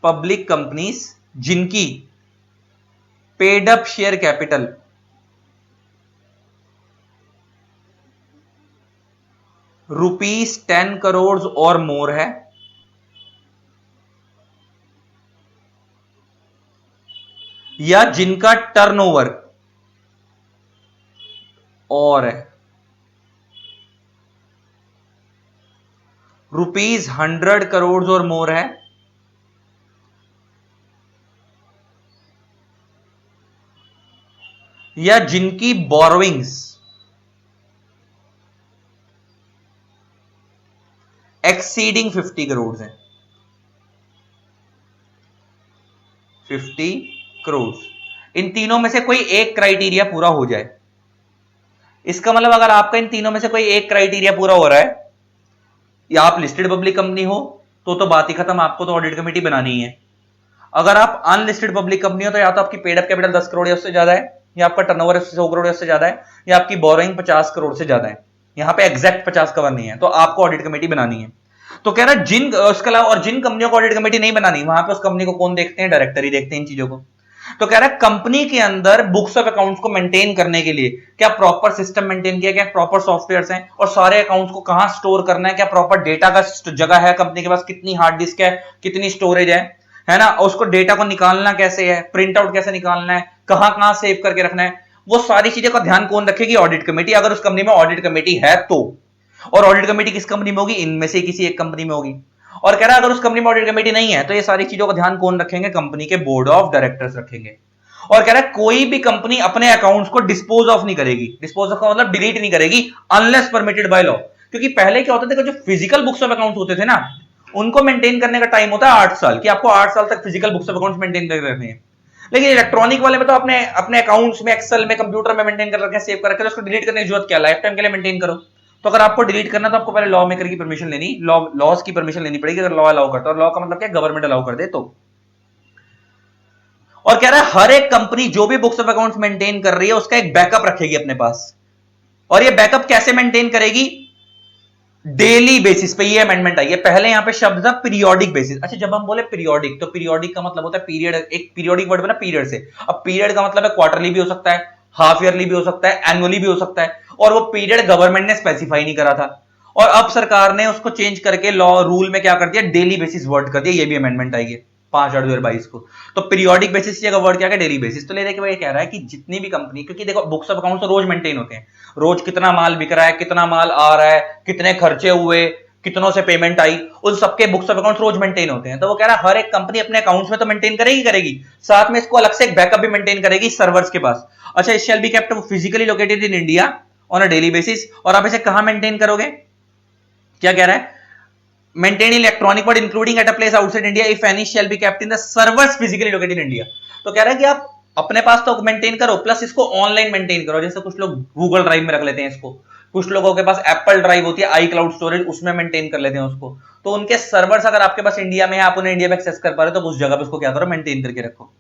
public companies जिनकी paid up share capital ₹10 crore और मोर है, या जिनका टर्नओवर और है ₹100 करोड़ और मोर है, या जिनकी बोरोइंग्स एक्सीडिंग 50 करोड़ है। 50 करोड़, इन तीनों में से कोई एक क्राइटेरिया पूरा हो जाए। इसका मतलब अगर आपका इन तीनों में से कोई एक क्राइटेरिया पूरा हो रहा है, या आप लिस्टेड पब्लिक कंपनी हो, तो बात ही खत्म, आपको तो ऑडिट कमेटी बनानी है। अगर आप अनलिस्टेड पब्लिक कंपनी हो, तो या तो आपकी पेड अप कैपिटल 10 करोड़ या उससे ज्यादा है, या आपका टर्नओवर 100 करोड़ या उससे ज्यादा है, या आपकी बोरोइंग 50 करोड़ से ज्यादा है। यहां पे एग्जैक्ट 50 कवर नहीं है, तो आपको ऑडिट कमेटी बनानी है। तो कह रहा है जिन उसके अलावा और जिन कंपनियों को ऑडिट कमेटी नहीं बनानी, वहां पे उस कंपनी को कौन देखते हैं? डायरेक्टर ही देखते हैं इन चीजों को। तो कह रहा है कंपनी के अंदर बुक्स ऑफ अकाउंट्स को मेंटेन करने के लिए क्या प्रॉपर सिस्टम मेंटेन किया गया, प्रॉपर सॉफ्टवेयर्स हैं, और सारे अकाउंट्स को कहां स्टोर करना है, क्या प्रॉपर डेटा का जगह है कंपनी के पास, कितनी हार्ड डिस्क है, कितनी स्टोरेज है ना, उसको डेटा को निकालना कैसे है, प्रिंट आउट कैसे निकालना है, कहां कहां सेव करके रखना है, वो सारी चीजों का ध्यान कौन रखेगी? Audit committee. अगर उस कंपनी में ऑडिट कमेटी है तो। और ऑडिट कमेटी किस कंपनी में होगी? इनमें से किसी एक कंपनी में होगी। और कह रहा है अगर उस कंपनी में ऑडिट कमेटी नहीं है, तो ये सारी चीजों का ध्यान कौन रखेंगे? कंपनी के बोर्ड ऑफ डायरेक्टर्स रखेंगे। और कह रहा है कोई भी कंपनी अपने अकाउंट्स को डिस्पोज ऑफ नहीं करेगी। डिस्पोज ऑफ का मतलब डिलीट नहीं करेगी, अनलेस परमिटेड बाय लॉ। क्योंकि पहले क्या होता था, जो फिजिकल बुक्स ऑफ अकाउंट्स होते थे ना, उनको मेंटेन करने का टाइम होता है 8 साल, कि आपको 8 साल तक physical books of accounts maintain करके रखने हैं। लेकिन इलेक्ट्रॉनिक वाले में तो अपने अपने अकाउंट्स में, एक्सेल में, कंप्यूटर में मेंटेन कर रखे हैं, सेव कर रखे हैं, उसको डिलीट करने की जरूरत क्या? लाइफ टाइम के लिए मेंटेन करो। तो अगर आपको डिलीट करना, तो आपको पहले लॉ मेकर की परमिशन लेनी, लॉज की परमिशन लेनी पड़ेगी, अगर लॉ अलाउ करता है। और लॉ का मतलब क्या? गवर्नमेंट अलाउ कर दे तो। और कह रहा है हर एक कंपनी जो भी बुक्स ऑफ अकाउंट्स मेंटेन कर रही है, उसका एक बैकअप रखेगी अपने पास। और ये बैकअप कैसे मेंटेन करेगी? डेली बेसिस पे। ये अमेंडमेंट आई है। पहले यहां पे शब्द था पीरियोडिक बेसिस। अच्छा, जब हम बोले पीरियोडिक, तो पीरियोडिक का मतलब होता है पीरियड। एक पीरियोडिक वर्ड बना पीरियड से। अब पीरियड का मतलब है क्वार्टरली भी हो सकता है, हाफ ईयरली भी हो सकता है, एनुअली भी हो सकता है। और वो पीरियड गवर्नमेंट ने स्पेसिफाई नहीं करा था, और अब सरकार ने उसको चेंज करके लॉ रूल में क्या कर दिया? डेली बेसिस वर्ड कर दिया। ये भी अमेंडमेंट आई है 5/8/2022 को। तो पीरियोडिक बेसिस की जगह वर्ड क्या है? Daily basis. तो ले देखिए ये कह रहा है कि जितनी भी कंपनी, क्योंकि देखो बुक्स ऑफ अकाउंट्स तो रोज मेंटेन होते हैं, रोज कितना माल बिक रहा है, कितना माल आ रहा है, कितने खर्चे हुए, कितनों से पेमेंट आई, उन सबके बुक्स ऑफ अकाउंट्स रोज मेंटेन होते हैं। तो वो कह रहा है हर एक कंपनी अपने अकाउंट्स में तो मेंटेन करेगी, साथ में इसको अलग से एक बैकअप भी मेंटेन करेगी सर्वर्स के पास। अच्छा, it shall be kept physically located in India on a daily basis. और आप इसे कहां मेंटेन करोगे? क्या कह रहा है? Maintain electronic word including at a place outside India if any shell be kept in the servers physically located in India. तो कह रहा है कि आप अपने पास तो मेंटेन करो, प्लस इसको ऑनलाइन मेंटेन करो। जैसे कुछ लोग गूगल ड्राइव में रख लेते हैं इसको, कुछ लोगों के पास एप्पल ड्राइव होती है, आई क्लाउड स्टोरेज, उसमें मेंटेन कर लेते हैं उसको। तो उनके सर्वर्स अगर आपके पास इंडिया में है, आप उन्हें इंडिया में एक्सेस कर पा रहे हो, तो उस जगह पे उसको क्या करो? मेंटेन करके रखो।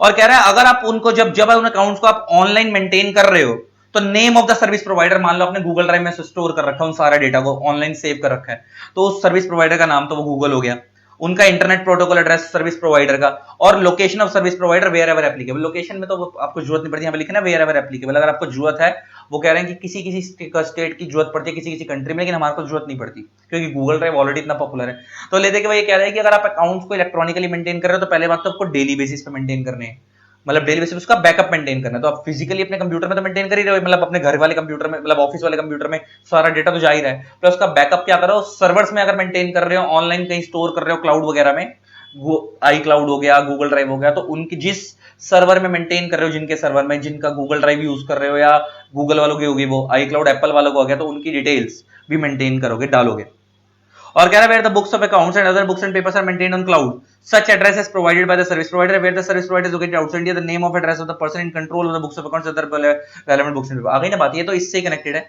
और कह रहा है अगर आप उनको जब जब उन अकाउंट्स को आप ऑनलाइन मेंटेन कर रहे हो, तो name of the service provider, मान लो आपने गूगल ड्राइव में स्टोर कर रखा है उन सारा डेटा को, ऑनलाइन सेव कर रखा है, तो उस सर्विस प्रोवाइडर का नाम तो वो गूगल हो गया, उनका internet protocol address service provider का, और location of service provider wherever applicable. Location में तो आपको जरूरत नहीं पड़ती, यहाँ पे लिखना वेयर एवर एप्लीकेबल। अगर आपको जरूरत है, वो कह रहे हैं कि किसी किसी स्टेट की जरूरत पड़ती है, किसी किसी कंट्री में, लेकिन हमारे को जरूरत नहीं पड़ती, क्योंकि गूगल ड्राइव ऑलरेडी इतना पॉपुलर है। तो ले देखिए ये कह रहा है कि अगर आप अकाउंट्स को इलेक्ट्रॉनिकली मेंटेन कर रहे हो, तो पहले बात तो आपको डेली बेसिस पे मेंटेन करने हैं, मतलब डेली बेसिस उसका बैकअप मेंटेन करना है। तो आप फिजिकली अपने कंप्यूटर में तो मेंटेन कर ही रहे हो, मतलब अपने घर वाले कंप्यूटर में, मतलब ऑफिस वाले कंप्यूटर में सारा डेटा तो जा ही रहा है, प्लस उसका बैकअप क्या करो? सर्वर्स में अगर मेंटेन कर रहे हो, ऑनलाइन कहीं स्टोर कर रहे हो क्लाउड वगैरह में, वो आई क्लाउड हो गया, गूगल ड्राइव हो गया, तो उनकी जिस सर्वर में मेंटेन कर रहे हो, जिनके सर्वर में, जिनका गूगल ड्राइव यूज कर रहे हो, या गूगल वालों की होगी वो, आई क्लाउड एप्पल वालों को हो गया, तो उनकी डिटेल्स भी मेंटेन करोगे, डालोगे। और कह रहा है where the books of accounts and other books and papers are maintained on cloud, such address is provided by the service provider. Where the service provider is located outside India, the name of address of the person in control of the books of accounts and other relevant books and papers. आ गई ना बात, ये तो इससे connected है।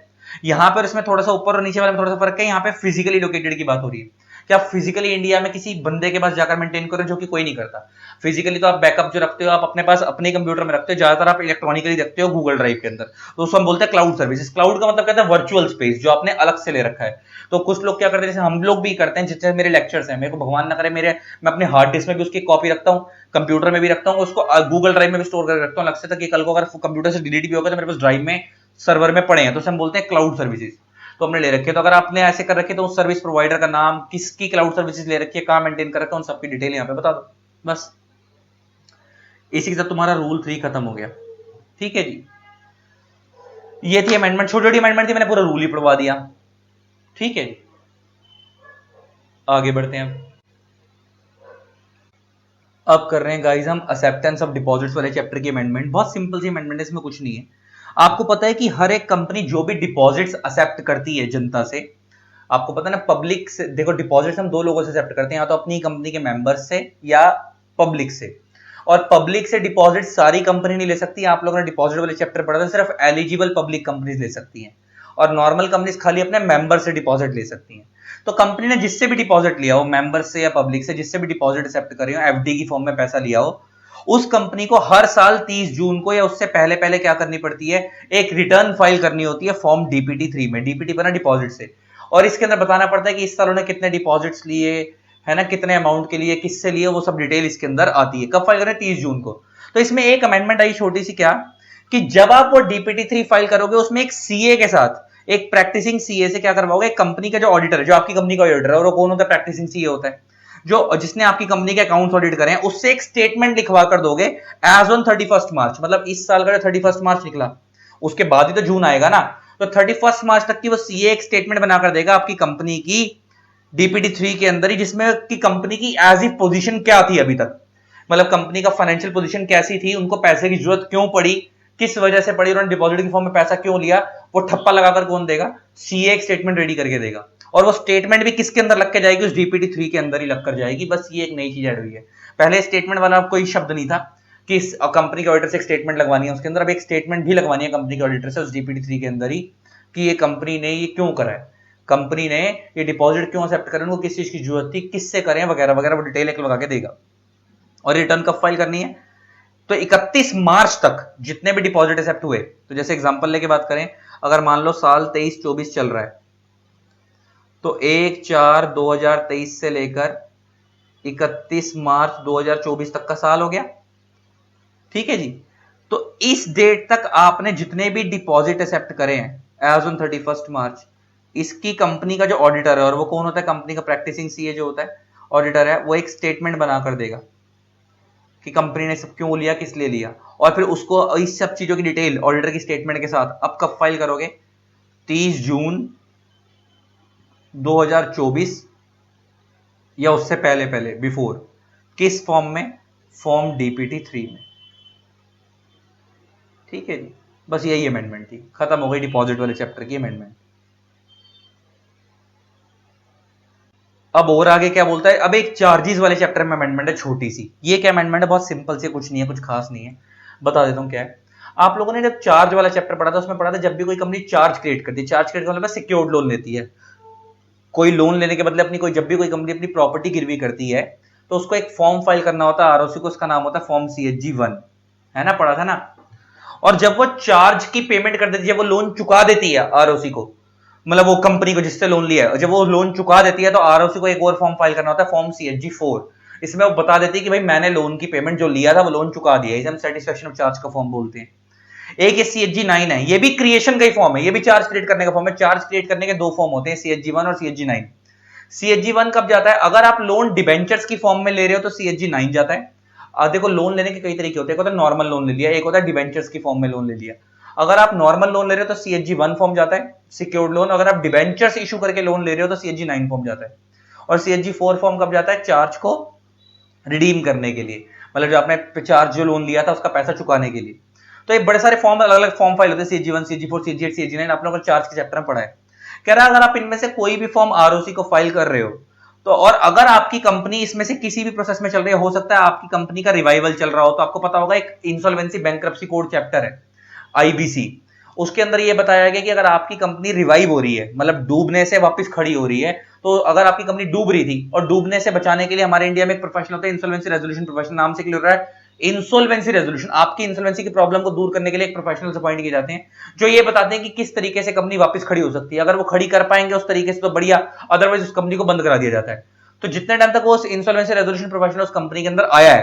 यहाँ पर इसमें थोड़ा सा ऊपर और नीचे वाले में थोड़ा सा फर्क है, यहाँ पे फिजिकली लोकेटेड की बात हो रही है कि आप फिजिकली इंडिया में किसी बंदे के पास जाकर मेंटेन करो, जो कि कोई नहीं करता। फिजिकली तो आप बैकअप जो रखते हो आप अपने पास अपने कंप्यूटर में रखते हो, ज्यादातर आप इलेक्ट्रॉनिकली रखते हो गूगल ड्राइव के अंदर, तो उसको हम बोलते हैं क्लाउड सर्विसेज। क्लाउड का मतलब कहते हैं वर्चुअल स्पेस, जो आपने अलग से ले रखा है। तो कुछ लोग क्या करते हैं, जैसे हम लोग भी करते हैं, जैसे मेरे लेक्चर्स हैं, मेरे को भगवान ना करे मैं अपने हार्ड डिस्क में भी उसकी कॉपी रखता हूँ, कंप्यूटर में भी रखता हूँ, उसको गूगल ड्राइव में भी स्टोर करके रखता हूँ अलग से, ताकि कल को अगर कंप्यूटर से डिलीट भी होगा तो मेरे पास ड्राइव में सर्वर में पड़े हैं, तो हम बोलते हैं क्लाउड सर्विसेज। तो हमने ले रखे, तो अगर आपने ऐसे कर रखे तो उस सर्विस प्रोवाइडर का नाम, किसकी क्लाउड सर्विसेज ले रखी है, कहां मेंटेन कर रखा है, उन सबकी डिटेल यहां पे बता दो बस। इसी के साथ तुम्हारा रूल 3 खत्म हो गया। ठीक है जी, ये थी अमेंडमेंट, छोटी छोटी अमेंडमेंट थी, मैंने पूरा रूल ही पढ़वा दिया। ठीक है, आगे बढ़ते हैं। अब कर रहे हैं गाइस हम एक्सेप्टेंस ऑफ डिपॉजिट्स वाले चैप्टर की अमेंडमेंट। बहुत सिंपल सी अमेंडमेंट है, इसमें कुछ नहीं है। आपको पता है कि हर एक कंपनी जो भी डिपॉजिट्स एक्सेप्ट करती है जनता से, आपको पता है ना, पब्लिक से, देखो डिपॉजिट्स हम दो लोगों से एक्सेप्ट करते हैं, या तो अपनी कंपनी के मेंबर्स से या पब्लिक से। और पब्लिक से डिपॉजिट सारी कंपनी नहीं ले सकती, आप लोगों ने डिपॉजिट वाले चैप्टर पढ़ा था, सिर्फ एलिजिबल पब्लिक कंपनीज ले सकती हैं, और नॉर्मल कंपनीज खाली अपने मेंबर से डिपॉजिट ले सकती हैं। तो कंपनी ने जिससे भी डिपॉजिट लिया हो, मेंबर से या पब्लिक से, जिससे भी डिपॉजिट एक्सेप्ट करी हो, एफडी की फॉर्म में पैसा लिया हो, उस कंपनी को हर साल 30 जून को या उससे पहले पहले क्या करनी पड़ती है, एक रिटर्न फाइल करनी होती है फॉर्म डीपीटी 3 में। डीपीटी बना डिपॉजिट से, और इसके अंदर बताना पड़ता है कि इस साल उन्होंने कितने डिपॉजिट्स लिए, है ना, कितने अमाउंट के लिए, किससे लिए, वो सब डिटेल इसके अंदर आती है। कब फाइल करें, 30 जून को। तो इसमें एक अमेंडमेंट आई छोटी सी, क्या कि जब आप वो डीपीटी 3 फाइल करोगे, उसमें एक सीए के साथ, एक प्रैक्टिसिंग सीए से क्या करवाओगे, कंपनी का जो ऑडिटर है, जो आपकी कंपनी का ऑडिटर है, और वो कौन होता है, प्रैक्टिसिंग सीए होता है, जो जिसने आपकी कंपनी के अकाउंट्स ऑडिट करे हैं, उससे एक स्टेटमेंट लिखवा कर दोगे एज ऑन 31 मार्च, मतलब इस साल का जो 31 मार्च निकला, उसके बाद ही तो जून आएगा ना, तो 31 मार्च तक की वो सीए एक स्टेटमेंट बनाकर देगा आपकी कंपनी की डीपीटी 3 के अंदर ही, जिसमें कि कंपनी की एज इफ पोजीशन क्या थी अभी तक, मतलब कंपनी का फाइनेंशियल पोजीशन कैसी थी, उनको पैसे की जरूरत क्यों पड़ी, किस वजह से पड़ी, उन्होंने डिपॉजिट की फॉर्म में पैसा क्यों लिया, वो ठप्पा लगाकर कौन देगा, सीए एक स्टेटमेंट रेडी करके देगा। और वो स्टेटमेंट भी किसके अंदर लग के जाएगी, उस डीपीटी 3 के अंदर ही लग कर जाएगी। बस ये एक नई चीज ऐड हुई है, पहले स्टेटमेंट वाला कोई शब्द नहीं था कि कंपनी के ऑडिटर से एक स्टेटमेंट लगवानी है, उसके अंदर अब एक स्टेटमेंट भी लगवानी है कंपनी के ऑडिटर से उस डीपीटी 3 के अंदर ही, कि ये कंपनी ने ये क्यों करा है, कंपनी ने ये डिपॉजिट क्यों एक्सेप्ट करें, उनको किस चीज की जरूरत थी, किससे करें, वगैरह वगैरह, वो डिटेल एक लगा के देगा। और रिटर्न कब फाइल करनी है, तो 31 मार्च तक जितने भी डिपॉजिट एक्सेप्ट हुए, तो जैसे एग्जांपल लेके बात करें, अगर मान लो साल 23-24 चल रहा है, तो 1/4/2023 से लेकर 31 मार्च 2024 तक का साल हो गया। ठीक है जी, तो इस डेट तक आपने जितने भी डिपॉजिट एक्सेप्ट करे हैं एज ऑन 31 मार्च, इसकी कंपनी का जो ऑडिटर है, और वो कौन होता है, कंपनी का प्रैक्टिसिंग सीए जो होता है, ऑडिटर है, वो एक स्टेटमेंट बनाकर देगा कि कंपनी ने सब क्यों लिया, किस लिए लिया, और फिर उसको इस सब चीजों की डिटेल ऑडिटर की स्टेटमेंट के साथ अब कब फाइल करोगे, 30 जून 2024 या उससे पहले पहले, बिफोर, किस फॉर्म में, फॉर्म डीपीटी 3 में। ठीक है जी, बस यही अमेंडमेंट थी, खत्म हो गई डिपॉजिट वाले चैप्टर की अमेंडमेंट। अब और आगे क्या बोलता है, अब एक चार्जेस वाले चैप्टर में अमेंडमेंट है छोटी सी। ये क्या अमेंडमेंट है, बहुत सिंपल सी, कुछ नहीं है, कुछ खास नहीं है, बता देता हूं क्या है। आप लोगों ने जब चार्ज वाला चैप्टर पढ़ा था, उसमें पढ़ा था जब भी कोई कंपनी चार्ज क्रिएट करती है, चार्ज क्रिएट करने के बाद सिक्योर्ड लोन लेती है, कोई लोन लेने के बदले अपनी कोई, जब भी कोई कंपनी अपनी प्रॉपर्टी गिरवी करती है, तो उसको एक फॉर्म फाइल करना होता है आरओसी को, उसका नाम होता है फॉर्म CHG-1, है ना, पढ़ा था ना। और जब वो चार्ज की पेमेंट कर देती है, जब वो लोन चुका देती है आरओसी को, मतलब वो कंपनी को जिससे लोन लिया है, जब वो लोन चुका देती है, तो आरओसी को एक और फॉर्म फाइल करना होता है फॉर्म CHG-4। इसमें वो बता देती है कि भाई मैंने लोन की पेमेंट जो लिया था वो लोन चुका दिया, इसे हम सेटिस्फेक्शन ऑफ चार्ज का फॉर्म बोलते हैं। एक ये CHG-9 है, ये भी क्रिएशन का ही फॉर्म है, ये भी चार्ज क्रिएट करने का फॉर्म है। चार्ज क्रिएट करने के दो फॉर्म होते हैं, CHG-1 और CHG-9। CHG-1 कब जाता है, अगर आप लोन डिबेंचर्स की फॉर्म में ले रहे हो तो CHG-9 जाता है। देखो लोन लेने के कई तरीके होते हैं, एक होता है नॉर्मल लोन ले लिया, एक होता है डिबेंचर्स की फॉर्म में लोन ले लिया। अगर आप नॉर्मल लोन ले रहे हो तो CHG-1 फॉर्म जाता है, सिक्योर्ड लोन। अगर आप डिबेंचर्स इशू करके लोन ले रहे हो तो CHG-9 फॉर्म जाता है। और CHG-4 फॉर्म कब जाता है, चार्ज को रिडीम करने के लिए, मतलब जो आपने चार्ज जो लोन लिया था उसका पैसा चुकाने के लिए। तो ये बड़े सारे फॉर्म, अलग अलग फॉर्म फाइल होते हैं, CHG-1, CHG-4, CHG-8, CHG-9, आप लोगों को चार्ज के चैप्टर में पढ़ा है। कह रहा है अगर आप इनमें से कोई भी फॉर्म आरओसी को फाइल कर रहे हो तो, और अगर आपकी कंपनी इसमें से किसी भी प्रोसेस में चल रही है, हो सकता है आपकी कंपनी का रिवाइवल चल रहा हो, तो आपको पता होगा एक इंसॉल्वेंसी बैंक्रप्सी कोड चैप्टर है आईबीसी, उसके अंदर ये बताया गया कि अगर आपकी कंपनी रिवाइव हो रही है, मतलब डूबने से वापस खड़ी हो रही है, तो अगर आपकी कंपनी डूब रही थी और डूबने से बचाने के लिए हमारे इंडिया में एक प्रोफेशन होता है इंसॉल्वेंसी रेजोल्यूशन प्रोफेशन, नाम से क्लियर है इंसॉल्वेंसी रेजोल्यूशन, आपकी इंसॉल्वेंसी की प्रॉब्लम को दूर करने के लिए एक प्रोफेशनल अपॉइंट किए जाते हैं जो ये बताते हैं कि किस तरीके से कंपनी वापस खड़ी हो सकती है। अगर वो खड़ी कर पाएंगे उस तरीके से तो बढ़िया, अदरवाइज उस कंपनी को बंद करा दिया जाता है। तो जितने टाइम तक वो इंसॉल्वेंसी रेजोल्यूशन प्रोफेशनल उस कंपनी के अंदर आया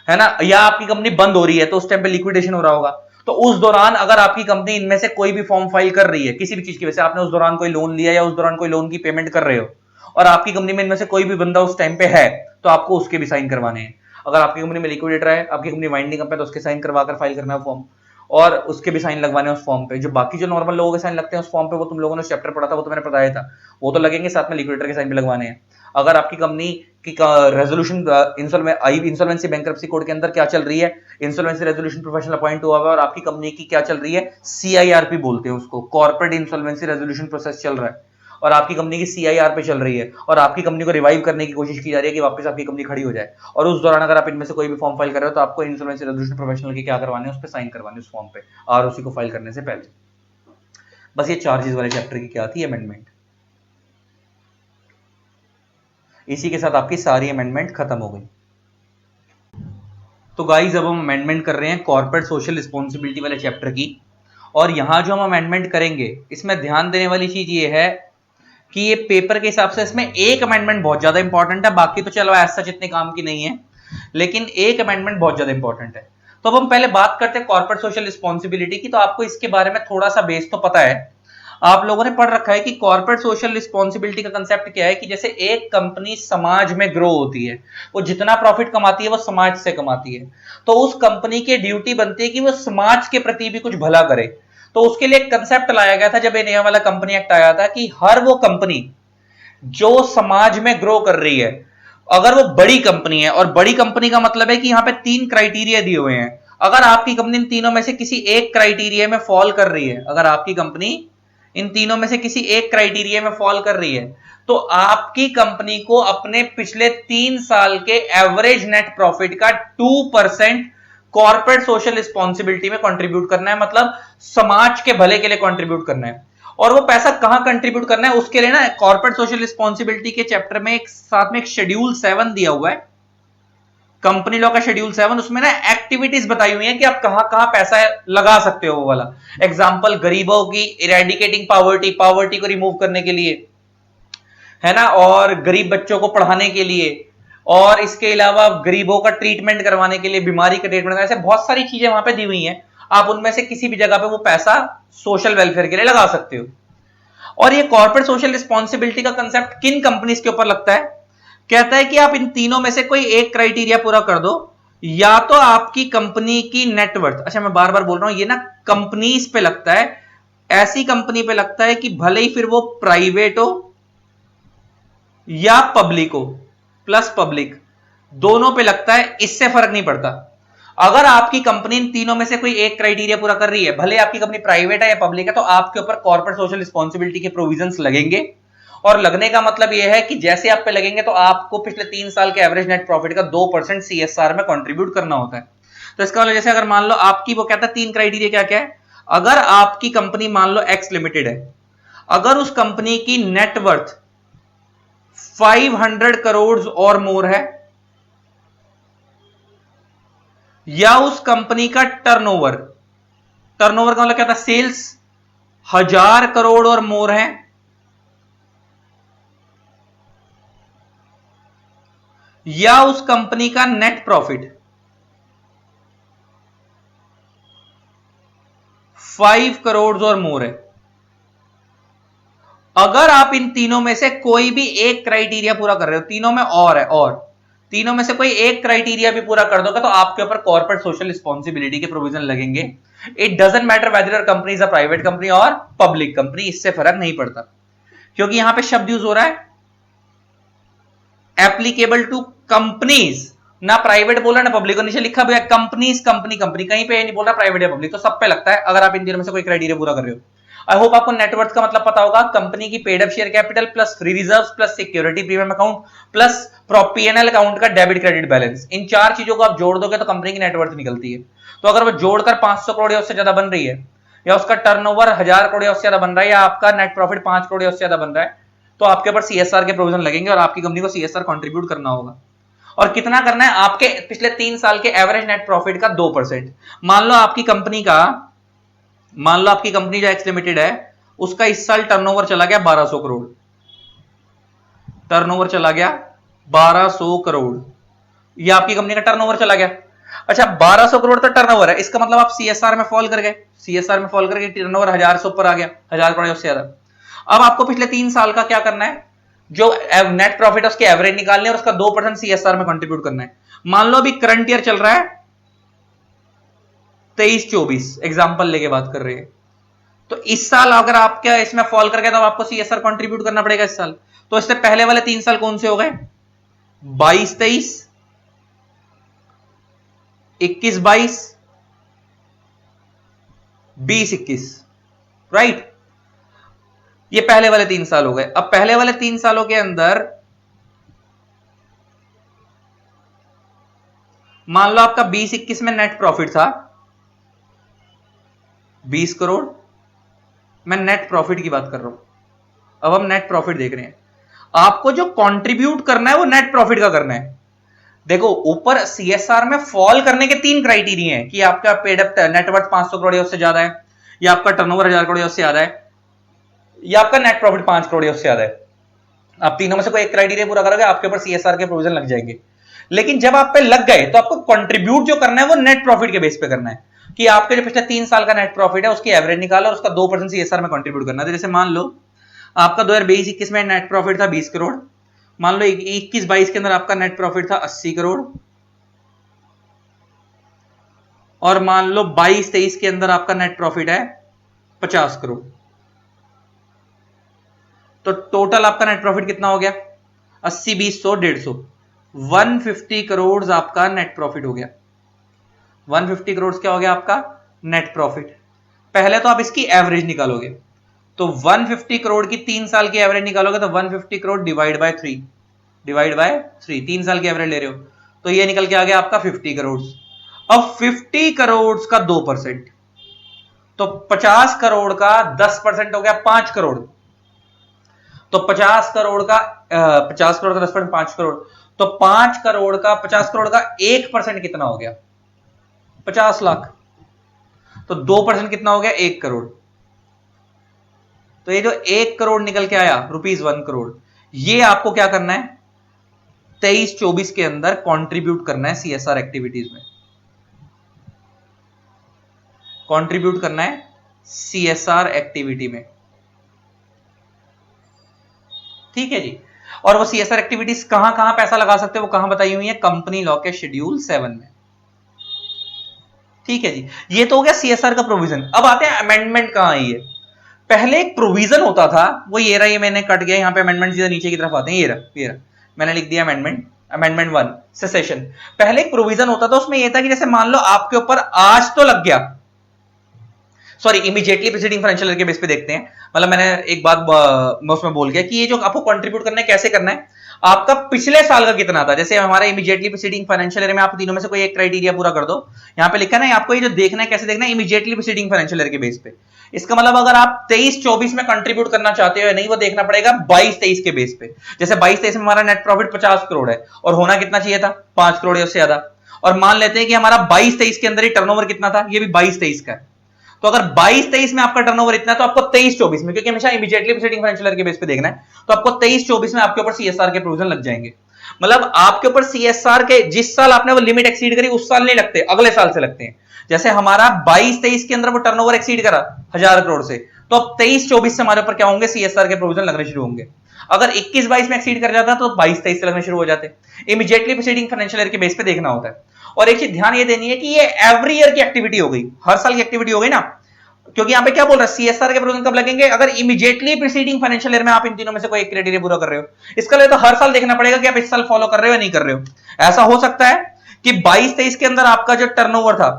है ना, या आपकी कंपनी बंद हो रही है तो उस टाइम पे लिक्विडेशन हो रहा होगा, तो उस दौरान अगर आपकी कंपनी इनमें से कोई भी फॉर्म फाइल कर रही है किसी भी चीज की वजह से, आपने उस दौरान कोई लोन लिया या उस दौरान कोई लोन की पेमेंट कर रहे हो और आपकी कंपनी में इनमें से कोई भी बंदा उस टाइम पे है, तो आपको उसके भी साइन करवाने हैं। अगर आपकी कंपनी में लिक्विडेटर है, आपकी कंपनी वाइंडिंग अप है, तो उसके साइन करवाकर फाइल करना है फॉर्म, और उसके भी साइन लगवाने हैं उस फॉर्म पे। जो बाकी जो नॉर्मल लोगों के साइन लगते हैं उस फॉर्म पे, वो तुम लोगों ने चैप्टर पढ़ा था, वो तो मैंने बताया था, वो तो लगेंगे, साथ में लिक्विडेटर के साइन भी लगवाने हैं। अगर आपकी कंपनी की रेजोल्यूशन इंसॉल्वेंसी बैंक्रप्सी कोड के अंदर क्या चल रही है, इंसॉल्वेंसी रेजोल्यूशन प्रोफेशनल अपॉइंट हुआ हुआ है और आपकी कंपनी की क्या चल रही है, सीआईआरपी बोलते हैं उसको, कॉर्पोरेट इंसॉल्वेंसी रेजोल्यूशन प्रोसेस चल रहा है, और आपकी कंपनी की सीआईआर पे चल रही है और आपकी कंपनी को रिवाइव करने की कोशिश की जा रही है कि वापस आपकी कंपनी खड़ी हो जाए, और उस दौरान अगर आप इनमें से कोई भी फॉर्म फाइल कर रहे हो तो आपको इंसॉल्वेंसी रेजोल्यूशन प्रोफेशनल के क्या करवाने हैं, उस पर साइन करवाने उस फॉर्म पे आरओसी को फाइल करने से पहले। बस ये चार्जेस वाले चैप्टर की क्या थी अमेंडमेंट। इसी के साथ आपकी सारी अमेंडमेंट खत्म हो गई। तो गाइस अब हम अमेंडमेंट कर रहे हैं कॉर्पोरेट सोशल रिस्पॉन्सिबिलिटी वाले चैप्टर की, और यहां जो हम अमेंडमेंट करेंगे इसमें ध्यान देने वाली चीज ये है कि ये पेपर के हिसाब से इसमें एक अमेंडमेंट बहुत ज्यादा इंपॉर्टेंट है, बाकी तो चलो ऐसा जितने काम की नहीं है, लेकिन एक अमेंडमेंट बहुत ज्यादा इंपॉर्टेंट है। तो अब हम पहले बात करते हैं कॉर्पोरेट सोशल रिस्पॉन्सिबिलिटी की। तो आपको इसके बारे में थोड़ा सा बेस तो पता है, आप लोगों ने पढ़ रखा है कि कॉर्पोरेट सोशल रिस्पॉन्सिबिलिटी का कंसेप्ट क्या है, कि जैसे एक कंपनी समाज में ग्रो होती है, वो जितना प्रॉफिट कमाती है वो समाज से कमाती है, तो उस कंपनी की ड्यूटी बनती है कि वो समाज के प्रति भी कुछ भला करे। तो उसके लिए एक कंसेप्ट लाया गया था जब ये नया वाला कंपनी एक्ट आया था, कि हर वो कंपनी जो समाज में ग्रो कर रही है, अगर वो बड़ी कंपनी है, और बड़ी कंपनी का मतलब है कि यहां पे 3 क्राइटेरिया दिए हुए हैं, अगर आपकी कंपनी इन तीनों में से किसी एक क्राइटेरिया में फॉल कर रही है, अगर आपकी कंपनी इन तीनों में से किसी एक क्राइटेरिया में फॉल कर रही है, तो आपकी कंपनी को अपने पिछले 3 साल के एवरेज नेट प्रॉफिट का 2% कॉर्पोरेट सोशल रिस्पॉन्सिबिलिटी में कंट्रीब्यूट करना है, मतलब समाज के भले के लिए कंट्रीब्यूट करना है। और वो पैसा कहां कंट्रीब्यूट करना है, उसके लिए ना कॉर्पोरेट सोशल रिस्पॉन्सिबिलिटी के चैप्टर में एक साथ में एक शेड्यूल 7 दिया हुआ है, कंपनी लॉ का शेड्यूल 7, उसमें ना एक्टिविटीज बताई हुई है कि आप कहां कहां पैसा लगा सकते हो, वो वाला एग्जांपल गरीबों की इरेडिकेटिंग पावर्टी, पावर्टी को रिमूव करने के लिए, है ना, और गरीब बच्चों को पढ़ाने के लिए, और इसके अलावा गरीबों का ट्रीटमेंट करवाने के लिए, बीमारी का ट्रीटमेंट, ऐसे बहुत सारी चीजें वहां पे दी हुई हैं। आप उनमें से किसी भी जगह पे वो पैसा सोशल वेलफेयर के लिए लगा सकते हो। और ये कॉर्पोरेट सोशल रिस्पॉन्सिबिलिटी का कंसेप्ट किन कंपनीज के ऊपर लगता है, कहता है कि आप इन तीनों में से कोई एक क्राइटेरिया पूरा कर दो, या तो आपकी कंपनी की नेटवर्थ, अच्छा मैं बार बार बोल रहा हूं ये ना कंपनीज पे लगता है, ऐसी कंपनी पे लगता है कि भले ही फिर वो प्राइवेट हो या पब्लिक हो, प्लस पब्लिक दोनों पे लगता है, इससे फर्क नहीं पड़ता। अगर आपकी कंपनी इन तीनों में से कोई एक क्राइटेरिया पूरा कर रही है, भले आपकी कंपनी प्राइवेट है या पब्लिक है, तो आपके ऊपर कॉर्पोरेट सोशल रिस्पॉन्सिबिलिटी के प्रोविजंस लगेंगे। और लगने का मतलब यह है कि जैसे आप पे लगेंगे तो आपको पिछले 3 साल के एवरेज नेट प्रॉफिट का 2% सीएसआर में कंट्रीब्यूट करना होता है। तो इसका मतलब जैसे अगर मान लो आपकी, वो कहता है 3 क्राइटेरिया क्या क्या है, अगर आपकी कंपनी मान लो एक्स लिमिटेड है, अगर उस कंपनी की नेटवर्थ 500 करोड़ और मोर है, या उस कंपनी का टर्नओवर, टर्नओवर का मतलब क्या था, सेल्स 1000 करोड़ और मोर है, या उस कंपनी का नेट प्रॉफिट 5 करोड़ और मोर है। अगर आप इन तीनों में से कोई भी एक क्राइटेरिया पूरा कर रहे हो, तीनों में और है, और तीनों में से कोई एक क्राइटेरिया भी पूरा कर दोगे तो आपके ऊपर कॉर्पोरेट सोशल रिस्पॉन्सिबिलिटी के प्रोविजन लगेंगे। It doesn't matter whether your company is a private company और पब्लिक कंपनी, इससे फर्क नहीं पड़ता, क्योंकि यहां पे शब्द यूज हो रहा है एप्लीकेबल टू कंपनीज, ना प्राइवेट बोला ना पब्लिक, नीचे लिखा भी है कंपनीज, कंपनी कंपनी, कहीं पे नहीं बोल रहा प्राइवेट या पब्लिक, तो सब पे लगता है अगर आप इन तीनों में से कोई क्राइटेरिया पूरा कर रहे हो। आई होप आपको नेटवर्थ का मतलब पता होगा, कंपनी की paid up share capital plus free reserves plus security premium account plus PNL account का डेबिट क्रेडिट बैलेंस, इन चार चीजों को आप जोड़ दोगे तो कंपनी की नेटवर्थ निकलती है। तो अगर वो जोड़कर 500 करोड़ या उससे ज्यादा बन रही है, या उसका टर्नओवर 1000 करोड़ या उससे ज्यादा बन रहा है, या आपका नेट प्रॉफिट 5 करोड़ या उससे ज्यादा बन रहा है, तो आपके ऊपर सीएसआर के प्रोविजन लगेंगे और आपकी कंपनी को सीएसआर कंट्रीब्यूट करना होगा। और कितना करना है? आपके पिछले 3 साल के एवरेज नेट प्रॉफिट का 2%। मान लो आपकी कंपनी जो एक्स लिमिटेड है, उसका इस साल टर्नओवर चला गया 1200 करोड़, टर्नओवर चला गया 1200 करोड़, ये आपकी कंपनी का टर्नओवर चला गया। अच्छा, 1200 करोड़ तो टर्नओवर है, इसका मतलब आप सीएसआर में फॉल कर गए, सीएसआर में फॉल करके टर्नओवर 1000 से ऊपर आ गया, 1000 करोड़ उससे ज्यादा। अब आपको पिछले 3 साल का क्या करना है? जो नेट प्रॉफिट है उसके एवरेज निकालने और उसका 2% सीएसआर में कंट्रीब्यूट करना है। मान लो अभी करंट ईयर चल रहा है 23-24, एग्जांपल लेके बात कर रहे हैं, तो इस साल अगर आपका इसमें फॉल कर गया तो आपको सीएसआर कंट्रीब्यूट करना पड़ेगा इस साल। तो इससे पहले वाले 3 साल कौन से हो गए? 22-23, 21-22, 20-21, राइट? ये पहले वाले 3 साल हो गए। अब पहले वाले 3 सालों के अंदर मान लो आपका 20-21 में नेट प्रॉफिट था 20 करोड़, मैं नेट प्रॉफिट की बात कर रहा हूं। अब हम नेट प्रॉफिट देख रहे हैं, आपको जो कंट्रीब्यूट करना है वो नेट प्रॉफिट का करना है। देखो, ऊपर सीएसआर में फॉल करने के 3 क्राइटेरिया हैं कि आपका पेड अप नेटवर्थ 500 करोड़ या उससे ज्यादा है, या आपका टर्नओवर 1000 करोड़ या उससे ज्यादा है, या आपका नेट प्रॉफिट 5 करोड़ या उससे ज्यादा है। आप तीनों में से कोई एक क्राइटेरिया पूरा करोगे, आपके ऊपर सीएसआर के प्रोविजन लग जाएंगे। लेकिन जब आप पे लग गए तो आपको कंट्रीब्यूट जो करना है वो नेट प्रॉफिट के बेस पे करना है, कि आपके जो पिछले 3 साल का नेट प्रॉफिट है उसकी एवरेज निकालो और उसका 2% सीएसआर में कंट्रीब्यूट करना है। जैसे मान लो आपका 2020-21 में नेट प्रॉफिट था 20 करोड़, मान लो 21-22 के अंदर आपका नेट प्रॉफिट था 80 करोड़, और मान लो 22-23 के अंदर आपका नेट प्रॉफिट है 50 करोड़। तो टोटल आपका नेट प्रॉफिट कितना हो गया? 80, 20, 100, 150, 150 करोड़ आपका नेट प्रॉफिट हो गया। 150 करोड़ क्या हो गया आपका नेट प्रॉफिट। पहले तो आप इसकी एवरेज निकालोगे, तो 150 करोड़ की 3 साल की एवरेज निकालोगे तो 150 करोड़ डिवाइड बाय 3, 3 साल की एवरेज ले रहे हो तो ये निकल के आ गया आपका 50 करोड़। अब 50 करोड़ का 2%, तो 50 करोड़ का 10% हो गया 5 करोड़। तो 50 करोड़ का 10% 5 करोड़, तो 5 करोड़ का 50 करोड़ का 1% कितना हो गया? 50 लाख। तो 2% कितना हो गया? 1 करोड़। तो ये जो 1 करोड़ निकल के आया ₹1 करोड़, ये आपको क्या करना है? 23-24 के अंदर कंट्रीब्यूट करना है सीएसआर एक्टिविटीज में, कंट्रीब्यूट करना है सीएसआर एक्टिविटी में, ठीक है जी। और वो सीएसआर एक्टिविटीज कहां कहां पैसा लगा सकते हैं वो कहां बताई हुई है? कंपनी लॉ के शेड्यूल 7 में, ठीक है जी। ये तो हो गया सीएसआर का प्रोविजन। अब आते हैं अमेंडमेंट कहां आई है। पहले एक प्रोविजन होता था, वो ये रहा, ये मैंने कट गया, यहां पे अमेंडमेंट सीधा नीचे की तरफ आते हैं, ये रहा मैंने लिख दिया अमेंडमेंट 1 सेसेशन। पहले एक प्रोविजन होता था, उसमें ये था कि जैसे मान लो आपके ऊपर आज तो लग गया, sorry immediately preceding financial year के बेस पे देखते हैं, मतलब मैंने एक बात मैं उसमें बोल गया कि ये जो आपको कंट्रीब्यूट करना है कैसे करना है, आपका पिछले साल का कितना था। जैसे हमारा इमीडिएटली प्रीसीडिंग फाइनेंशियल ईयर में आप तीनों में से कोई एक क्राइटेरिया पूरा कर दो, यहां पे लिखा है ना, आपको ये जो देखना है कैसे देखना है, इमीडिएटली प्रीसीडिंग फाइनेंशियल ईयर के बेस पे। इसका मतलब अगर आप 23-24 में कंट्रीब्यूट करना चाहते हो या नहीं, वो देखना पड़ेगा 22-23 के बेस पे। जैसे 22-23 में हमारा नेट प्रॉफिट 50 करोड़ है और होना कितना चाहिए था? 5 करोड़ या उससे ज्यादा। और मान लेते हैं कि हमारा 22-23 के अंदर ही टर्नओवर कितना था, ये भी 22-23 का है। तो अगर 22-23 में आपका टर्नओवर इतना है तो आपको 23-24 में, क्योंकि हमेशा इमीडिएटली प्रीसीडिंग फाइनेंशियल ईयर के बेस पे देखना है, तो आपको 23-24 में आपके ऊपर सीएसआर के प्रोविजन लग जाएंगे। मतलब आपके ऊपर सीएसआर के जिस साल आपने वो लिमिट एक्सीड करी उस साल नहीं लगते, अगले साल से लगते हैं। जैसे हमारा 22-23 के अंदर वो टर्नओवर एक्सीड करा 1000 करोड़ से, तो अब 23-24 से हमारे ऊपर क्या होंगे? सीएसआर के प्रोविजन लगने शुरू होंगे। अगर 21-22 में एक्सीड कर जाता तो 22-23 से लगने शुरू हो जाते। इमीडिएटली प्रीसीडिंग फाइनेंशियल ईयर के बेस पे देखना होता है। और एक चीज ध्यान ये देनी है कि ये एवरी ईयर की एक्टिविटी हो गई, हर साल की एक्टिविटी हो गई ना, क्योंकि यहां पे क्या बोल रहा है, सीएसआर के प्रोविजन कब लगेंगे? अगर इमीडिएटली प्रीसीडिंग फाइनेंशियल ईयर में आप इन तीनों में से कोई एक क्राइटेरिया पूरा कर रहे हो। इसका लिए तो हर साल देखना पड़ेगा कि आप इस साल फॉलो कर रहे हो या नहीं कर रहे हो। ऐसा हो सकता है कि 22-23 के अंदर आपका जो टर्नओवर था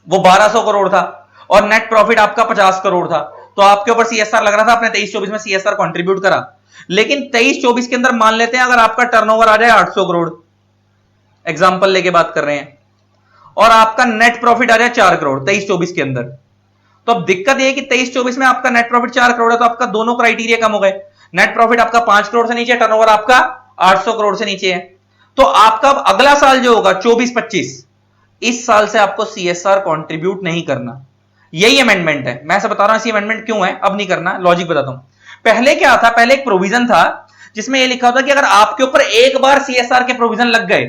वो 1200 करोड़ था और नेट प्रॉफिट आपका 50 करोड़ था, तो आपके ऊपर सीएसआर लग रहा था, आपने 23-24 में सीएसआर कंट्रीब्यूट करा। लेकिन 23-24 के अंदर मान लेते हैं अगर आपका टर्नओवर आ जाए 800 करोड़, एग्जांपल लेके बात कर रहे हैं, और आपका नेट प्रॉफिट आ जाए 4 करोड़ 23-24 के अंदर, तो अब दिक्कत यह है कि 23-24 में आपका नेट प्रॉफिट 4 करोड़ है, तो आपका दोनों क्राइटेरिया कम हो गए। नेट प्रॉफिट आपका 5 करोड़ से नीचे, टर्नओवर आपका 800 करोड़ से नीचे है। तो आपका अगला साल जो होगा 24-25, इस साल से आपको सीएसआर कंट्रीब्यूट नहीं करना। यही अमेंडमेंट है, मैं बता रहा हूं अमेंडमेंट क्यों है, अब नहीं करना, लॉजिक बताता हूं। पहले क्या था, पहले एक प्रोविजन था जिसमें यह लिखा होता कि अगर आपके ऊपर एक बार सीएसआर के प्रोविजन लग गए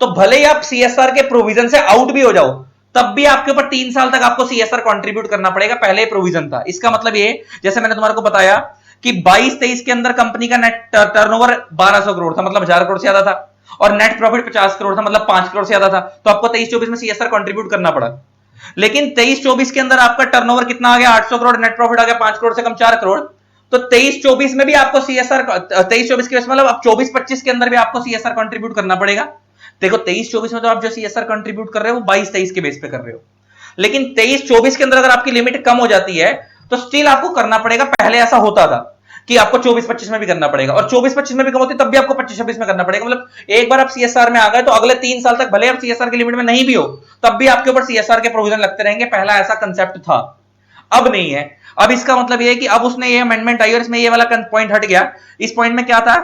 तो भले ही आप सीएसआर के प्रोविजन से आउट भी हो जाओ, तब भी आपके ऊपर 3 साल तक आपको सीएसआर कंट्रीब्यूट करना पड़ेगा। पहले प्रोविजन था। इसका मतलब ये, जैसे मैंने तुम्हारे को बताया कि 22-23 के अंदर कंपनी का नेट टर्नओवर 1200 करोड़ था, मतलब 1000 करोड़ से ज्यादा था, और नेट प्रॉफिट 50 करोड़ था, मतलब 5 करोड़ से ज्यादा था, तो आपको 23-24 में सीएसआर कंट्रीब्यूट करना पड़ा। लेकिन 23-24 के अंदर आपका टर्नओवर कितना आ गया, 800 करोड़, नेट प्रॉफिट आ गया 5 करोड़ से कम 4 करोड़, तो 23-24 में भी आपको सीएसआर, 23-24 के मतलब अब 24-25 के अंदर भी आपको सीएसआर कंट्रीब्यूट करना पड़ेगा। देखो 23-24 में तो आप जो सीएसआर कंट्रीब्यूट कर रहे हो 22-23 के बेस पे कर रहे हो, लेकिन 23-24 के अंदर अगर आपकी लिमिट कम हो जाती है तो स्टिल आपको करना पड़ेगा। पहले ऐसा होता था कि आपको 24-25 में भी करना पड़ेगा, और 24-25 में भी कम होती तब भी आपको 25-26 में करना पड़ेगा। मतलब एक बार आप सीएसआर में आ गए तो अगले 3 साल तक भले आप सीएसआर की लिमिट में नहीं भी हो, तब भी आपके ऊपर सीएसआर के प्रोविजन लगते रहेंगे। पहला ऐसा कंसेप्ट था, अब नहीं है। अब इसका मतलब यह है कि अब उसने ये अमेंडमेंट आई और इसमें ये वाला पॉइंट हट गया। इस पॉइंट में क्या था,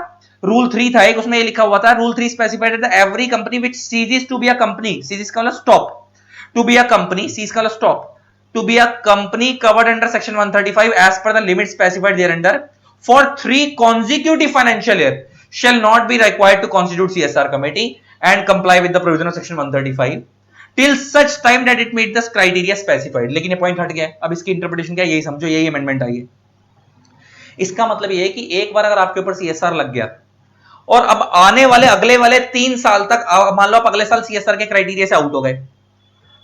रूल 3 था एक, उसमें ये लिखा हुआ था, rule 3 specified that every company which ceases to be a company, ceases का मतलब stop, to be a company, ceases का मतलब stop, to be a company covered under section 135 as per the limit specified thereunder for 3 consecutive financial year shall not be required to constitute CSR committee and comply with the provision of section 135 till such time that it meet the criteria specified। लेकिन ये point हट गया है। अब इसकी interpretation क्या है, यही समझो, यही अमेंडमेंट आई है। इसका मतलब ये है कि एक बार अगर आपके ऊपर सीएसआर लग गया और अब आने वाले अगले वाले 3 साल तक, मान लो आप अगले साल सीएसआर के क्राइटेरिया से आउट हो गए,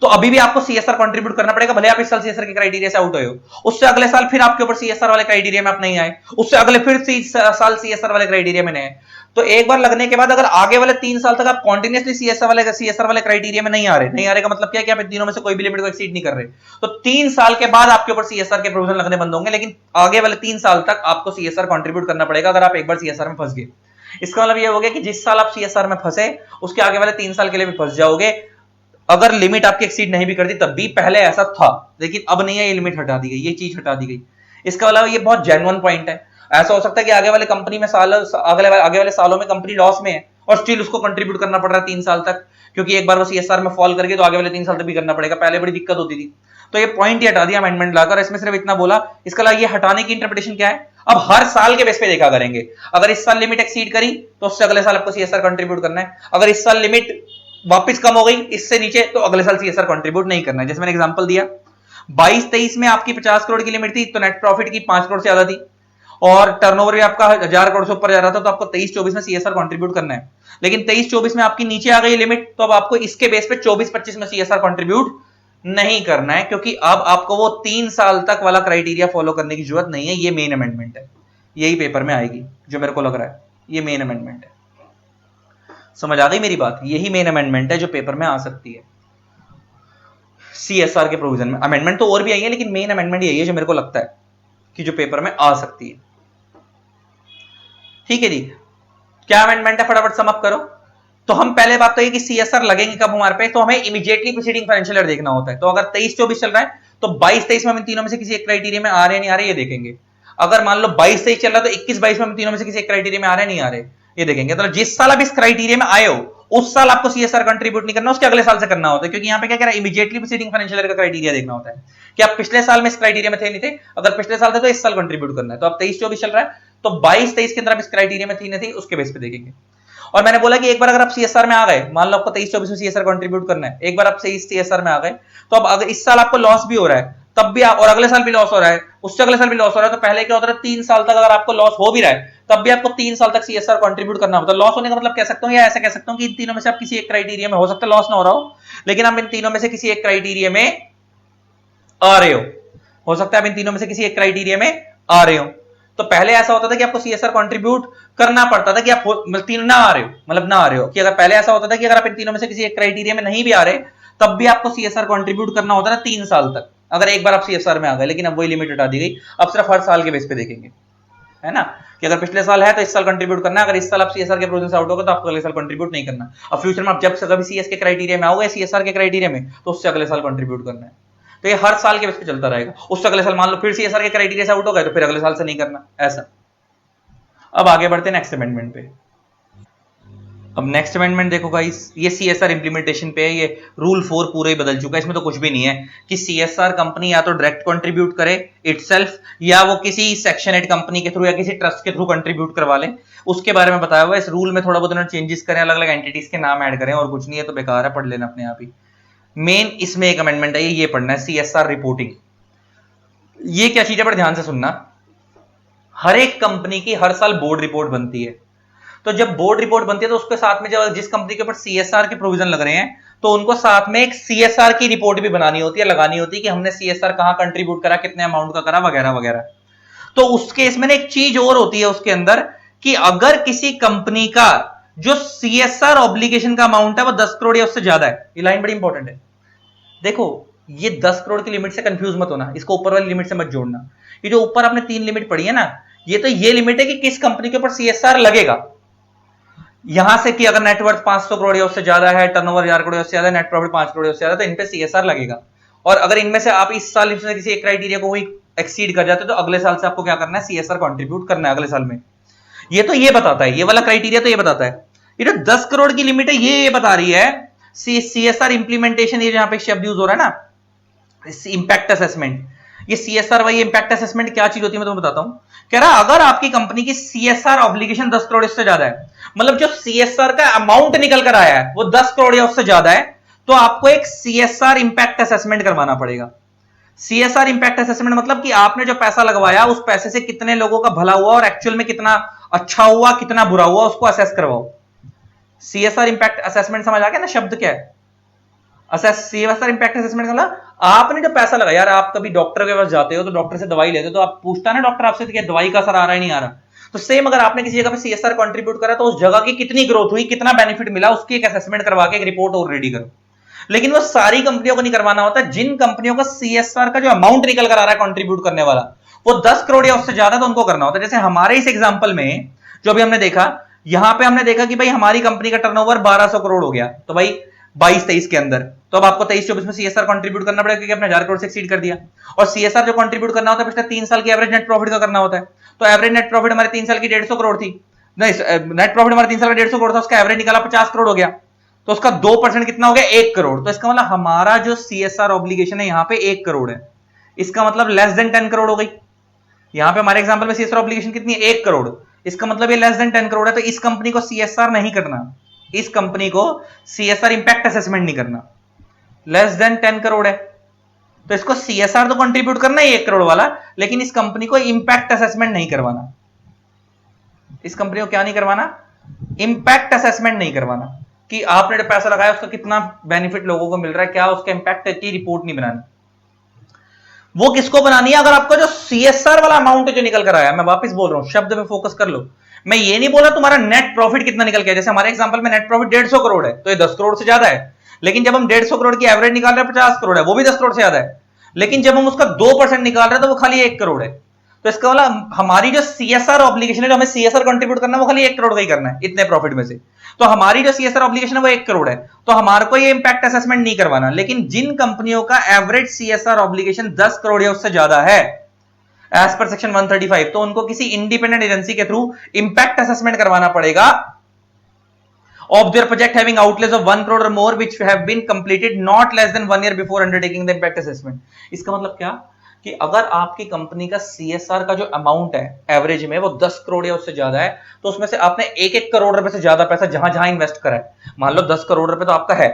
तो अभी भी आपको सीएसआर कंट्रीब्यूट करना पड़ेगा, भले आप इस साल सीएसआर के क्राइटेरिया से आउट हुए हो। उससे अगले साल फिर आपके ऊपर सीएसआर वाले क्राइटेरिया में आप नहीं आए, उससे अगले फिर साल सीएसआर वाले क्राइटेरिया में नहीं आए। तो एक बार लगने के बाद अगर आगे वाले 3 साल तक आप कंटिन्यूअसली सीएसआर वाले क्राइटेरिया में नहीं आ रहे का मतलब क्या है कि आप इन तीनों में से कोई भी लिमिट को एक्सीड नहीं कर रहे, तो 3 साल के बाद आपके ऊपर सीएसआर के प्रोविजन लगने बंद होंगे। लेकिन आगे वाले 3 साल तक आपको सीएसआर कंट्रीब्यूट करना पड़ेगा अगर आप एक बार सीएसआर में फंस गए। इसका मतलब यह हो गया कि जिस साल आप सीएसआर में फंसे उसके आगे वाले 3 साल के लिए भी फंस जाओगे, अगर लिमिट आपकी एक्सीड नहीं भी करती तब भी। पहले ऐसा था, लेकिन अब नहीं है, ये लिमिट हटा दी गई, ये चीज हटा दी गई। इसका अलावा ये बहुत जेन्युइन पॉइंट है। ऐसा हो सकता है कि आगे वाले कंपनी में आगे वाले सालों में कंपनी लॉस में है और स्टिल उसको कंट्रीब्यूट करना पड़ रहा है 3 साल तक, क्योंकि एक बार वो सीएसआर में फॉल करके तो आगे वाले 3 साल तक भी करना पड़ेगा। पहले बड़ी दिक्कत होती थी, तो ये पॉइंट हटा दिया अमेंडमेंट लाकर। इसमें सिर्फ इतना बोला, इसका अलावा ये हटाने की इंटरप्रिटेशन क्या है, अब हर साल के बेस पे देखा करेंगे। अगर इस साल लिमिट एक्सीड करी तो उससे अगले साल आपको सीएसआर कंट्रीब्यूट करना है, अगर इस साल लिमिट वापस कम हो गई इससे नीचे तो अगले साल सीएसआर कंट्रीब्यूट नहीं करना है। जैसे मैंने एग्जांपल दिया, 22-23 में आपकी 50 करोड़ की लिमिट थी तो नेट प्रॉफिट की 5 करोड़ से ज्यादा थी, और टर्नओवर भी आपका 1000 करोड़ से ऊपर जा रहा था, तो आपको 23-24 में सीएसआर कंट्रीब्यूट करना है। लेकिन 23-24 में आपकी नीचे आ गई लिमिट, तो अब आपको इसके बेस पे 24-25 में सीएसआर कंट्रीब्यूट नहीं करना है, क्योंकि अब आपको वो 3 साल तक वाला क्राइटेरिया फॉलो करने की जरूरत नहीं है। ये मेन अमेंडमेंट है, यही पेपर में आएगी जो मेरे को लग रहा है, ये मेन अमेंडमेंट है। समझ आ गई मेरी बात, यही मेन अमेंडमेंट है जो पेपर में आ सकती है सीएसआर के प्रोविजन में। अमेंडमेंट तो और भी आई है, लेकिन मेन अमेंडमेंट यही है जो मेरे को लगता है कि जो पेपर में आ सकती है। ठीक है जी, क्या अमेंडमेंट है फटाफट सम अप करो। तो हम पहले बात तो ये कि सीएसआर लगेंगे कब हमारे पे, तो हमें इमीडिएटली प्रीसीडिंग फाइनेंशियल ईयर देखना होता है। तो अगर 23-24 चल रहा है तो 22-23 में हम इन तीनों में से किसी एक क्राइटेरिया में आ रहे नहीं आ रहे ये देखेंगे। अगर मान लो 22-23 चल रहा है तो 21-22 में हम तीनों में से किसी एक क्राइटेरिया में आ रहे नहीं आ रहे ये देखेंगे। तो जिस साल आप इस क्राइटेरिया में आए हो उस साल आपको सीएसआर कंट्रीब्यूट नहीं करना, उसके अगले साल से करना होता है, क्योंकि यहाँ पे क्या कह रहा है, इमीडिएटली प्रीसीडिंग फाइनेंशियल ईयर का क्राइटेरिया देखना होता है कि आप पिछले साल में इस क्राइटेरिया में थे नहीं थे। अगर पिछले साल थे तो इस साल कंट्रीब्यूट करना है। तो अब 23-24 चल रहा है तो 22-23 के अंदर आप इस क्राइटेरिया में थी नहीं थी उसके बेस पे देखेंगे। और मैंने बोला कि एक बार अगर आप सीएसआर में आ गए, मान लो आपको 23-24 में सीएसआर कंट्रीब्यूट करना है, एक बार आप सीएसआर में आ गए तो अब अगर इस साल आपको लॉस भी हो रहा है तब भी और अगले साल भी लॉस हो रहा है, उससे अगले साल भी लॉस हो रहा है, तो पहले क्या होता है 3 साल तक अगर आपको लॉस हो भी रहा है तब भी आपको 3 साल तक सीएसआर कंट्रीब्यूट करना होता है। लॉस होने का मतलब कह सकता हूं या ऐसा कह सकता हूं कि इन तीनों में से आप किसी एक क्राइटेरिया में, हो सकता है लॉस ना हो रहा हो, लेकिन आप इन तीनों में से किसी एक क्राइटेरिया में आ रहे हो सकता है आप इन तीनों में से किसी एक क्राइटेरिया में आ रहे हो। तो पहले ऐसा होता था कि आपको सीएसआर कंट्रीब्यूट करना पड़ता था कि आप तीनों ना आ रहे हो, मतलब ना आ रहे हो, कि अगर पहले ऐसा होता था कि अगर आप इन तीनों में से किसी एक क्राइटेरिया में नहीं भी आ रहे तब भी आपको सीएसआर कंट्रीब्यूट करना होता था 3 साल तक। अगर एक बार आप सीएसआर में आ गए, लेकिन अब वही लिमिट हटा दी गई, अब सिर्फ हर साल के बेस पे देखेंगे, है ना, कि अगर पिछले साल है तो इस साल कंट्रीब्यूट करना है, अगर इस साल आप सीएसआर के प्रोविजन से आउट होगा तो आपको अगले साल कंट्रीब्यूट नहीं करना। अब फ्यूचर में आप जब से कभी सीएस के क्राइटेरिया में आओगे, सीएसआर के क्राइटेरिया में, तो उससे अगले साल कंट्रीब्यूट करना है। तो ये हर साल के बेस पे चलता रहेगा। उससे अगले साल मान लो फिर सीएसआर के क्राइटेरिया से आउट हो गए तो फिर अगले साल से नहीं करना, ऐसा। अब आगे बढ़ते हैं नेक्स्ट अमेंडमेंट पे। अब नेक्स्ट अमेंडमेंट देखो गाइस, ये सीएसआर इंप्लीमेंटेशन पे है। ये रूल 4 पूरा ही बदल चुका है, इसमें तो कुछ भी नहीं है कि सीएसआर कंपनी या तो डायरेक्ट कंट्रीब्यूट करे इटसेल्फ, या वो किसी सेक्शन 8 कंपनी के थ्रू या किसी ट्रस्ट के थ्रू कंट्रीब्यूट करवा ले, उसके बारे में बताया हुआ है। इस रूल में थोड़ा बहुत उन्होंने चेंजेस करें, अलग अलग एंटिटीज के नाम ऐड करें, और कुछ नहीं है, तो बेकार है, पढ़ लेना अपने आप ही। मेन इसमें एक अमेंडमेंट है, ये पढ़ना है, सीएसआर रिपोर्टिंग। ये क्या चीज है, पर ध्यान से सुनना। हर एक कंपनी की हर साल बोर्ड रिपोर्ट बनती है, तो जब बोर्ड रिपोर्ट बनती है तो उसके साथ में जब जिस कंपनी के ऊपर सीएसआर के प्रोविजन लग रहे हैं, तो उनको साथ में एक सीएसआर की रिपोर्ट भी बनानी होती है, लगानी होती है कि हमने सीएसआर कहां कंट्रीब्यूट करा, कितने अमाउंट का करा, वगैरह वगैरह। तो उसके इसमें एक चीज और होती है उसके अंदर, कि अगर किसी कंपनी का जो सीएसआर ऑब्लिगेशन का अमाउंट है वो 10 करोड़ या उससे ज्यादा है, ये लाइन बड़ी इंपॉर्टेंट है। देखो, ये 10 करोड़ की लिमिट से कंफ्यूज मत होना, इसको ऊपर वाली लिमिट से मत जोड़ना। ये जो ऊपर आपने 3 लिमिट पढ़ी है ना, ये तो ये लिमिट है कि किस कंपनी के ऊपर सीएसआर लगेगा। यहां से कि अगर नेटवर्थ 500 करोड़ या उससे ज्यादा है, टर्नओवर 1000 करोड़ से ज्यादा, नेट प्रॉफिट 5 करोड़ से ज्यादा, तो इन पे सीएसआर लगेगा। और अगर इनमें से आप इस साल से किसी एक क्राइटेरिया को वही एक्सीड कर जाते, तो अगले साल से आपको क्या करना है, सीएसआर कंट्रीब्यूट करना है अगले साल में। ये तो ये बताता है, ये वाला क्राइटेरिया तो ये बताता है। ये जो 10 करोड़ की लिमिट है, ये बता रही है सीएसआर इंप्लीमेंटेशन। ये जहां पे शब्द यूज हो रहा है ना, इंपैक्ट असेसमेंट, ये सीएसआर वाई इंपैक्ट असेसमेंट क्या चीज होती है मैं तुम्हें बताता हूं। कह रहा अगर आपकी कंपनी की सीएसआर ऑब्लिगेशन 10 करोड़ इससे ज्यादा है, मतलब जो सीएसआर का अमाउंट निकल कर आया है वो 10 करोड़ या उससे ज्यादा है, तो आपको एक सीएसआर इंपैक्ट असेसमेंट करवाना पड़ेगा। सीएसआर इंपैक्ट असेसमेंट मतलब कि आपने जो पैसा लगवाया उस पैसे से कितने लोगों का भला हुआ और एक्चुअल में कितना अच्छा हुआ, कितना बुरा हुआ, उसको असेस करवाओ। सीएसआर इंपैक्ट असेसमेंट समझ आ गया ना शब्द क्या है? सीएसआर इंपैक्ट असेसमेंट मतलब आपने जो पैसा लगाया, यार आप कभी डॉक्टर के पास जाते हो तो डॉक्टर से दवाई लेते हो, तो आप पूछता ना डॉक्टर आपसे कि दवाई का असर आ रहा है नहीं आ रहा, तो सेम अगर आपने किसी जगह पे सीएसआर कंट्रीब्यूट करा तो उस जगह की कितनी ग्रोथ हुई, कितना बेनिफिट मिला, उसकी एक असेसमेंट करवा के एक रिपोर्ट और रेडी करो। लेकिन वो सारी कंपनियों को नहीं करवाना होता। जिन कंपनियों का सीएसआर का जो अमाउंट निकल कर आ रहा है कंट्रीब्यूट करने वाला वो 10 करोड़ या उससे ज्यादा, तो उनको करना होता है। जैसे हमारे इस एग्जांपल में जो भी हमने देखा, यहां पे हमने देखा कि भाई हमारी कंपनी का टर्नओवर 1200 करोड़ हो गया, तो भाई 22-23 के अंदर, तो अब आपको 23-24 में सीएसआर कंट्रीब्यूट करना पड़ेगा क्योंकि आपने 1000 करोड़ से एक्सीड कर दिया। और सीएसआर जो कंट्रीब्यूट करना होता है पिछले 3 साल की एवरेज नेट प्रॉफिट का करना होता है। तो एवरेज नेट प्रॉफिट हमारे 3 साल की 150 करोड़ थी, नहीं नेट प्रॉफिट हमारे 3 साल का 150 करोड़ था, उसका एवरेज निकाला 50 करोड़ हो गया, तो उसका 2% कितना हो गया, 1 करोड़। तो इसका मतलब हमारा जो सीएसआर ऑब्लिगेशन है यहां पे 1 करोड़ है, इसका मतलब लेस देन 10 करोड़ हो गई। यहां पे हमारे एग्जांपल में सीएसआर ऑब्लिगेशन कितनी है, 1 करोड़, इसका मतलब ये लेस देन 10 करोड़ है। तो इस कंपनी को सीएसआर नहीं करना, इस कंपनी को सीएसआर इंपैक्ट असेसमेंट नहीं करना, लेस देन 10 करोड़ है, तो इसको सीएसआर तो कंट्रीब्यूट करना है 1 करोड़ वाला, लेकिन इस कंपनी को इंपैक्ट असेसमेंट नहीं करवाना। इस कंपनी को क्या नहीं करवाना, इंपैक्ट असेसमेंट नहीं करवाना, कि आपने जो पैसा लगाया उसका कितना बेनिफिट लोगों को मिल रहा है, क्या उसका इंपैक्ट की रिपोर्ट नहीं बनानी। वो किसको बनानी है, अगर आपका जो सीएसआर वाला अमाउंट जो निकल कर आया, मैं वापस बोल रहा हूं, शब्द पे फोकस कर लो। मैं ये नहीं बोला तुम्हारा नेट प्रॉफिट कितना निकल गया, जैसे हमारे एग्जांपल में नेट प्रॉफिट 150 करोड़ है, तो ये 10 करोड़ से ज्यादा है। लेकिन जब हम 150 करोड़ की एवरेज निकाल रहे हैं 50 करोड़ है, वो भी 10 करोड़ से ज्यादा है। लेकिन जब हम उसका 2% निकाल रहे हैं तो वो खाली 1 करोड़ है। तो इसका मतलब हमारी जो सीएसआर ऑब्लिगेशन है, जो हमें सीएसआर कंट्रीब्यूट करना है, वो खाली 1 करोड़ का ही करना है इतने प्रॉफिट में से। तो हमारी जो सीएसआर ऑब्लिगेशन है वो 1 करोड़ है, तो हमारे को ये इंपैक्ट असेसमेंट नहीं करवाना। लेकिन जिन कंपनियों का एवरेज सीएसआर ऑब्लिगेशन 10 करोड़ या उससे ज्यादा है एज पर सेक्शन 135, तो उनको किसी इंडिपेंडेंट एजेंसी के थ्रू इंपैक्ट असेसमेंट करवाना पड़ेगा of their project having outlays of 1 crore or more which have been completed not less than 1 year before undertaking the impact assessment। इसका मतलब क्या, कि अगर आपकी कंपनी का सीएसआर का जो अमाउंट है एवरेज में वो 10 करोड़ या उससे ज्यादा है, तो उसमें से आपने 1-1 करोड़ रुपए से ज्यादा पैसा जहां जहां इन्वेस्ट करा है, मान लो 10 करोड़ रुपए तो आपका है,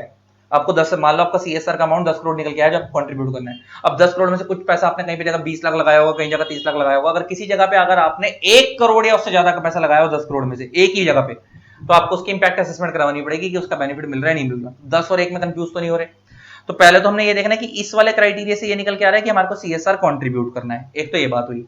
आपको 10, मान लो आपका सीएसआर का अमाउंट 10 करोड़ निकल के आया जो आपको कंट्रीब्यूट करना है। अब 10 करोड़ में से कुछ पैसा आपने कहीं पे जगह 20 लाख लगाया होगा, कहीं जगह 30 लाख लगाया होगा। अगर किसी जगह पे अगर आपने 1 करोड़ या उससे ज्यादा का पैसा लगाया हो 10 करोड़ में से एक ही जगह पे, तो आपको उसकी इंपैक्ट असेसमेंट करवानी पड़ेगी कि उसका बेनिफिट मिल रहा है नहीं मिल रहा। 10 और 1 में कंफ्यूज तो नहीं हो रहे। तो पहले तो हमने ये देखना है कि इस वाले क्राइटेरिया से ये निकल के आ रहा है कि हमारे को सीएसआर कंट्रीब्यूट करना है। एक तो ये बात हुई,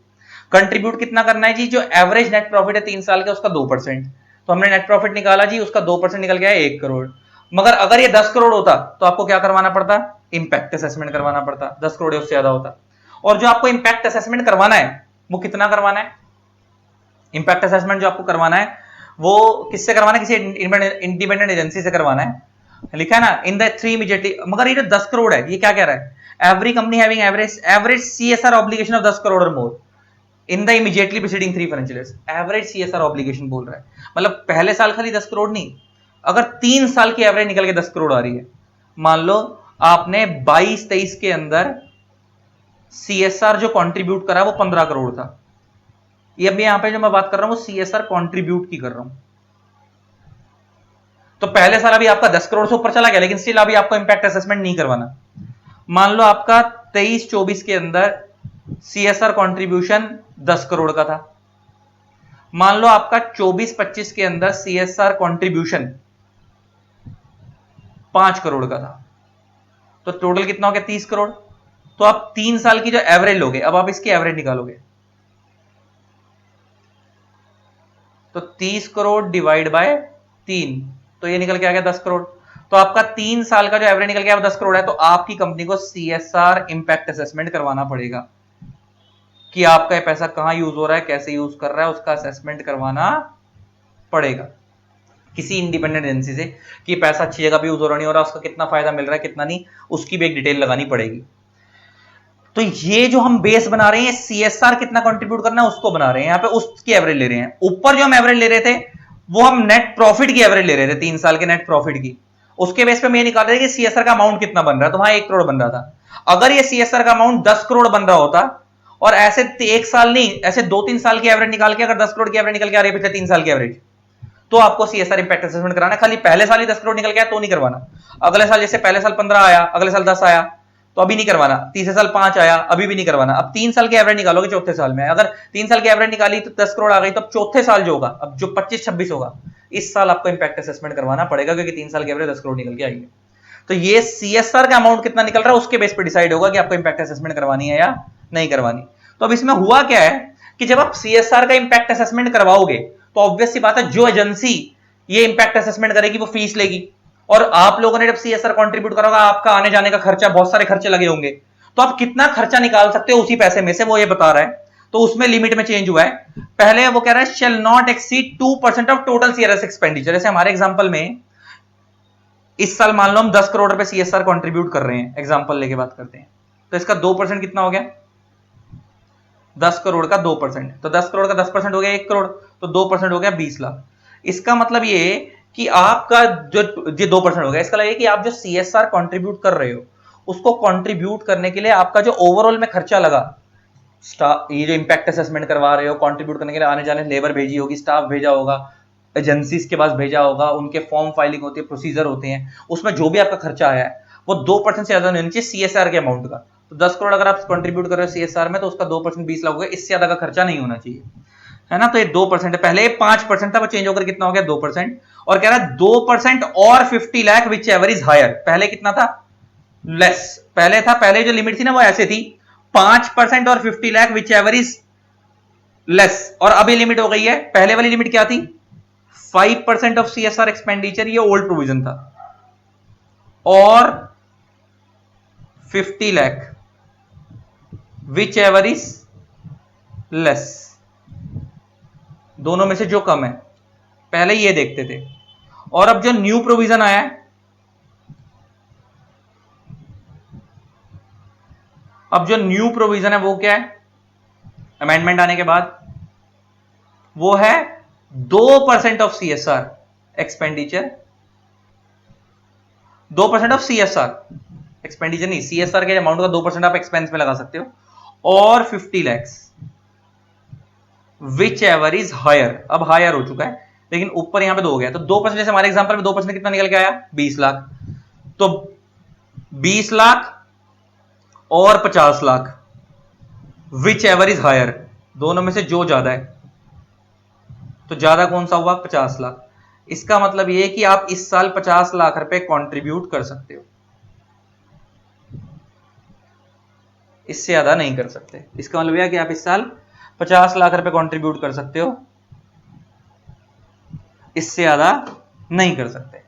कंट्रीब्यूट कितना करना है जी, जो एवरेज नेट प्रॉफिट है 3 साल का उसका 2%, तो हमने नेट प्रॉफिट निकाला जी, उसका 2% निकल गया 1 करोड़। मगर अगर ये 10 करोड़ होता तो आपको क्या करवाना पड़ता, इंपैक्ट असेसमेंट करवाना पड़ता, 10 करोड़ उससे ज्यादा होता। और जो आपको इंपैक्ट असेसमेंट करवाना है वो कितना करवाना है, इंपैक्ट असेसमेंट जो आपको करवाना है वो किससे करवाना है, किसी इंडिपेंडेंट एजेंसी से करवाना है, लिखा है ना, इन द 3 इमीडिएटली। मगर ये जो 10 करोड़ है ये क्या कह रहा है, every company having average CSR obligation of 10 crore और more in the immediately preceding 3 financial years, average CSR obligation बोल रहा है, मतलब पहले साल खाली 10 करोड़ नहीं, अगर 3 साल की एवरेज निकल के 10 करोड़ आ रही है, मान लो आपने 22-23 के अंदर सीएसआर जो कंट्रीब्यूट करा वो 15 करोड़ था, ये अभी यहां पे जो मैं बात कर रहा हूं वो सीएसआर कंट्रीब्यूट की कर रहा हूं, तो पहले साल अभी आपका 10 करोड़ से ऊपर चला गया, लेकिन स्टिल अभी आपको इंपैक्ट असेसमेंट नहीं करवाना। मान लो आपका 23-24 के अंदर सीएसआर कंट्रीब्यूशन 10 करोड़ का था, मान लो आपका 24-25 के अंदर सीएसआर कंट्रीब्यूशन 5 करोड़ का था, तो टोटल कितना हो गया 30 करोड़। तो आप 3 साल की जो एवरेज लोगे, अब आप इसकी एवरेज निकालोगे, तो 30 करोड़ डिवाइड बाय 3, तो ये निकल के आ गया 10 करोड़। तो आपका 3 साल का जो एवरेज निकल गया वो 10 करोड़ है, तो आपकी कंपनी को सीएसआर इंपैक्ट असेसमेंट करवाना पड़ेगा कि आपका ये पैसा कहां यूज हो रहा है, कैसे यूज कर रहा है, उसका असेसमेंट करवाना पड़ेगा किसी इंडिपेंडेंट एजेंसी से कि पैसा अच्छी जगह पे यूज हो रहा नहीं हो रहा, उसका कितना फायदा मिल रहा है कितना नहीं, उसकी भी एक डिटेल लगानी पड़ेगी। तो ये जो हम बेस बना रहे हैं सीएसआर कितना कंट्रीब्यूट करना है उसको बना रहे हैं, यहां पे उसकी एवरेज ले रहे हैं। ऊपर जो हम एवरेज ले रहे थे वो हम नेट प्रॉफिट की एवरेज ले रहे थे, 3 साल के नेट प्रॉफिट की, उसके बेस पे मैं निकाल रहे थे कि सीएसआर का अमाउंट कितना बन रहा है, तो वहां 1 करोड़ बन रहा था। अगर ये सीएसआर का अमाउंट 10 करोड़ बन रहा होता, और ऐसे 1 साल नहीं, ऐसे 2-3 साल की एवरेज निकाल के अगर 10 करोड़ की एवरेज निकल के आ रही है पिछले 3 साल की एवरेज, तो आपको सीएसआर इंपैक्ट असेसमेंट कराना है। खाली पहले साल ही 10 करोड़ निकल गया तो नहीं करवाना, अगले साल जैसे पहले साल 15 आया, अगले साल 10 आया तो अभी नहीं करवाना, तीसरे साल 5 आया अभी भी नहीं करवाना। अब 3 साल की एवरेज निकालोगे चौथे साल में, अगर 3 साल की एवरेज निकाली तो 10 करोड़ आ गई, तो अब चौथे साल जो होगा, अब जो 25-26 होगा, इस साल आपको इंपैक्ट असेसमेंट करवाना पड़ेगा, क्योंकि 3 साल की एवरेज 10 करोड़ निकल के आई है। तो ये सीएसआर का अमाउंट कितना निकल रहा है उसके बेस पे डिसाइड होगा कि आपको इंपैक्ट असेसमेंट करवानी है या नहीं करवानी। तो अब इसमें हुआ क्या है कि जब आप सीएसआर का इंपैक्ट असेसमेंट करवाओगे तो ऑब्वियस सी बात है जो एजेंसी ये इंपैक्ट असेसमेंट करेगी वो फीस लेगी, और आप लोगों ने जब सीएसआर कंट्रीब्यूट करोगा आपका आने जाने का खर्चा, बहुत सारे खर्चे लगे होंगे, तो आप कितना खर्चा निकाल सकते हो उसी पैसे में से वो ये बता रहा है। तो उसमें लिमिट में चेंज हुआ है, पहले वो कह रहा है shall not exceed 2% of total CRS expenditure. जैसे हमारे एग्जांपल में इस साल मान लो हम 10 करोड़ रुपए सीएसआर कंट्रीब्यूट कर रहे हैं, एग्जांपल लेके बात करते हैं, तो इसका 2% कितना हो गया, 10 करोड़ का 2%, तो 10 करोड़ का 10% हो गया 1 करोड़, तो 2% हो गया 20 लाख। इसका मतलब ये कि आपका जो ये 2% हो गया, इसका मतलब ये कि आप जो सीएसआर कंट्रीब्यूट कर रहे हो उसको कंट्रीब्यूट करने के लिए आपका जो ओवरऑल में खर्चा लगा, ये जो इंपैक्ट असेसमेंट करवा रहे हो, कंट्रीब्यूट करने के लिए आने जाने लेबर भेजी होगी, स्टाफ भेजा होगा, एजेंसीज के पास भेजा होगा, उनके फॉर्म फाइलिंग होती है, प्रोसीजर होते हैं, उसमें जो भी आपका खर्चा आया है वो 2% से ज्यादा नहीं होना चाहिए सीएसआर के अमाउंट का। तो 10 करोड़ अगर आप कंट्रीब्यूट कर रहे हो सीएसआर में तो उसका 2% 20 लाख हो गया, इससे ज्यादा का खर्चा नहीं होना चाहिए, है ना। तो ये 2% है, पहले 5% था, वो चेंज होकर कितना हो गया 2%, और कह रहा है 2% और 50 lakh whichever is higher. पहले कितना था, लेस, पहले था, पहले जो लिमिट थी ना वो ऐसे थी 5% और 50 lakh whichever is less, और अभी लिमिट हो गई है, पहले वाली लिमिट क्या थी 5% ऑफ सीएसआर एक्सपेंडिचर, ये ओल्ड प्रोविजन था, और 50 lakh whichever is less, दोनों में से जो कम है, पहले ये देखते थे। और अब जो न्यू प्रोविजन आया है, अब जो न्यू प्रोविजन है वो क्या है, अमेंडमेंट आने के बाद, वो है 2% of CSR expenditure, 2% of CSR expenditure नहीं, सीएसआर के अमाउंट का 2% आप एक्सपेंस में लगा सकते हो, और 50 lakhs whichever is higher, अब हायर हो चुका है लेकिन ऊपर यहां पे 2 हो गया, तो 2%, जैसे हमारे एग्जांपल में 2% कितना निकल के आया 20 लाख, तो 20 लाख और 50 lakh whichever is higher, दोनों में से जो ज्यादा है, तो ज्यादा कौन सा हुआ 50 लाख। इसका मतलब यह है कि आप इस साल 50 लाख रुपए कंट्रीब्यूट कर सकते हो, इससे ज्यादा नहीं कर सकते। इसका मतलब यह कि आप इस साल 50 लाख रुपए कंट्रीब्यूट कर सकते हो, इससे ज्यादा नहीं कर सकते।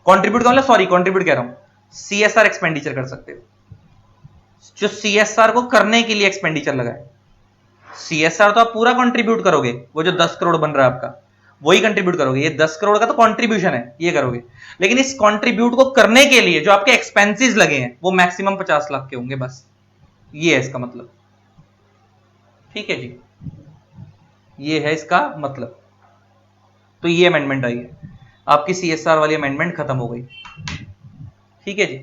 कंट्रीब्यूट का मतलब, सॉरी कंट्रीब्यूट कह रहा हूं, सीएसआर एक्सपेंडिचर कर सकते हो, जो सीएसआर को करने के लिए एक्सपेंडिचर लगा है। सीएसआर तो आप पूरा कंट्रीब्यूट करोगे, वो जो 10 करोड़ बन रहा है आपका वही कंट्रीब्यूट करोगे, ये 10 करोड़ का तो कंट्रीब्यूशन है, ये करोगे। लेकिन इस कंट्रीब्यूट को करने के लिए जो आपके एक्सपेंसेस लगे हैं वो मैक्सिमम 50 लाख के होंगे, बस ये है इसका मतलब। ठीक है जी, ये है इसका मतलब। तो ये अमेंडमेंट आई है, आपकी सीएसआर वाली अमेंडमेंट खत्म हो गई। ठीक है जी।